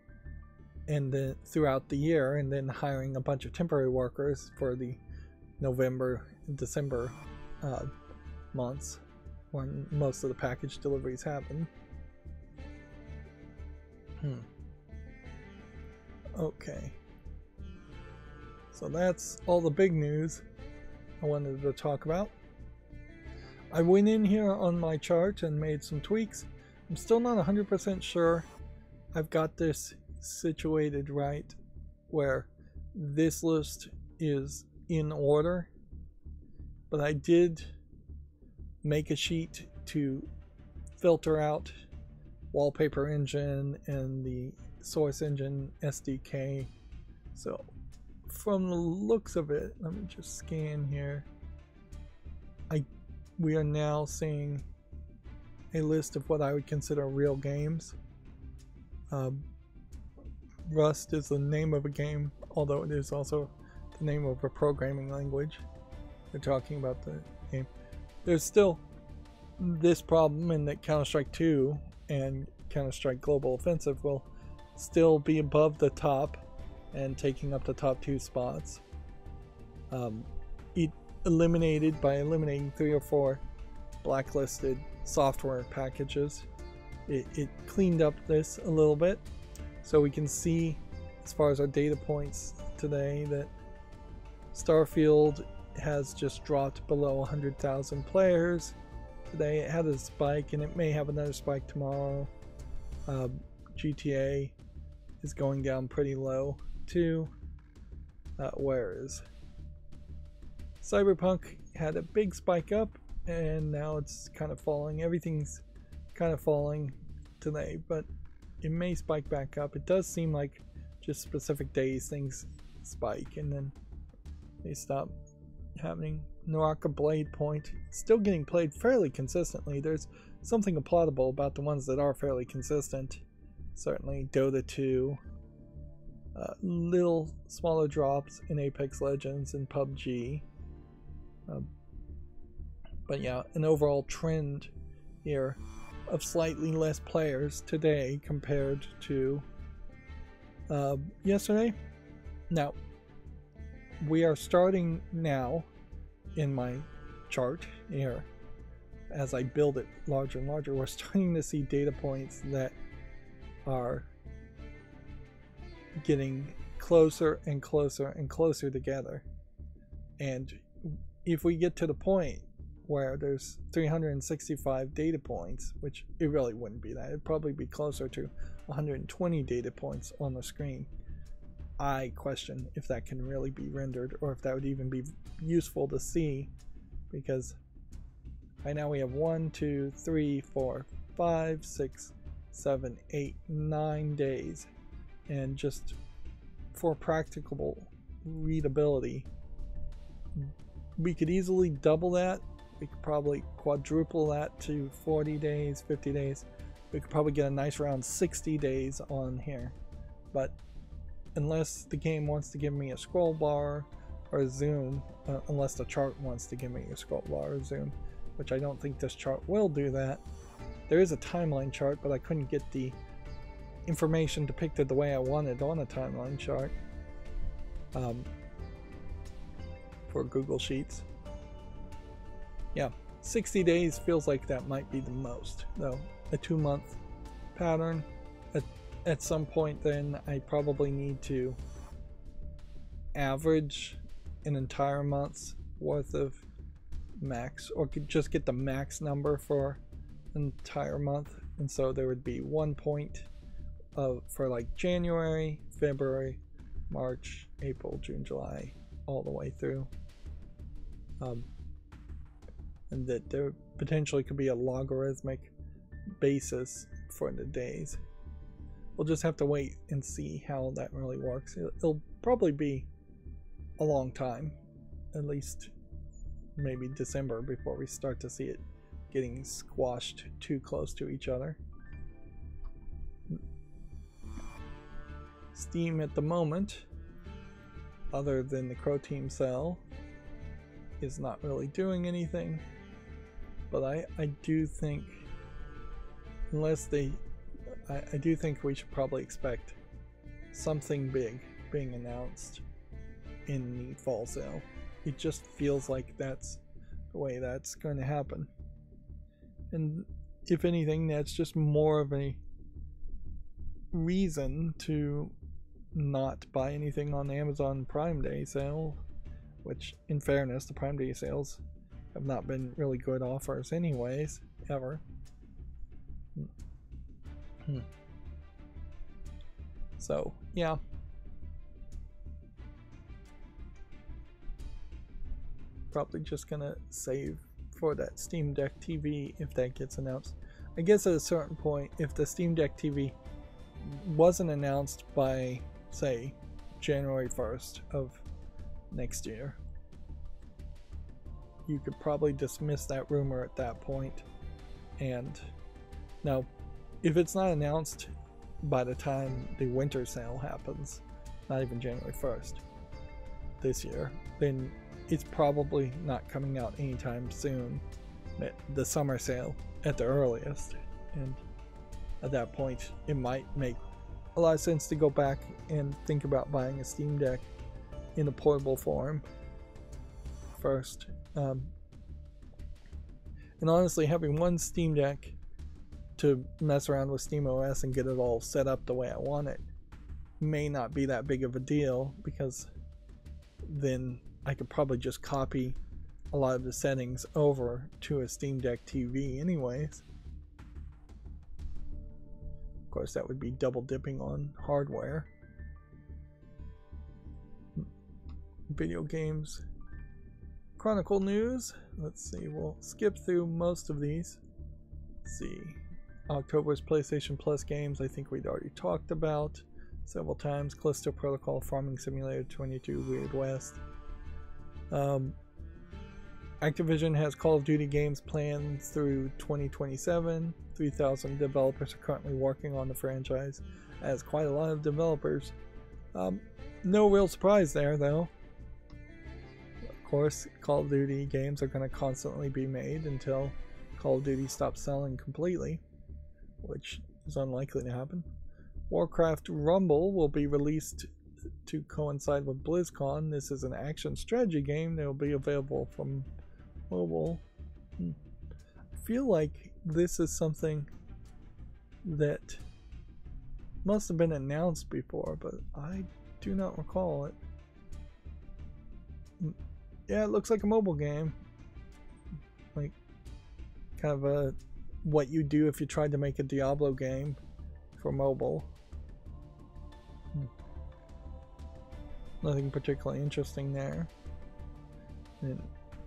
then throughout the year, and then hiring a bunch of temporary workers for the November and December months when most of the package deliveries happen. Okay, so that's all the big news I wanted to talk about. I went in here on my chart and made some tweaks. I'm still not 100% sure I've got this situated right where this list is in order, but I did make a sheet to filter out Wallpaper Engine and the Source Engine SDK. So from the looks of it, let me just scan here. We are now seeing a list of what I would consider real games. Rust is the name of a game, although it is also the name of a programming language. They're talking about the game. There's still this problem in that Counter-Strike 2 and Counter-Strike Global Offensive will still be above the top and taking up the top 2 spots. It eliminated, by eliminating 3 or 4 blacklisted software packages, it cleaned up this a little bit, so we can see as far as our data points today that Starfield has just dropped below 100,000 players today. It had a spike and it may have another spike tomorrow. GTA is going down pretty low too. Where is Cyberpunk? Had a big spike up and now it's kind of falling. Everything's kind of falling today, but it may spike back up. It does seem like just specific days things spike and then they stop happening. Naraka Blade Point still getting played fairly consistently. There's something applaudable about the ones that are fairly consistent. Certainly Dota 2, little smaller drops in Apex Legends and PUBG. But yeah, an overall trend here of slightly less players today compared to yesterday. Now, we are starting now in my chart here. As I build it larger and larger, we're starting to see data points that are getting closer and closer and closer together. And if we get to the point where there's 365 data points, which it really wouldn't be that, it'd probably be closer to 120 data points on the screen, I question if that can really be rendered or if that would even be useful to see, because right now we have 1, 2, 3, 4, 5, 6, 7, 8, 9 days, and just for practicable readability, we could easily double that. We could probably quadruple that to 40 days, 50 days. We could probably get a nice round 60 days on here. But unless the game wants to give me a scroll bar or a zoom, unless the chart wants to give me a scroll bar or zoom, which I don't think this chart will do that. There is a timeline chart, but I couldn't get the information depicted the way I wanted on a timeline chart for Google Sheets. Yeah, 60 days feels like that might be the most, though. A 2-month pattern. At some point then I probably need to average an entire month's worth of max, or could just get the max number for an entire month. And so there would be 1 point for like January, February, March, April, June, July, all the way through. And that there potentially could be a logarithmic basis for the days. We'll just have to wait and see how that really works. It'll probably be a long time, at least maybe December, before we start to see it getting squashed too close to each other. Steam at the moment, other than the Crow Team sale, is not really doing anything. But I do think, I do think we should probably expect something big being announced in the fall sale. It just feels like that's the way that's going to happen. And if anything, that's just more of a reason to not buy anything on the Amazon Prime Day sale, which, in fairness, the Prime Day sales have not been really good offers anyways, ever. So, yeah. Probably just gonna save for that Steam Deck TV if that gets announced. I guess at a certain point, if the Steam Deck TV wasn't announced by, say, January 1st of next year, you could probably dismiss that rumor at that point. And now, if it's not announced by the time the winter sale happens, not even January 1st this year, then it's probably not coming out anytime soon. The summer sale at the earliest. And at that point, it might make a lot of sense to go back and think about buying a Steam Deck in a portable form first. And honestly, having one Steam Deck to mess around with SteamOS and get it all set up the way I want it may not be that big of a deal, because then I could probably just copy a lot of the settings over to a Steam Deck TV anyways. Of course, that would be double dipping on hardware. Video games. Chronicle news. Let's see, we'll skip through most of these. Let's see. October's PlayStation Plus games, I think we'd already talked about several times. Callisto Protocol, Farming Simulator 22, Weird West. Activision has Call of Duty games planned through 2027. 3,000 developers are currently working on the franchise, as quite a lot of developers. No real surprise there, though. Of course, Call of Duty games are going to constantly be made until Call of Duty stops selling completely. which is unlikely to happen. Warcraft Rumble will be released to coincide with BlizzCon. This is an action strategy game that will be available from mobile. I feel like this is something that must have been announced before, but I do not recall it. Yeah, it looks like a mobile game. Like, kind of a what you do if you tried to make a Diablo game for mobile. Nothing particularly interesting there. And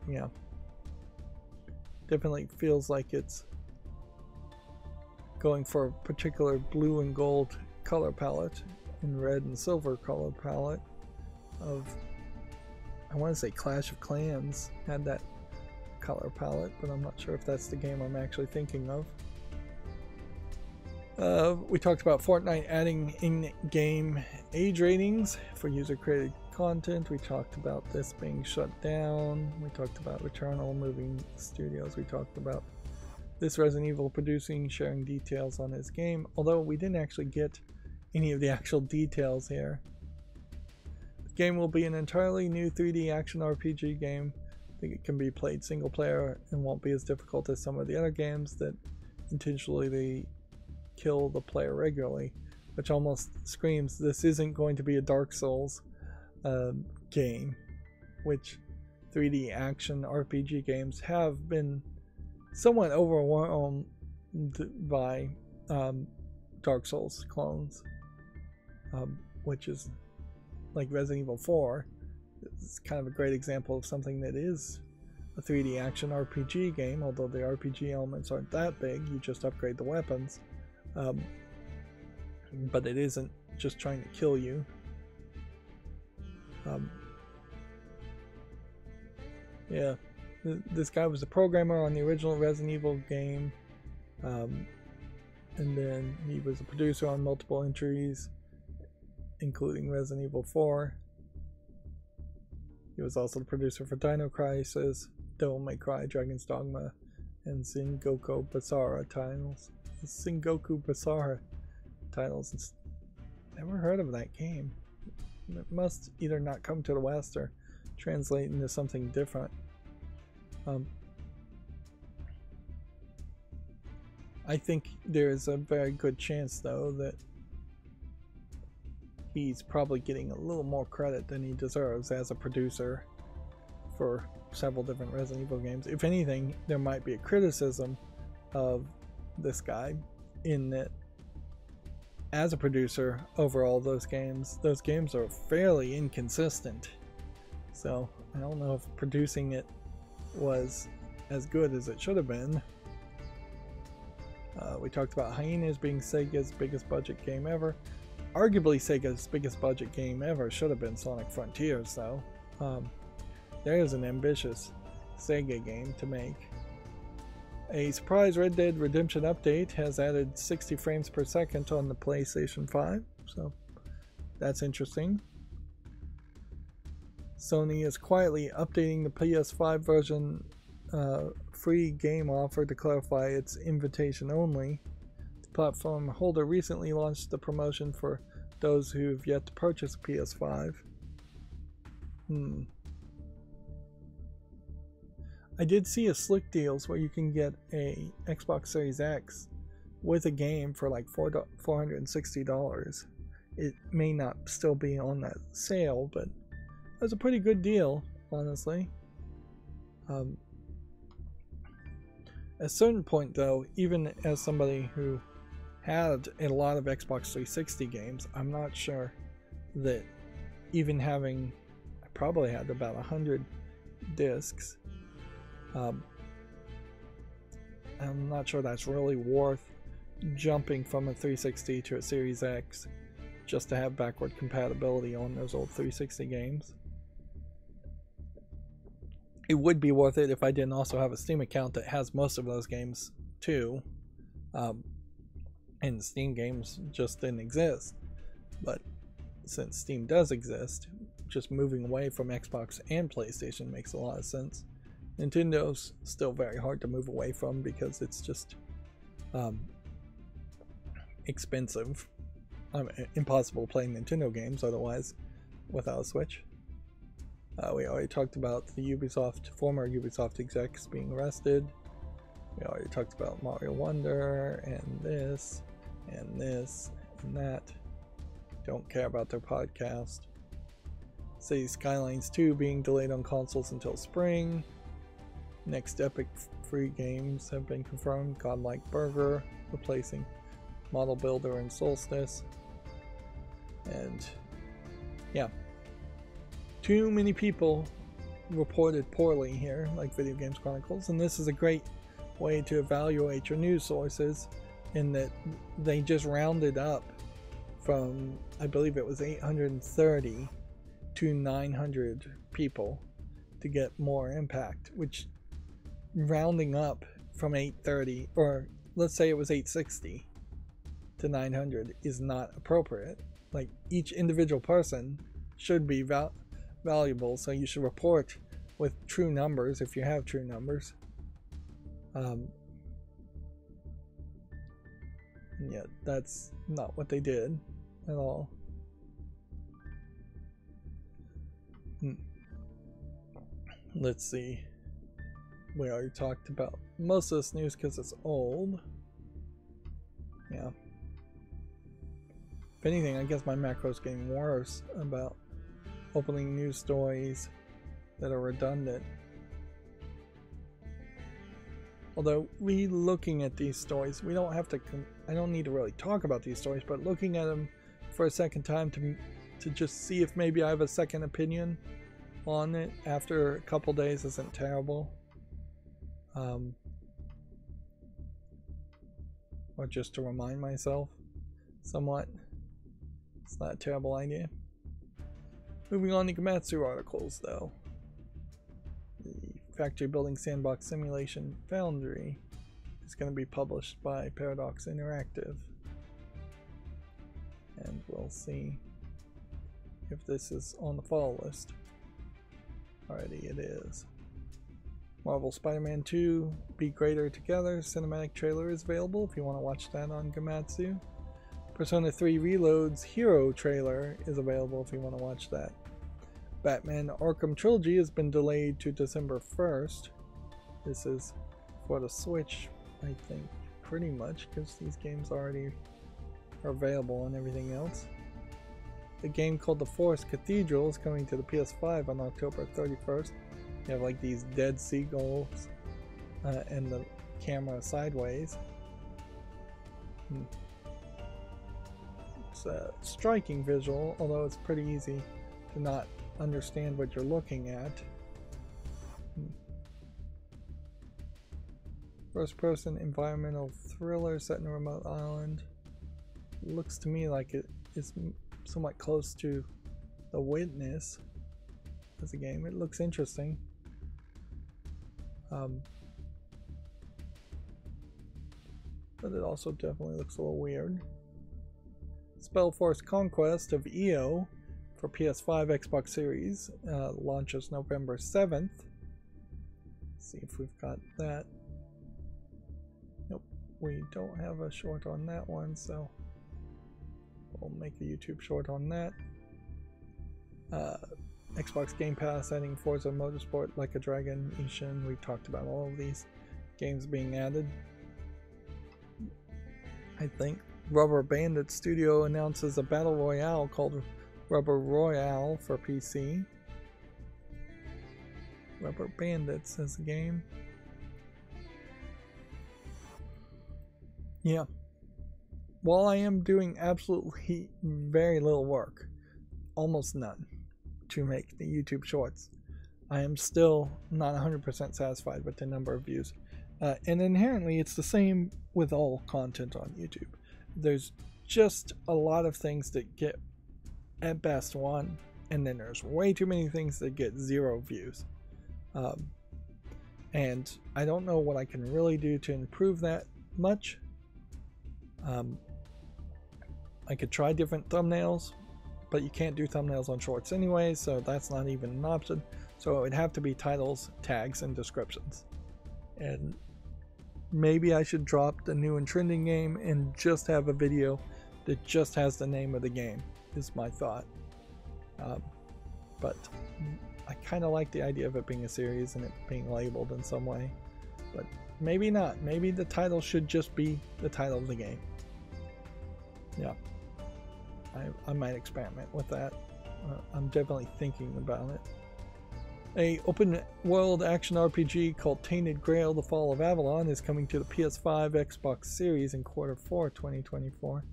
yeah, definitely feels like it's going for a particular blue and gold color palette and red and silver color palette of, I want to say Clash of Clans had that color palette, but I'm not sure if that's the game I'm actually thinking of. We talked about Fortnite adding in-game age ratings for user-created content. We talked about this being shut down. We talked about Returnal moving studios. We talked about this Resident Evil producing, sharing details on his game, although we didn't actually get any of the actual details here. The game will be an entirely new 3D action RPG game. I think it can be played single player and won't be as difficult as some of the other games that intentionally kill the player regularly, which almost screams this isn't going to be a Dark Souls game, which 3D action RPG games have been somewhat overwhelmed by Dark Souls clones, which is like Resident Evil 4. It's kind of a great example of something that is a 3D action RPG game, although the RPG elements aren't that big, you just upgrade the weapons. But it isn't just trying to kill you. Yeah, this guy was a programmer on the original Resident Evil game, and then he was a producer on multiple entries, including Resident Evil 4. He was also the producer for Dino Crisis, Devil May Cry, Dragon's Dogma, and Sengoku Basara titles. Sengoku Basara titles. Never heard of that game. It must either not come to the West or translate into something different. I think there's a very good chance, though, that he's probably getting a little more credit than he deserves as a producer for several different Resident Evil games. If anything, there might be a criticism of this guy in that as a producer over all those games are fairly inconsistent. So I don't know if producing it was as good as it should have been. We talked about Hyenas being Sega's biggest budget game ever. Arguably Sega's biggest budget game ever should have been Sonic Frontiers, though. There is an ambitious Sega game to make. A surprise Red Dead Redemption update has added 60 frames per second on the PlayStation 5, so that's interesting. Sony is quietly updating the PS5 version free game offer to clarify its invitation only. The platform holder recently launched the promotion for those who've yet to purchase a PS5. I did see a Slick Deals where you can get a Xbox Series X with a game for like $460. It may not still be on that sale, but it was a pretty good deal, honestly. At a certain point, though, even as somebody who had a lot of Xbox 360 games, I'm not sure that even having, I probably had about 100 discs. I'm not sure that's really worth jumping from a 360 to a Series X just to have backward compatibility on those old 360 games. It would be worth it if I didn't also have a Steam account that has most of those games too. And Steam games just didn't exist. But since Steam does exist, just moving away from Xbox and PlayStation makes a lot of sense. Nintendo's still very hard to move away from because it's just expensive. Impossible to play Nintendo games otherwise without a Switch. We already talked about the former Ubisoft execs being arrested. We already talked about Mario Wonder and this and this and that. Don't care about their podcast. City Skylines 2 being delayed on consoles until spring. Next Epic free games have been confirmed. Godlike Burger replacing Model Builder and Solstice. And yeah, too many people reported poorly here, like Video Games Chronicles, and this is a great way to evaluate your news sources in that they just rounded up from, I believe it was 830 to 900 people to get more impact, which rounding up from 830, or let's say it was 860 to 900 is not appropriate. Like, each individual person should be valuable, so you should report with true numbers if you have true numbers. Yeah, that's not what they did at all. Let's see. We already talked about most of this news because it's old. Yeah. If anything, I guess my macro's getting worse about opening news stories that are redundant. Although, re-looking at these stories, we don't have to, I don't need to really talk about these stories, but looking at them for a second time to just see if maybe I have a second opinion on it after a couple days isn't terrible. Or just to remind myself somewhat. It's not a terrible idea. Moving on to Gamatsu articles though. The Factory Building Sandbox Simulation Foundry is going to be published by Paradox Interactive. And we'll see if this is on the follow list. Already it is. Marvel Spider-Man 2 Be Greater Together cinematic trailer is available if you want to watch that on Gamatsu. Persona 3 Reload's Hero trailer is available if you want to watch that. Batman Arkham Trilogy has been delayed to December 1st. This is for the Switch, I think, pretty much, because these games already are available on everything else. A game called The Forest Cathedral is coming to the PS5 on October 31st. You have like these dead seagulls and the camera sideways. It's a striking visual, although it's pretty easy to not understand what you're looking at. First person environmental thriller set in a remote island. Looks to me like it is somewhat close to The Witness as a game. It looks interesting. But it also definitely looks a little weird. Spellforce Conquest of EO for PS5, Xbox Series launches November 7th. Let's see if we've got that. Nope, we don't have a short on that one, so we'll make a YouTube short on that. Xbox Game Pass adding Forza Motorsport, Like a Dragon, Ishin. We've talked about all of these games being added. I think Rubber Bandit Studio announces a battle royale called Rubber Royale for PC. Rubber Bandits as a game. Yeah. While I am doing absolutely very little work, almost none, to make the YouTube shorts, I am still not 100% satisfied with the number of views. And inherently, it's the same with all content on YouTube. There's just a lot of things that get at best 1, and then there's way too many things that get 0 views. And I don't know what I can really do to improve that much. I could try different thumbnails, but you can't do thumbnails on shorts anyway, so that's not even an option. So it would have to be titles, tags, and descriptions. And maybe I should drop the new and trending game and just have a video that just has the name of the game, is my thought. But I kind of like the idea of it being a series and it being labeled in some way. But maybe not. Maybe the title should just be the title of the game. Yeah. I might experiment with that. I'm definitely thinking about it. A open world action RPG called Tainted Grail: The Fall of Avalon is coming to the PS5, Xbox Series in Q4 2024.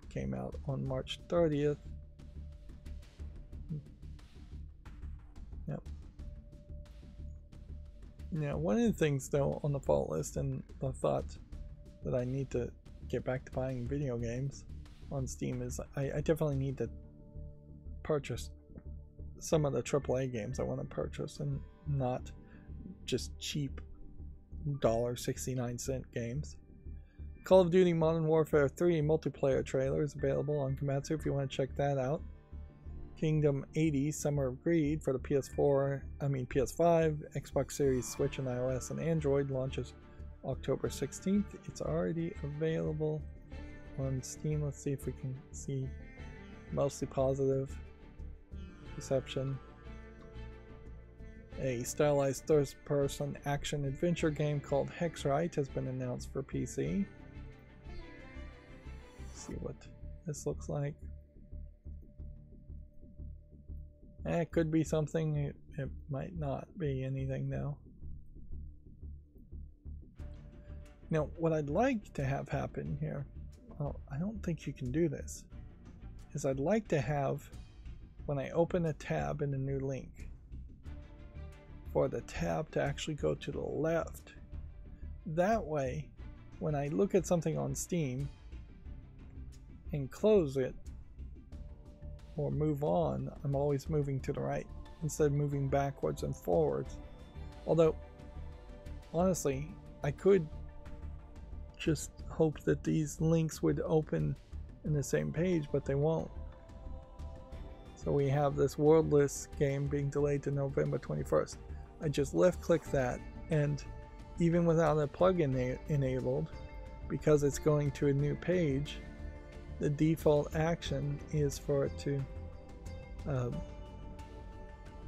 Came out on March 30th. Yep. Now, one of the things though on the fall list, and the thought that I need to get back to buying video games on Steam, is I definitely need to purchase some of the AAA games I want to purchase, and not just cheap $1.69 games. Call of Duty Modern Warfare 3 multiplayer trailer is available on Komatsu if you want to check that out. Kingdom 80 Summer of Greed for the PS5, Xbox Series, Switch, and iOS and Android launches October 16th. It's already available on Steam. Let's see if we can see mostly positive reception. A stylized third-person action-adventure game called Hexrite has been announced for PC. Let's see what this looks like. It could be something, it might not be anything though. Now, what I'd like to have happen here, well, I don't think you can do this, is I'd like to have, when I open a tab in a new link, for the tab to actually go to the left. That way, when I look at something on Steam and close it or move on, I'm always moving to the right instead of moving backwards and forwards. Although, honestly, I could just hope that these links would open in the same page, but they won't. So we have this Duelist game being delayed to November 21st. I just left click that, and even without a plugin enabled, because it's going to a new page, the default action is for it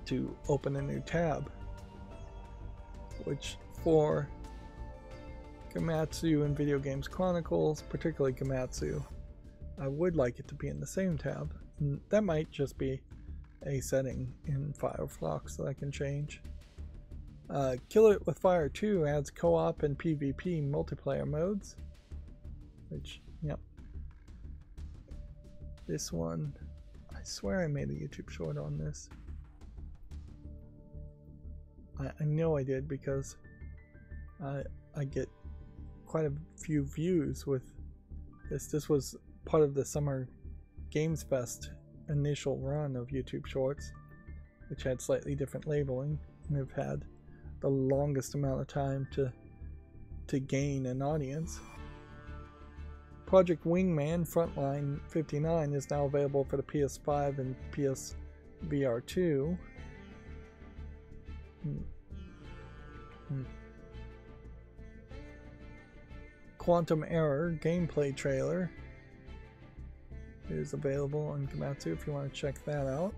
to open a new tab, which for Komatsu and Video Games Chronicles, particularly Komatsu, I would like it to be in the same tab. And that might just be a setting in Firefox that I can change. Kill It With Fire 2 adds co-op and PvP multiplayer modes, which, yep. This one, I swear I made a YouTube short on this. I know I did, because I get quite a few views with this. This was part of the Summer Games Fest initial run of YouTube Shorts, which had slightly different labeling, and have had the longest amount of time to gain an audience. Project Wingman Frontline 59 is now available for the PS5 and PSVR 2. Quantum Error gameplay trailer is available on Komatsu if you want to check that out.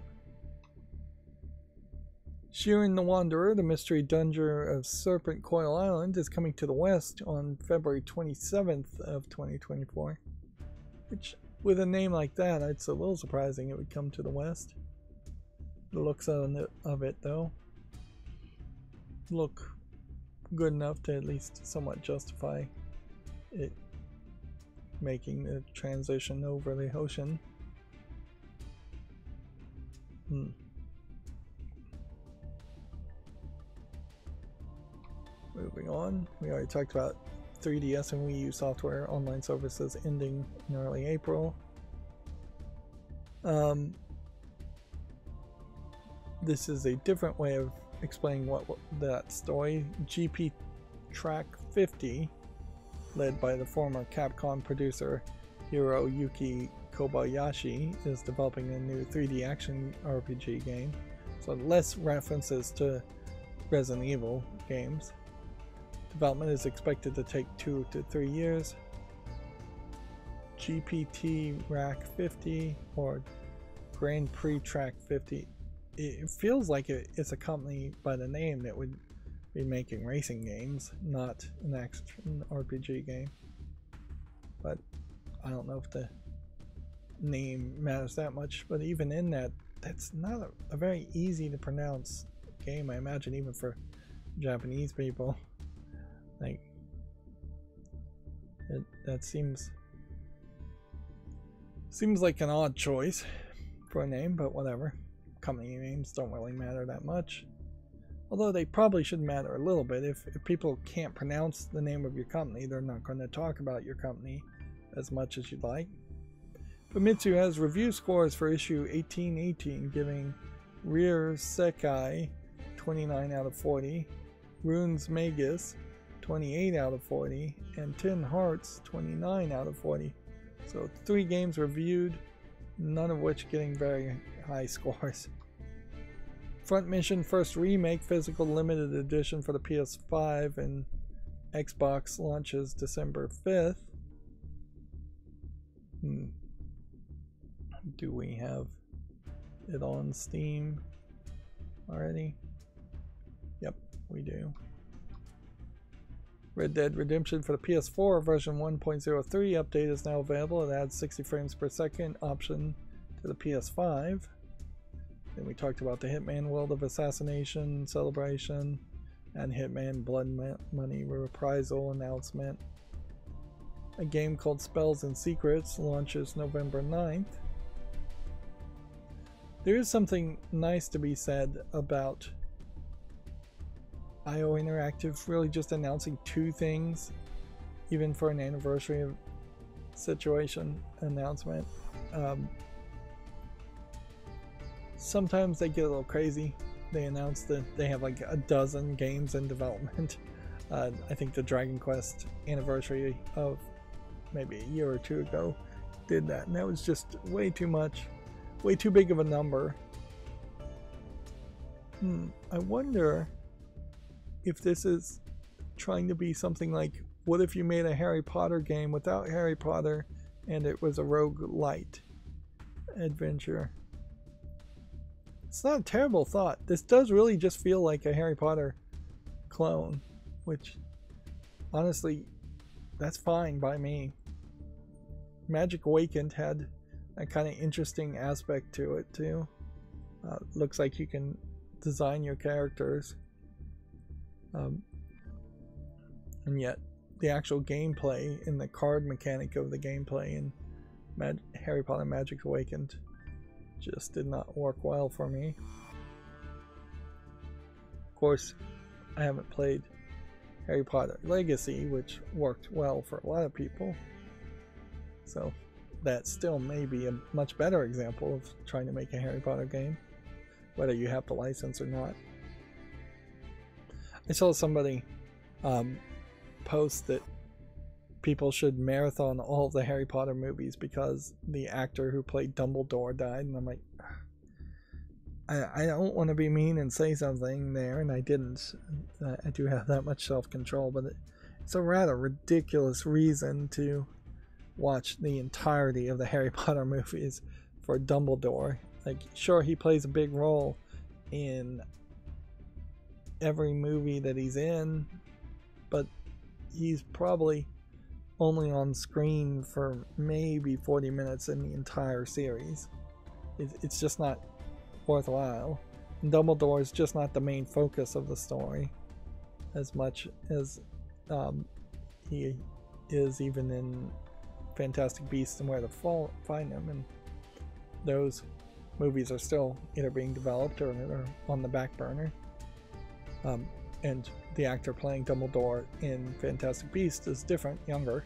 Shiren the Wanderer, the mystery dungeon of Serpent Coil Island, is coming to the West on February 27th of 2024. Which, with a name like that, it's a little surprising it would come to the West. The looks of it, though, look good enough to at least somewhat justify it making the transition over the ocean. Moving on, we already talked about 3DS and Wii U software online services ending in early April. This is a different way of explaining what that story. GP Track 50, led by the former Capcom producer Hiroyuki Kobayashi, is developing a new 3D action RPG game, so less references to Resident Evil games, Development is expected to take 2 to 3 years. GPT Rack 50 or Grand Prix Track 50. It feels like it's a company by the name that would be making racing games, not an action RPG game. But I don't know if the name matters that much. But even in that, that's not a very easy to pronounce game, I imagine, even for Japanese people. Like, that seems like an odd choice for a name, but whatever. Company names don't really matter that much. Although they probably should matter a little bit. If people can't pronounce the name of your company, they're not going to talk about your company as much as you'd like. Famitsu has review scores for issue 1818, giving Rear Sekai 29 out of 40, Runes Magus 28 out of 40, and Tin Hearts 29 out of 40. So 3 games reviewed, none of which getting very high scores. Front Mission First Remake Physical Limited Edition for the PS5 and Xbox launches December 5th. Do we have it on Steam already? Yep, we do. Red Dead Redemption for the PS4 version 1.03 update is now available. It adds 60 frames per second option to the PS5. Then we talked about the Hitman World of Assassination Celebration and Hitman Blood Money Reprisal announcement. A game called Spells and Secrets launches November 9th. There is something nice to be said about IO Interactive really just announcing 2 things, even for an anniversary of situation announcement. Sometimes they get a little crazy. They announce that they have like a dozen games in development. I think the Dragon Quest anniversary of maybe a year or 2 ago did that, and that was just way too much, way too big of a number. I wonder if this is trying to be something like, what if you made a Harry Potter game without Harry Potter and it was a roguelite adventure? It's not a terrible thought. This does really just feel like a Harry Potter clone, which honestly, that's fine by me. Magic Awakened had a kind of interesting aspect to it too. Looks like you can design your characters. And yet the actual gameplay and the card mechanic of the gameplay in Harry Potter Magic Awakened just did not work well for me. Of course, I haven't played Harry Potter Legacy, which worked well for a lot of people. So that still may be a much better example of trying to make a Harry Potter game, whether you have the license or not. I saw somebody post that people should marathon all of the Harry Potter movies because the actor who played Dumbledore died, and I'm like, I don't want to be mean and say something there, and I didn't. I do have that much self-control, but it's a rather ridiculous reason to watch the entirety of the Harry Potter movies for Dumbledore. Like, sure, he plays a big role in every movie that he's in, but he's probably only on screen for maybe 40 minutes in the entire series. It's just not worthwhile. And Dumbledore is just not the main focus of the story as much as he is even in Fantastic Beasts and Where to Find Them, and those movies are still either being developed or are on the back burner. And the actor playing Dumbledore in Fantastic Beasts is different, younger.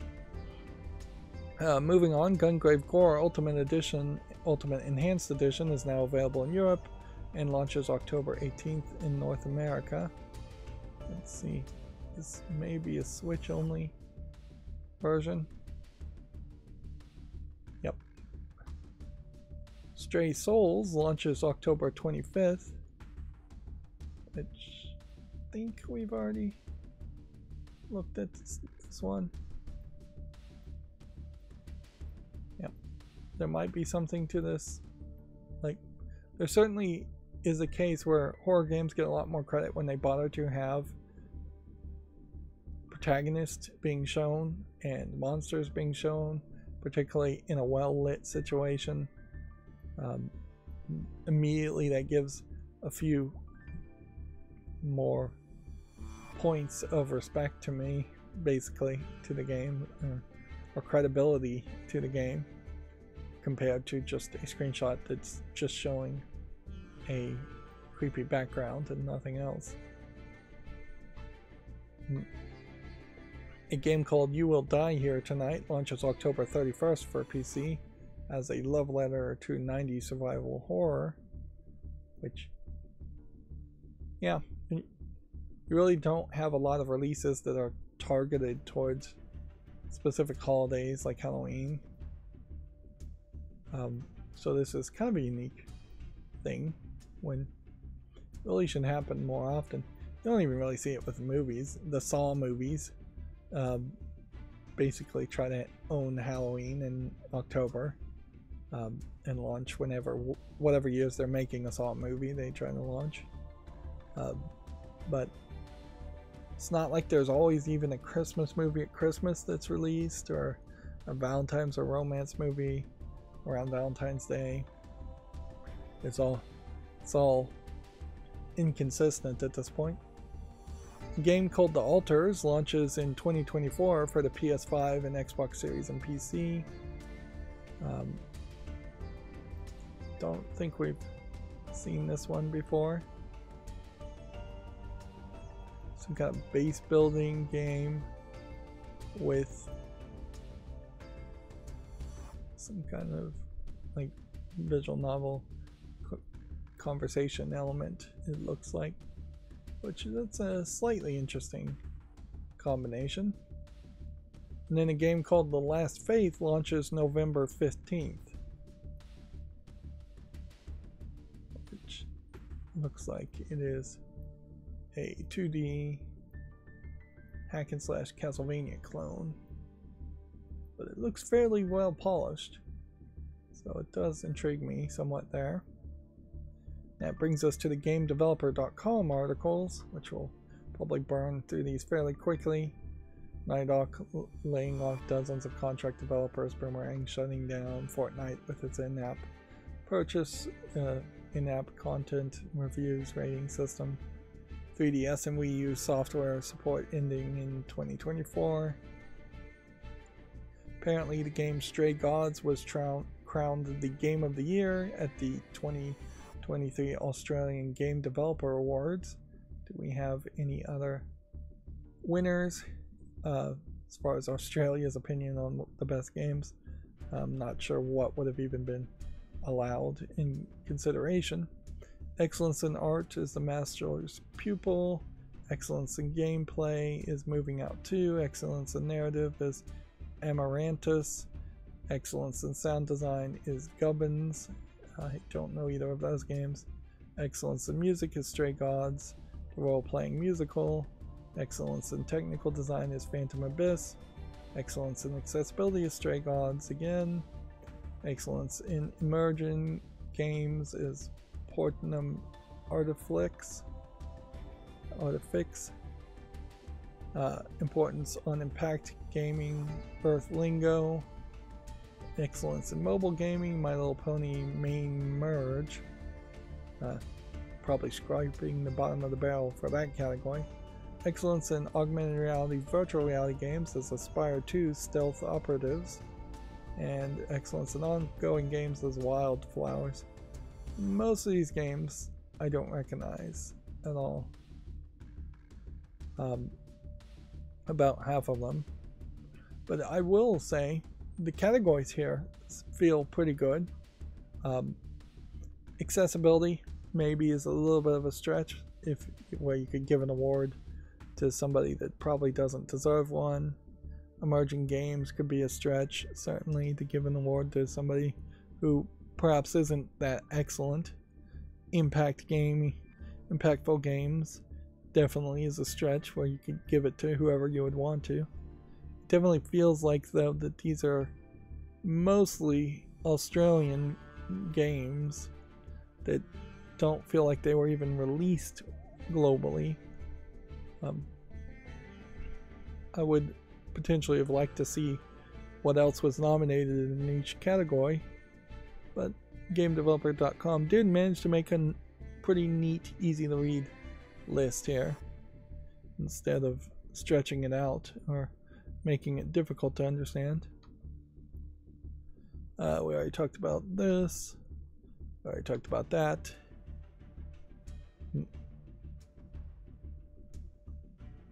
Moving on, Gungrave Gore Ultimate Enhanced Edition is now available in Europe and launches October 18th in North America. Let's see, this may be a Switch only version. Yep. Stray Souls launches October 25th, which I think we've already looked at this one. Yep, there might be something to this. Like, there certainly is a case where horror games get a lot more credit when they bother to have protagonists being shown and monsters being shown, particularly in a well-lit situation. Immediately that gives a few more points of respect to me, basically, to the game, or credibility to the game, compared to just a screenshot that's just showing a creepy background and nothing else. A game called You Will Die Here Tonight launches October 31st for PC as a love letter to 90s survival horror, which, yeah, you really don't have a lot of releases that are targeted towards specific holidays like Halloween. So this is kind of a unique thing when it really should happen more often. You don't even really see it with movies. The Saw movies basically try to own Halloween in October and launch whatever years they're making a Saw movie, they try to launch. But it's not like there's always even a Christmas movie at Christmas that's released, or a Valentine's or romance movie around Valentine's Day. It's all inconsistent at this point. A game called The Alters launches in 2024 for the PS5 and Xbox Series and PC. Don't think we've seen this one before. Some kind of base building game with some kind of like visual novel conversation element, it looks like, which that's a slightly interesting combination. And then a game called The Last Faith launches November 15th, which looks like it is a 2D hack and slash Castlevania clone, but it looks fairly well polished, so it does intrigue me somewhat there. That brings us to the GameDeveloper.com articles, which will probably burn through these fairly quickly. Rydo laying off dozens of contract developers, Boomerang shutting down Fortnite with its in-app purchase, in-app content reviews rating system, 3DS and Wii U software support ending in 2024. Apparently the game Stray Gods was crowned the Game of the Year at the 2023 Australian Game Developer Awards. Do we have any other winners as far as Australia's opinion on the best games? I'm not sure what would have even been allowed in consideration. Excellence in art is the master's pupil. Excellence in gameplay is Moving Out 2. Excellence in narrative is Amaranthus. Excellence in sound design is Gubbins. I don't know either of those games. Excellence in music is Stray Gods, the role-playing musical. Excellence in technical design is Phantom Abyss. Excellence in accessibility is Stray Gods again. Excellence in emerging games is Portnum Artifix. Importance on impact gaming, Earthlingo. Excellence in mobile gaming, My Little Pony main merge. Probably scraping the bottom of the barrel for that category. Excellence in augmented reality, virtual reality games is Aspire 2 Stealth Operatives. And excellence in ongoing games is Wildflowers. Most of these games I don't recognize at all. About half of them. But I will say the categories here feel pretty good. Accessibility maybe is a little bit of a stretch, where you could give an award to somebody that probably doesn't deserve one. Emerging games could be a stretch, certainly, to give an award to somebody who perhaps isn't that excellent. Impactful games definitely is a stretch where you could give it to whoever you would want to. It definitely feels like, though, that these are mostly Australian games that don't feel like they were even released globally. I would potentially have liked to see what else was nominated in each category, but GameDeveloper.com did manage to make a pretty neat, easy to read list here instead of stretching it out or making it difficult to understand. We already talked about this. We already talked about that.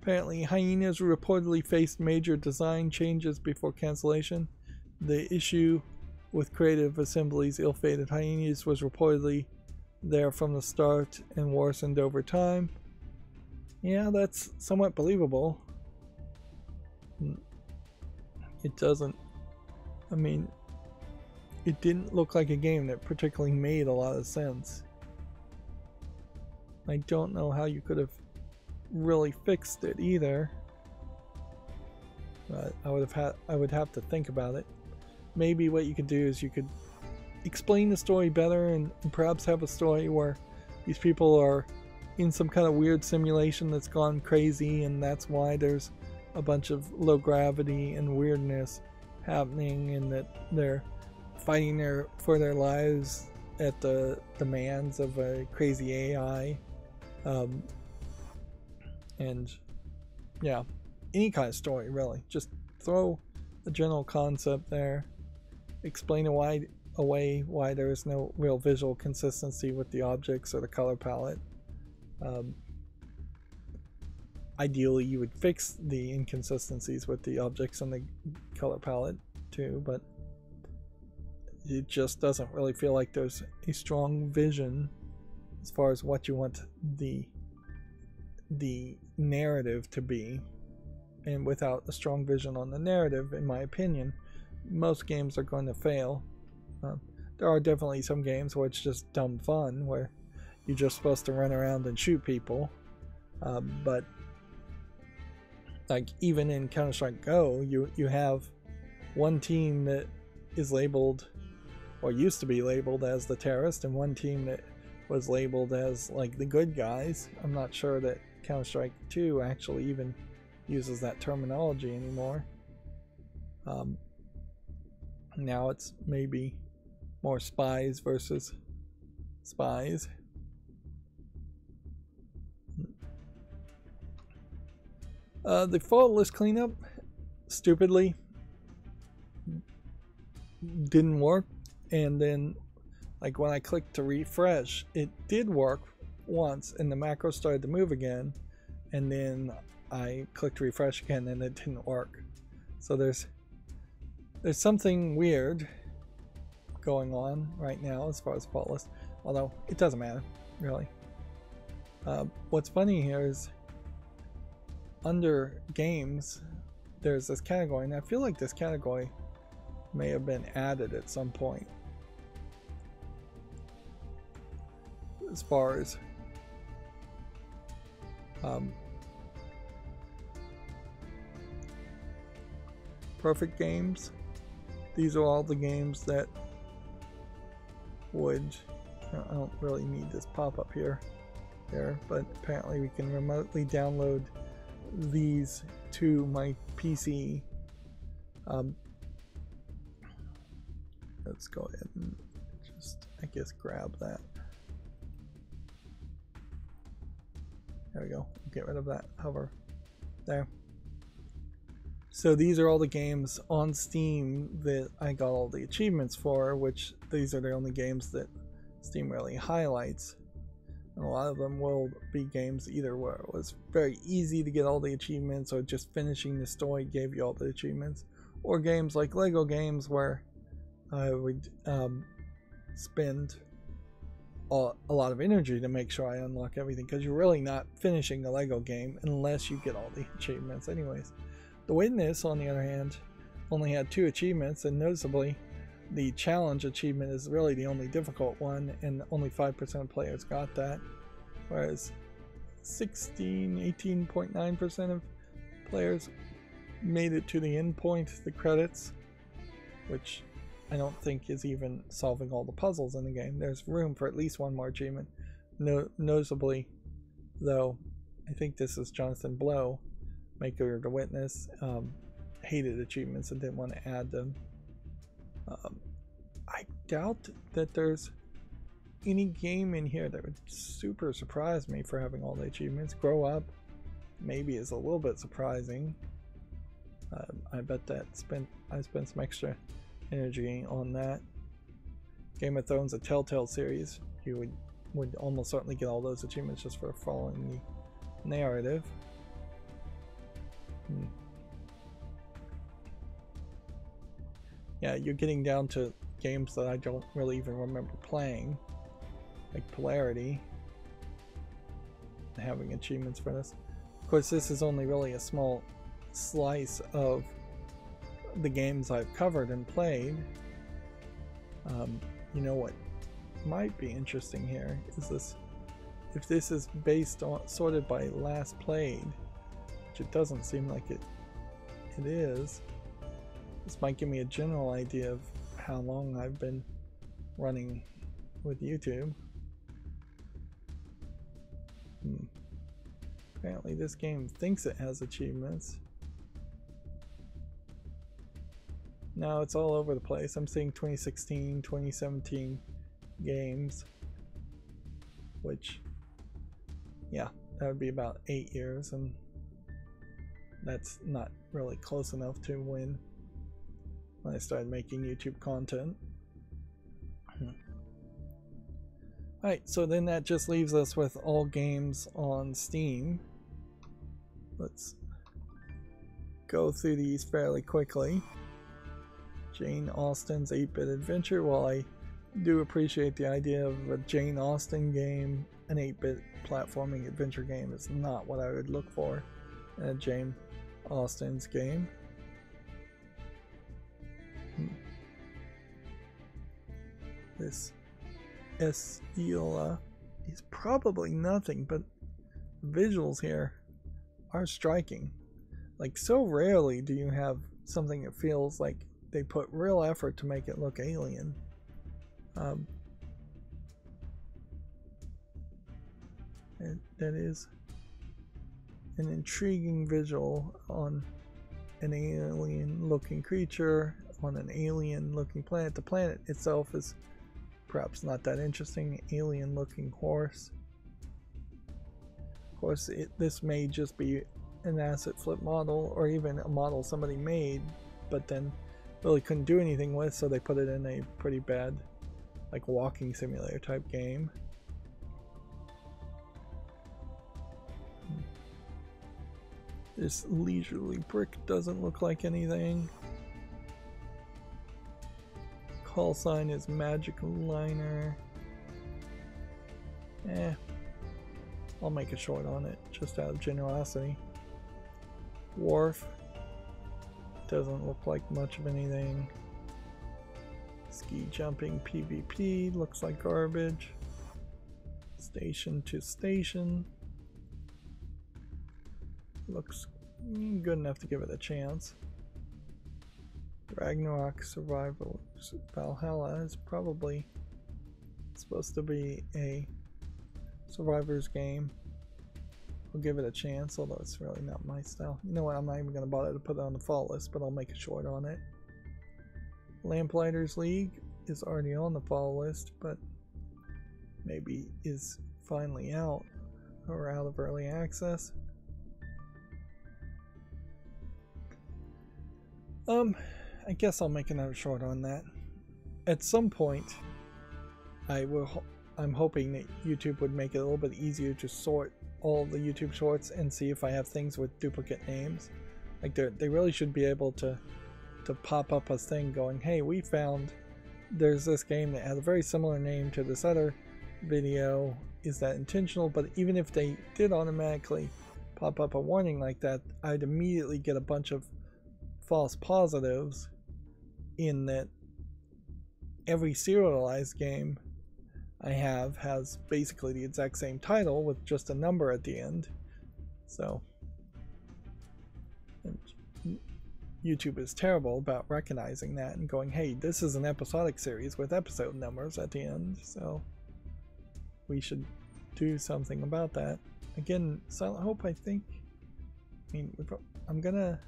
Apparently, Hyenas reportedly faced major design changes before cancellation. The issue with Creative Assembly's ill-fated Hyenas was reportedly there from the start and worsened over time. Yeah, that's somewhat believable. It doesn't... I mean, it didn't look like a game that particularly made a lot of sense. I don't know how you could have really fixed it either, but I would have to think about it. Maybe what you could do is you could explain the story better and perhaps have a story where these people are in some kind of weird simulation that's gone crazy, and that's why there's a bunch of low gravity and weirdness happening, and that they're fighting for their lives at the demands of a crazy AI. And yeah, any kind of story really. Just throw a general concept there, explain away why there is no real visual consistency with the objects or the color palette. Ideally, you would fix the inconsistencies with the objects and the color palette too, but it just doesn't really feel like there's a strong vision as far as what you want the narrative to be. And without a strong vision on the narrative, in my opinion, most games are going to fail. There are definitely some games where it's just dumb fun, where you're just supposed to run around and shoot people. But like even in Counter-Strike Go, you have one team that is labeled, or used to be labeled, as the terrorist, and one team that was labeled as like the good guys. I'm not sure that Counter-Strike 2 actually even uses that terminology anymore. Now it's maybe more spies versus spies. The fault list cleanup, stupidly, didn't work, and then like when I clicked to refresh, it did work once and the macro started to move again, and then I clicked refresh again and it didn't work. So there's something weird going on right now as far as fault list, although it doesn't matter really. What's funny here is under games there's this category, and I feel like this category may have been added at some point as far as perfect games. These are all the games that would, I don't really need this pop-up here, but apparently we can remotely download these to my PC. Let's go ahead and just, I guess, grab that. There we go. Get rid of that hover there. So these are all the games on Steam that I got all the achievements for, which these are the only games that Steam really highlights. And a lot of them will be games either where it was very easy to get all the achievements, or just finishing the story gave you all the achievements, or games like Lego games where I would spend a lot of energy to make sure I unlock everything, because you're really not finishing a Lego game unless you get all the achievements anyways. The Witness, on the other hand, only had 2 achievements, and noticeably the challenge achievement is really the only difficult one, and only 5% of players got that, whereas 18.9% of players made it to the end point, the credits, which I don't think is even solving all the puzzles in the game. There's room for at least one more achievement. Noticeably, though, I think this is Jonathan Blow, maker of The Witness, hated achievements and didn't want to add them. I doubt that there's any game in here that would super surprise me for having all the achievements. Grow Up maybe is a little bit surprising. I bet that I spent some extra energy on that. Game of Thrones, a Telltale series, you would almost certainly get all those achievements just for following the narrative. Yeah, you're getting down to games that I don't really even remember playing, like Polarity, having achievements for this. Of course, this is only really a small slice of the games I've covered and played. You know what might be interesting here is this: if this is based on sorted by last played, which it doesn't seem like it is. This might give me a general idea of how long I've been running with YouTube. Apparently this game thinks it has achievements. No, it's all over the place. I'm seeing 2016, 2017 games, which, yeah, that would be about 8 years, and that's not really close enough to when I started making YouTube content. Alright, so then that just leaves us with all games on Steam. Let's go through these fairly quickly. Jane Austen's 8-Bit Adventure. While I do appreciate the idea of a Jane Austen game, an 8-bit platforming adventure game is not what I would look for in a Jane Austen's game. This Esila is probably nothing, but visuals here are striking. Like, so rarely do you have something that feels like they put real effort to make it look alien. That is an intriguing visual on an alien looking creature on an alien looking planet. The planet itself is perhaps not that interesting. Alien looking horse. Of course, this may just be an asset flip model or even a model somebody made but then really couldn't do anything with, so they put it in a pretty bad, like, walking simulator type game. This leisurely brick doesn't look like anything. Call sign is magical liner. I'll make a short on it just out of generosity. Wharf doesn't look like much of anything. Ski jumping PvP looks like garbage. Station to station looks good enough to give it a chance. Ragnarok Survival Valhalla is probably supposed to be a survivor's game. I'll give it a chance, although it's really not my style. You know what, I'm not even going to bother to put it on the fall list, but I'll make a short on it. Lamplighters League is already on the fall list, but maybe is finally out or out of early access. I guess I'll make another short on that. At some point, I'm hoping that YouTube would make it a little bit easier to sort all the YouTube shorts and see if I have things with duplicate names. Like, they really should be able to pop up a thing going, hey, we found there's this game that has a very similar name to this other video. Is that intentional? But even if they did automatically pop up a warning like that, I'd immediately get a bunch of false positives in that every serialized game I have has basically the exact same title with just a number at the end. So YouTube is terrible about recognizing that and going, hey, this is an episodic series with episode numbers at the end, so we should do something about that. Again, Silent Hope, I think, I'm gonna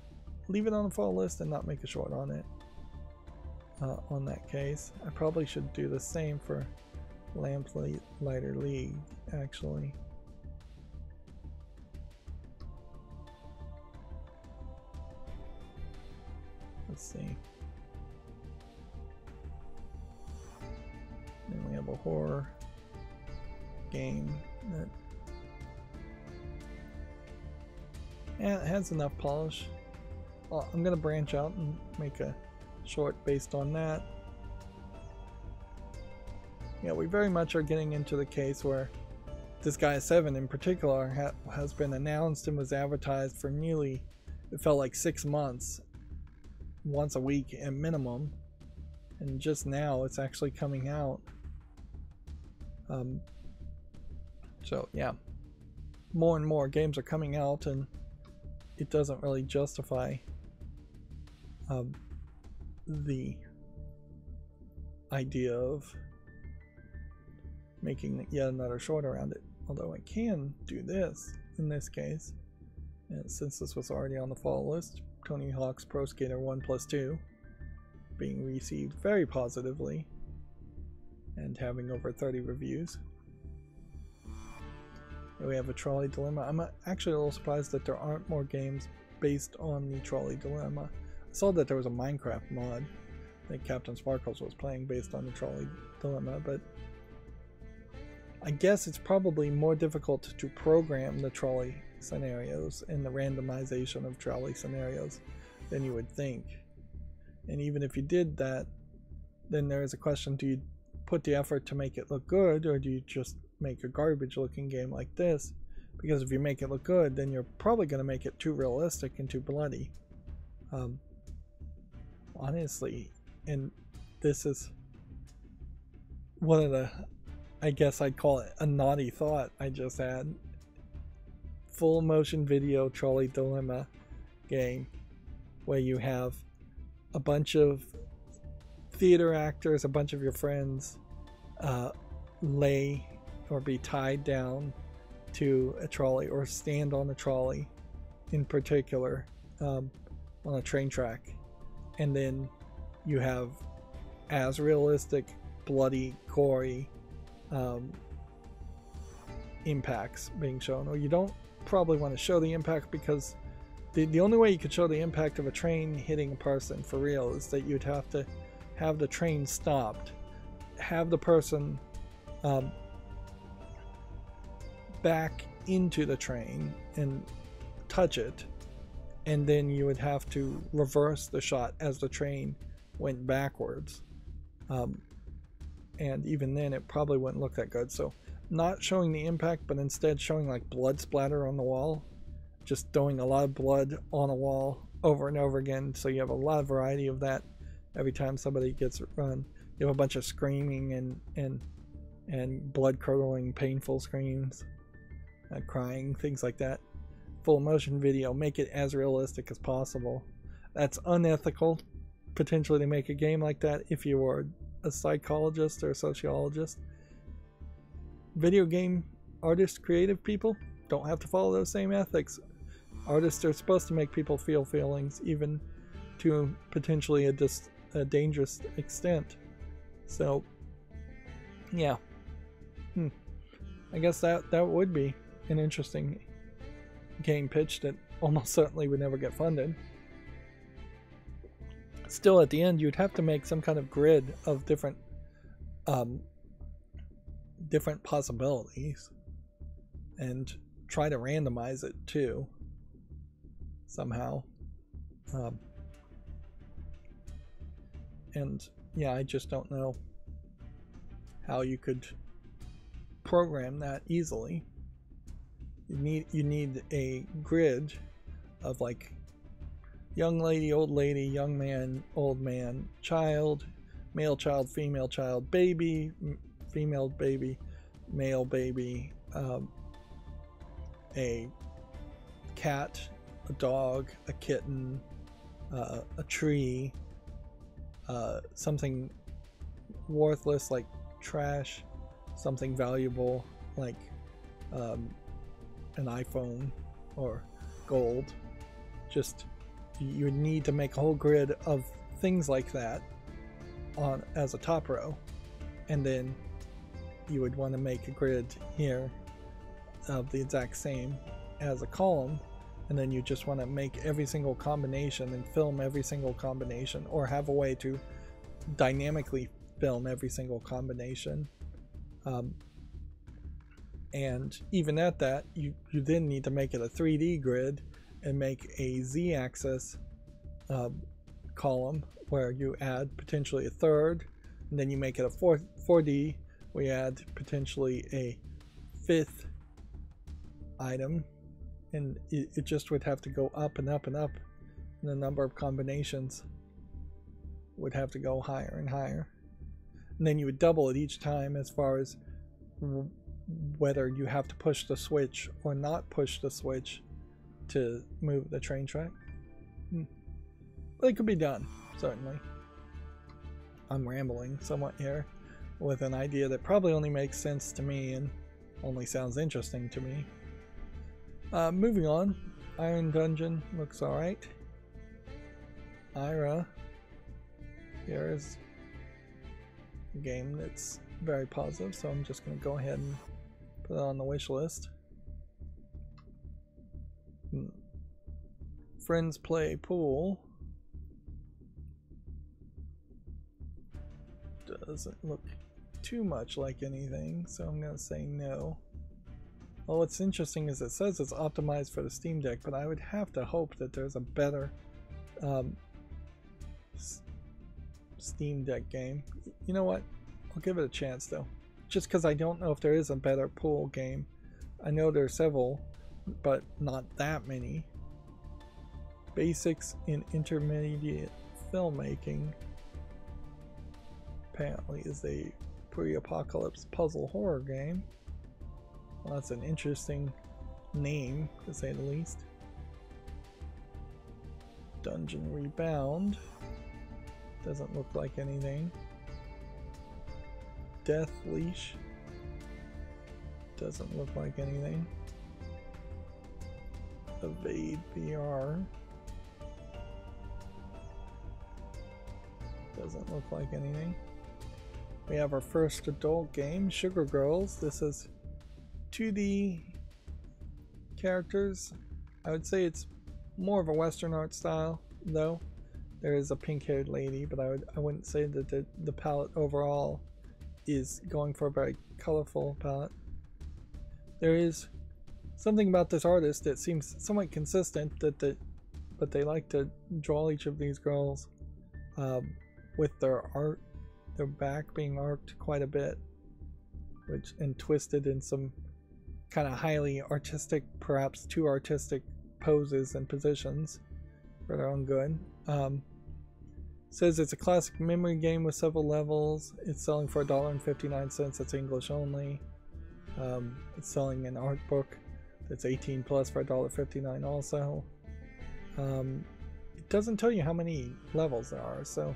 leave it on the fall list and not make a short on it. On that case, I probably should do the same for Lamplighter League, actually. Let's see. Then we have a horror game that it has enough polish. Well, I'm gonna branch out and make a short based on that. Yeah, we very much are getting into the case where Disgaea 7 in particular has been announced and was advertised for nearly, it felt like 6 months, once a week at minimum, and just now it's actually coming out. So yeah, more and more games are coming out, and it doesn't really justify the idea of making yet another short around it. Although I can do this in this case, and since this was already on the fall list, Tony Hawk's Pro Skater 1+2 being received very positively and having over 30 reviews. Here we have a trolley dilemma. I'm actually a little surprised that there aren't more games based on the trolley dilemma. I saw that there was a Minecraft mod that Captain Sparkles was playing based on the trolley dilemma, but I guess it's probably more difficult to program the trolley scenarios and the randomization of trolley scenarios than you would think. And even if you did that, then there is a question, do you put the effort to make it look good, or do you just make a garbage looking game like this? Because if you make it look good, then you're probably going to make it too realistic and too bloody. Honestly, and this is one of the, I guess I'd call it a naughty thought I just had. Full motion video trolley dilemma game where you have a bunch of theater actors, a bunch of your friends lay or be tied down to a trolley or stand on a trolley in particular on a train track, and then you have as realistic, bloody, gory impacts being shown. Or you don't probably want to show the impact, because the only way you could show the impact of a train hitting a person for real is that you'd have to have the train stopped, have the person back into the train and touch it, and then you would have to reverse the shot as the train went backwards, and even then it probably wouldn't look that good. So not showing the impact, but instead showing like blood splatter on the wall, just throwing a lot of blood on a wall over and over again, so you have a lot of variety of that. Every time somebody gets run, you have a bunch of screaming and blood curdling painful screams, crying, things like that. Full motion video, make it as realistic as possible. That's unethical potentially to make a game like that if you were a psychologist or a sociologist. Video game artists, creative people don't have to follow those same ethics. Artists are supposed to make people feel feelings, even to potentially a dangerous extent. So yeah, I guess that would be an interesting game pitch that almost certainly would never get funded. Still, at the end, you'd have to make some kind of grid of different possibilities and try to randomize it too somehow. And yeah, I just don't know how you could program that easily. You need a grid of like young lady, young man, old man, child, male child, female child, baby, female baby, male baby, a cat, a dog, a kitten, a tree, something worthless like trash, something valuable like an iPhone or gold. Just, you would need to make a whole grid of things like that on as a top row, and then you would want to make a grid here of the exact same as a column, and then you just want to make every single combination and film every single combination, or have a way to dynamically film every single combination. And even at that, you then need to make it a 3D grid and make a z-axis column where you add potentially a third, and then you make it a 4D, we add potentially a fifth item, and it just would have to go up and up and up, and the number of combinations would have to go higher and higher, and then you would double it each time as far as whether you have to push the switch or not push the switch to move the train track. But it could be done, certainly. I'm rambling somewhat here with an idea that probably only makes sense to me and only sounds interesting to me. Moving on, Iron Dungeon looks alright. Ira, here's a game that's very positive, so I'm just going to go ahead and put it on the wish list. Friends Play Pool doesn't look too much like anything, so I'm going to say no. Well, what's interesting is it says it's optimized for the Steam Deck, but I would have to hope that there's a better Steam Deck game. You know what? I'll give it a chance though, just because I don't know if there is a better pool game. I know there are several, but not that many. Basics in Intermediate Filmmaking apparently is a pre-apocalypse puzzle horror game. Well, that's an interesting name, to say the least. Dungeon Rebound doesn't look like anything. Death Leash doesn't look like anything. Evade VR doesn't look like anything. We have our first adult game, Sugar Girls. This is 2D characters. I would say it's more of a Western art style, though. There is a pink-haired lady, but I wouldn't say that the palette overall is going for a very colorful palette. There is something about this artist that seems somewhat consistent, but they like to draw each of these girls with their art, their back being arced quite a bit, and twisted in some kind of highly artistic, perhaps too artistic poses and positions for their own good. Says it's a classic memory game with several levels. It's selling for $1.59. It's English only. It's selling an art book that's 18 plus for $1.59 also. It doesn't tell you how many levels there are, so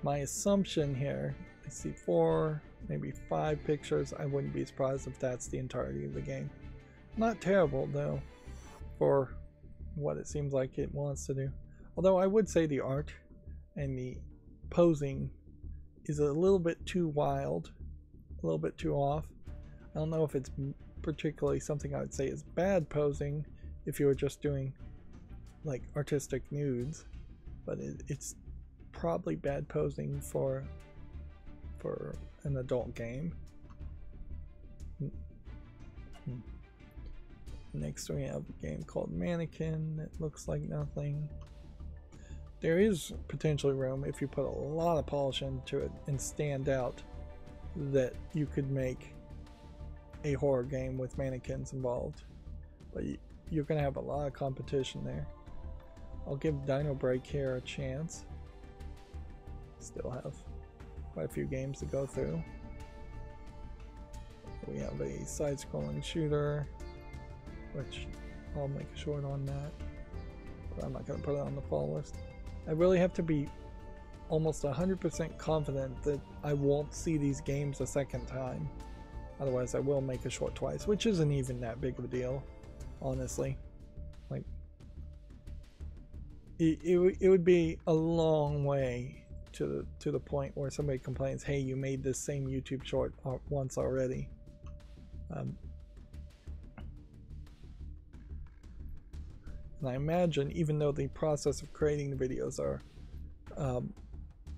my assumption here, I see 4, maybe 5 pictures. I wouldn't be surprised if that's the entirety of the game. Not terrible though, for what it seems like it wants to do. Although I would say the art and the posing is a little bit too wild, a little bit too off. I don't know if it's particularly something I would say is bad posing if you were just doing like artistic nudes, but it's probably bad posing for an adult game. Next we have a game called Mannequin. It looks like nothing. There is potentially room, if you put a lot of polish into it and stand out, that you could make a horror game with mannequins involved. But you're going to have a lot of competition there. I'll give Dino Break here a chance. Still have quite a few games to go through. We have a side-scrolling shooter, which I'll make a short on that, but I'm not going to put it on the fall list. I really have to be almost 100% confident that I won't see these games a second time. Otherwise I will make a short twice, which isn't even that big of a deal, honestly. Like, it would be a long way to the point where somebody complains, hey, you made this same YouTube short once already. And I imagine, even though the process of creating the videos are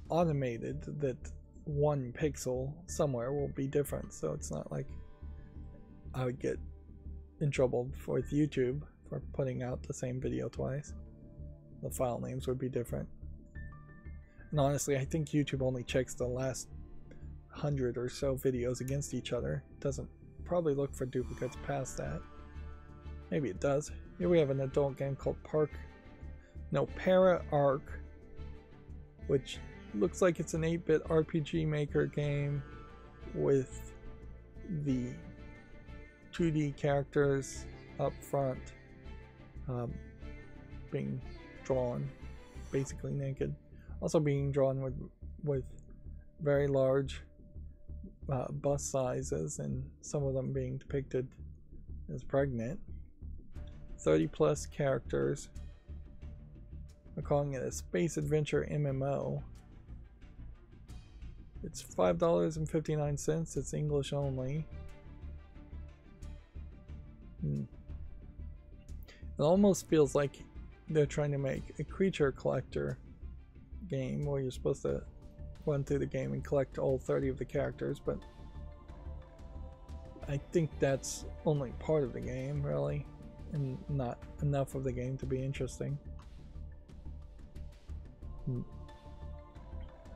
automated, that one pixel somewhere will be different, so it's not like I would get in trouble with YouTube for putting out the same video twice. The file names would be different. And honestly, I think YouTube only checks the last 100 or so videos against each other. It doesn't probably look for duplicates past that. Maybe it does. Here we have an adult game called Para Arc, which looks like it's an 8-bit RPG Maker game with the 2D characters up front being drawn basically naked. Also being drawn with very large bust sizes, and some of them being depicted as pregnant. 30+ characters. We're calling it a space adventure MMO. It's $5.59. It's English only. It almost feels like they're trying to make a creature collector game where you're supposed to run through the game and collect all 30 of the characters, but I think that's only part of the game, really, and not enough of the game to be interesting.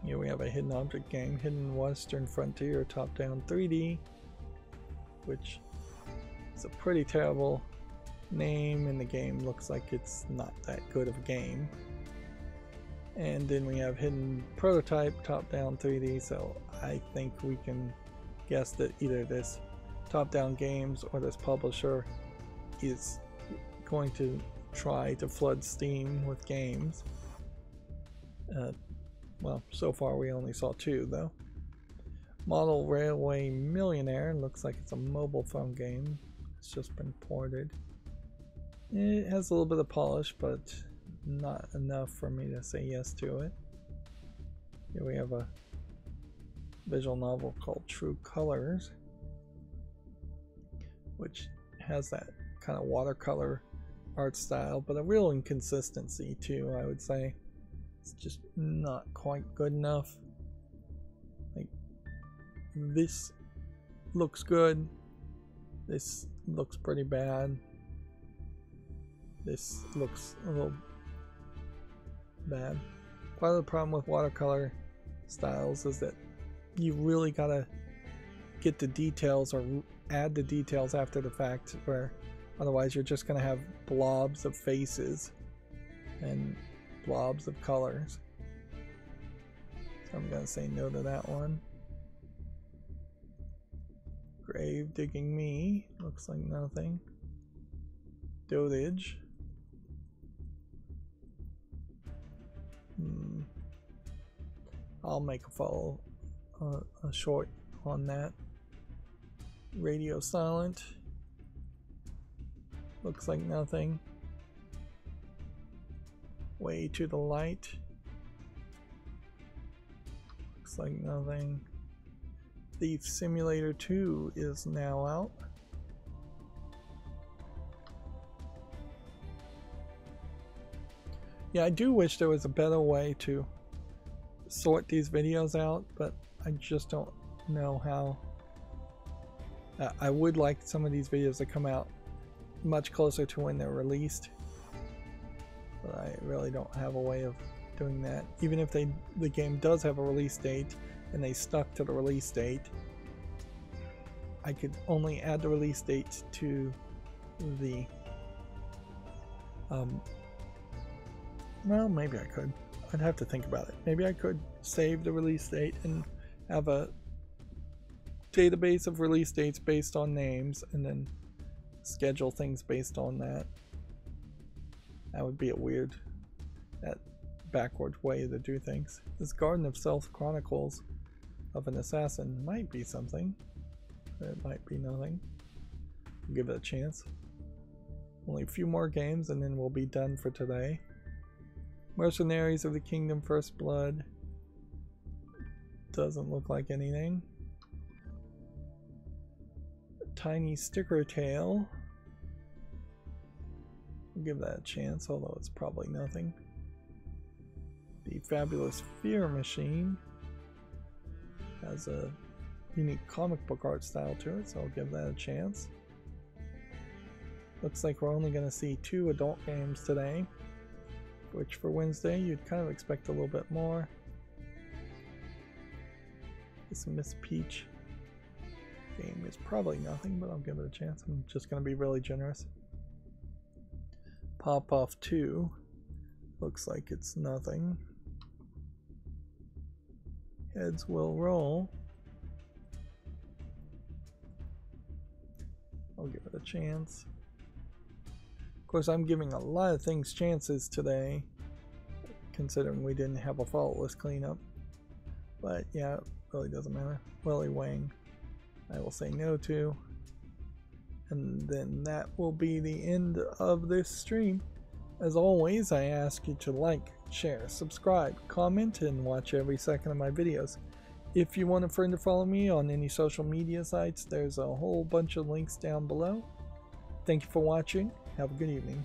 Here we have a hidden object game, Hidden Western Frontier top-down 3D, which is a pretty terrible name, and the game looks like it's not that good of a game. And then we have Hidden Prototype top-down 3D, so I think we can guess that either this top-down games or this publisher is going to try to flood Steam with games. Well, so far we only saw 2 though. Model Railway Millionaire, looks like it's a mobile phone game. It's just been ported. It has a little bit of polish, but not enough for me to say yes to it. Here we have a visual novel called True Colors, which has that kind of watercolor art style, but a real inconsistency too, I would say. It's just not quite good enough. Like, this looks good. This looks pretty bad. This looks a little bad. Part of the problem with watercolor styles is that you really gotta get the details or add the details after the fact, where otherwise you're just gonna have blobs of faces and blobs of colors. So I'm gonna say no to that one. Grave Digging Me, looks like nothing. Dotage. I'll make a short on that. Radio Silent, looks like nothing. Way to the Light, looks like nothing. Thief Simulator 2 is now out. Yeah, I do wish there was a better way to sort these videos out, but I just don't know how. I would like some of these videos to come out much closer to when they're released, but I really don't have a way of doing that. Even if the game does have a release date and they stuck to the release date, I could only add the release date to the well, maybe I could. I'd have to think about it. Maybe I could save the release date and have a database of release dates based on names and then schedule things based on that. That would be a weird, that backward way to do things. This Garden of Stealth Chronicles of an Assassin might be something. It might be nothing. We'll give it a chance. Only a few more games and then we'll be done for today. Mercenaries of the Kingdom First Blood. Doesn't look like anything. Tiny Sticker Tail. We'll give that a chance, although it's probably nothing. The Fabulous Fear Machine has a unique comic book art style to it, so I'll give that a chance. Looks like we're only going to see 2 adult games today, which for Wednesday you'd kind of expect a little bit more. This Miss Peach game is probably nothing, but I'll give it a chance. I'm just going to be really generous. Pop Off 2 looks like it's nothing. Heads Will Roll. I'll give it a chance. Of course, I'm giving a lot of things chances today, considering we didn't have a faultless cleanup. But yeah, it really doesn't matter. Willy Wang, I will say no to. And then that will be the end of this stream. As always, I ask you to like, share, subscribe, comment, and watch every second of my videos. If you want a friend to follow me on any social media sites, there's a whole bunch of links down below. Thank you for watching. Have a good evening.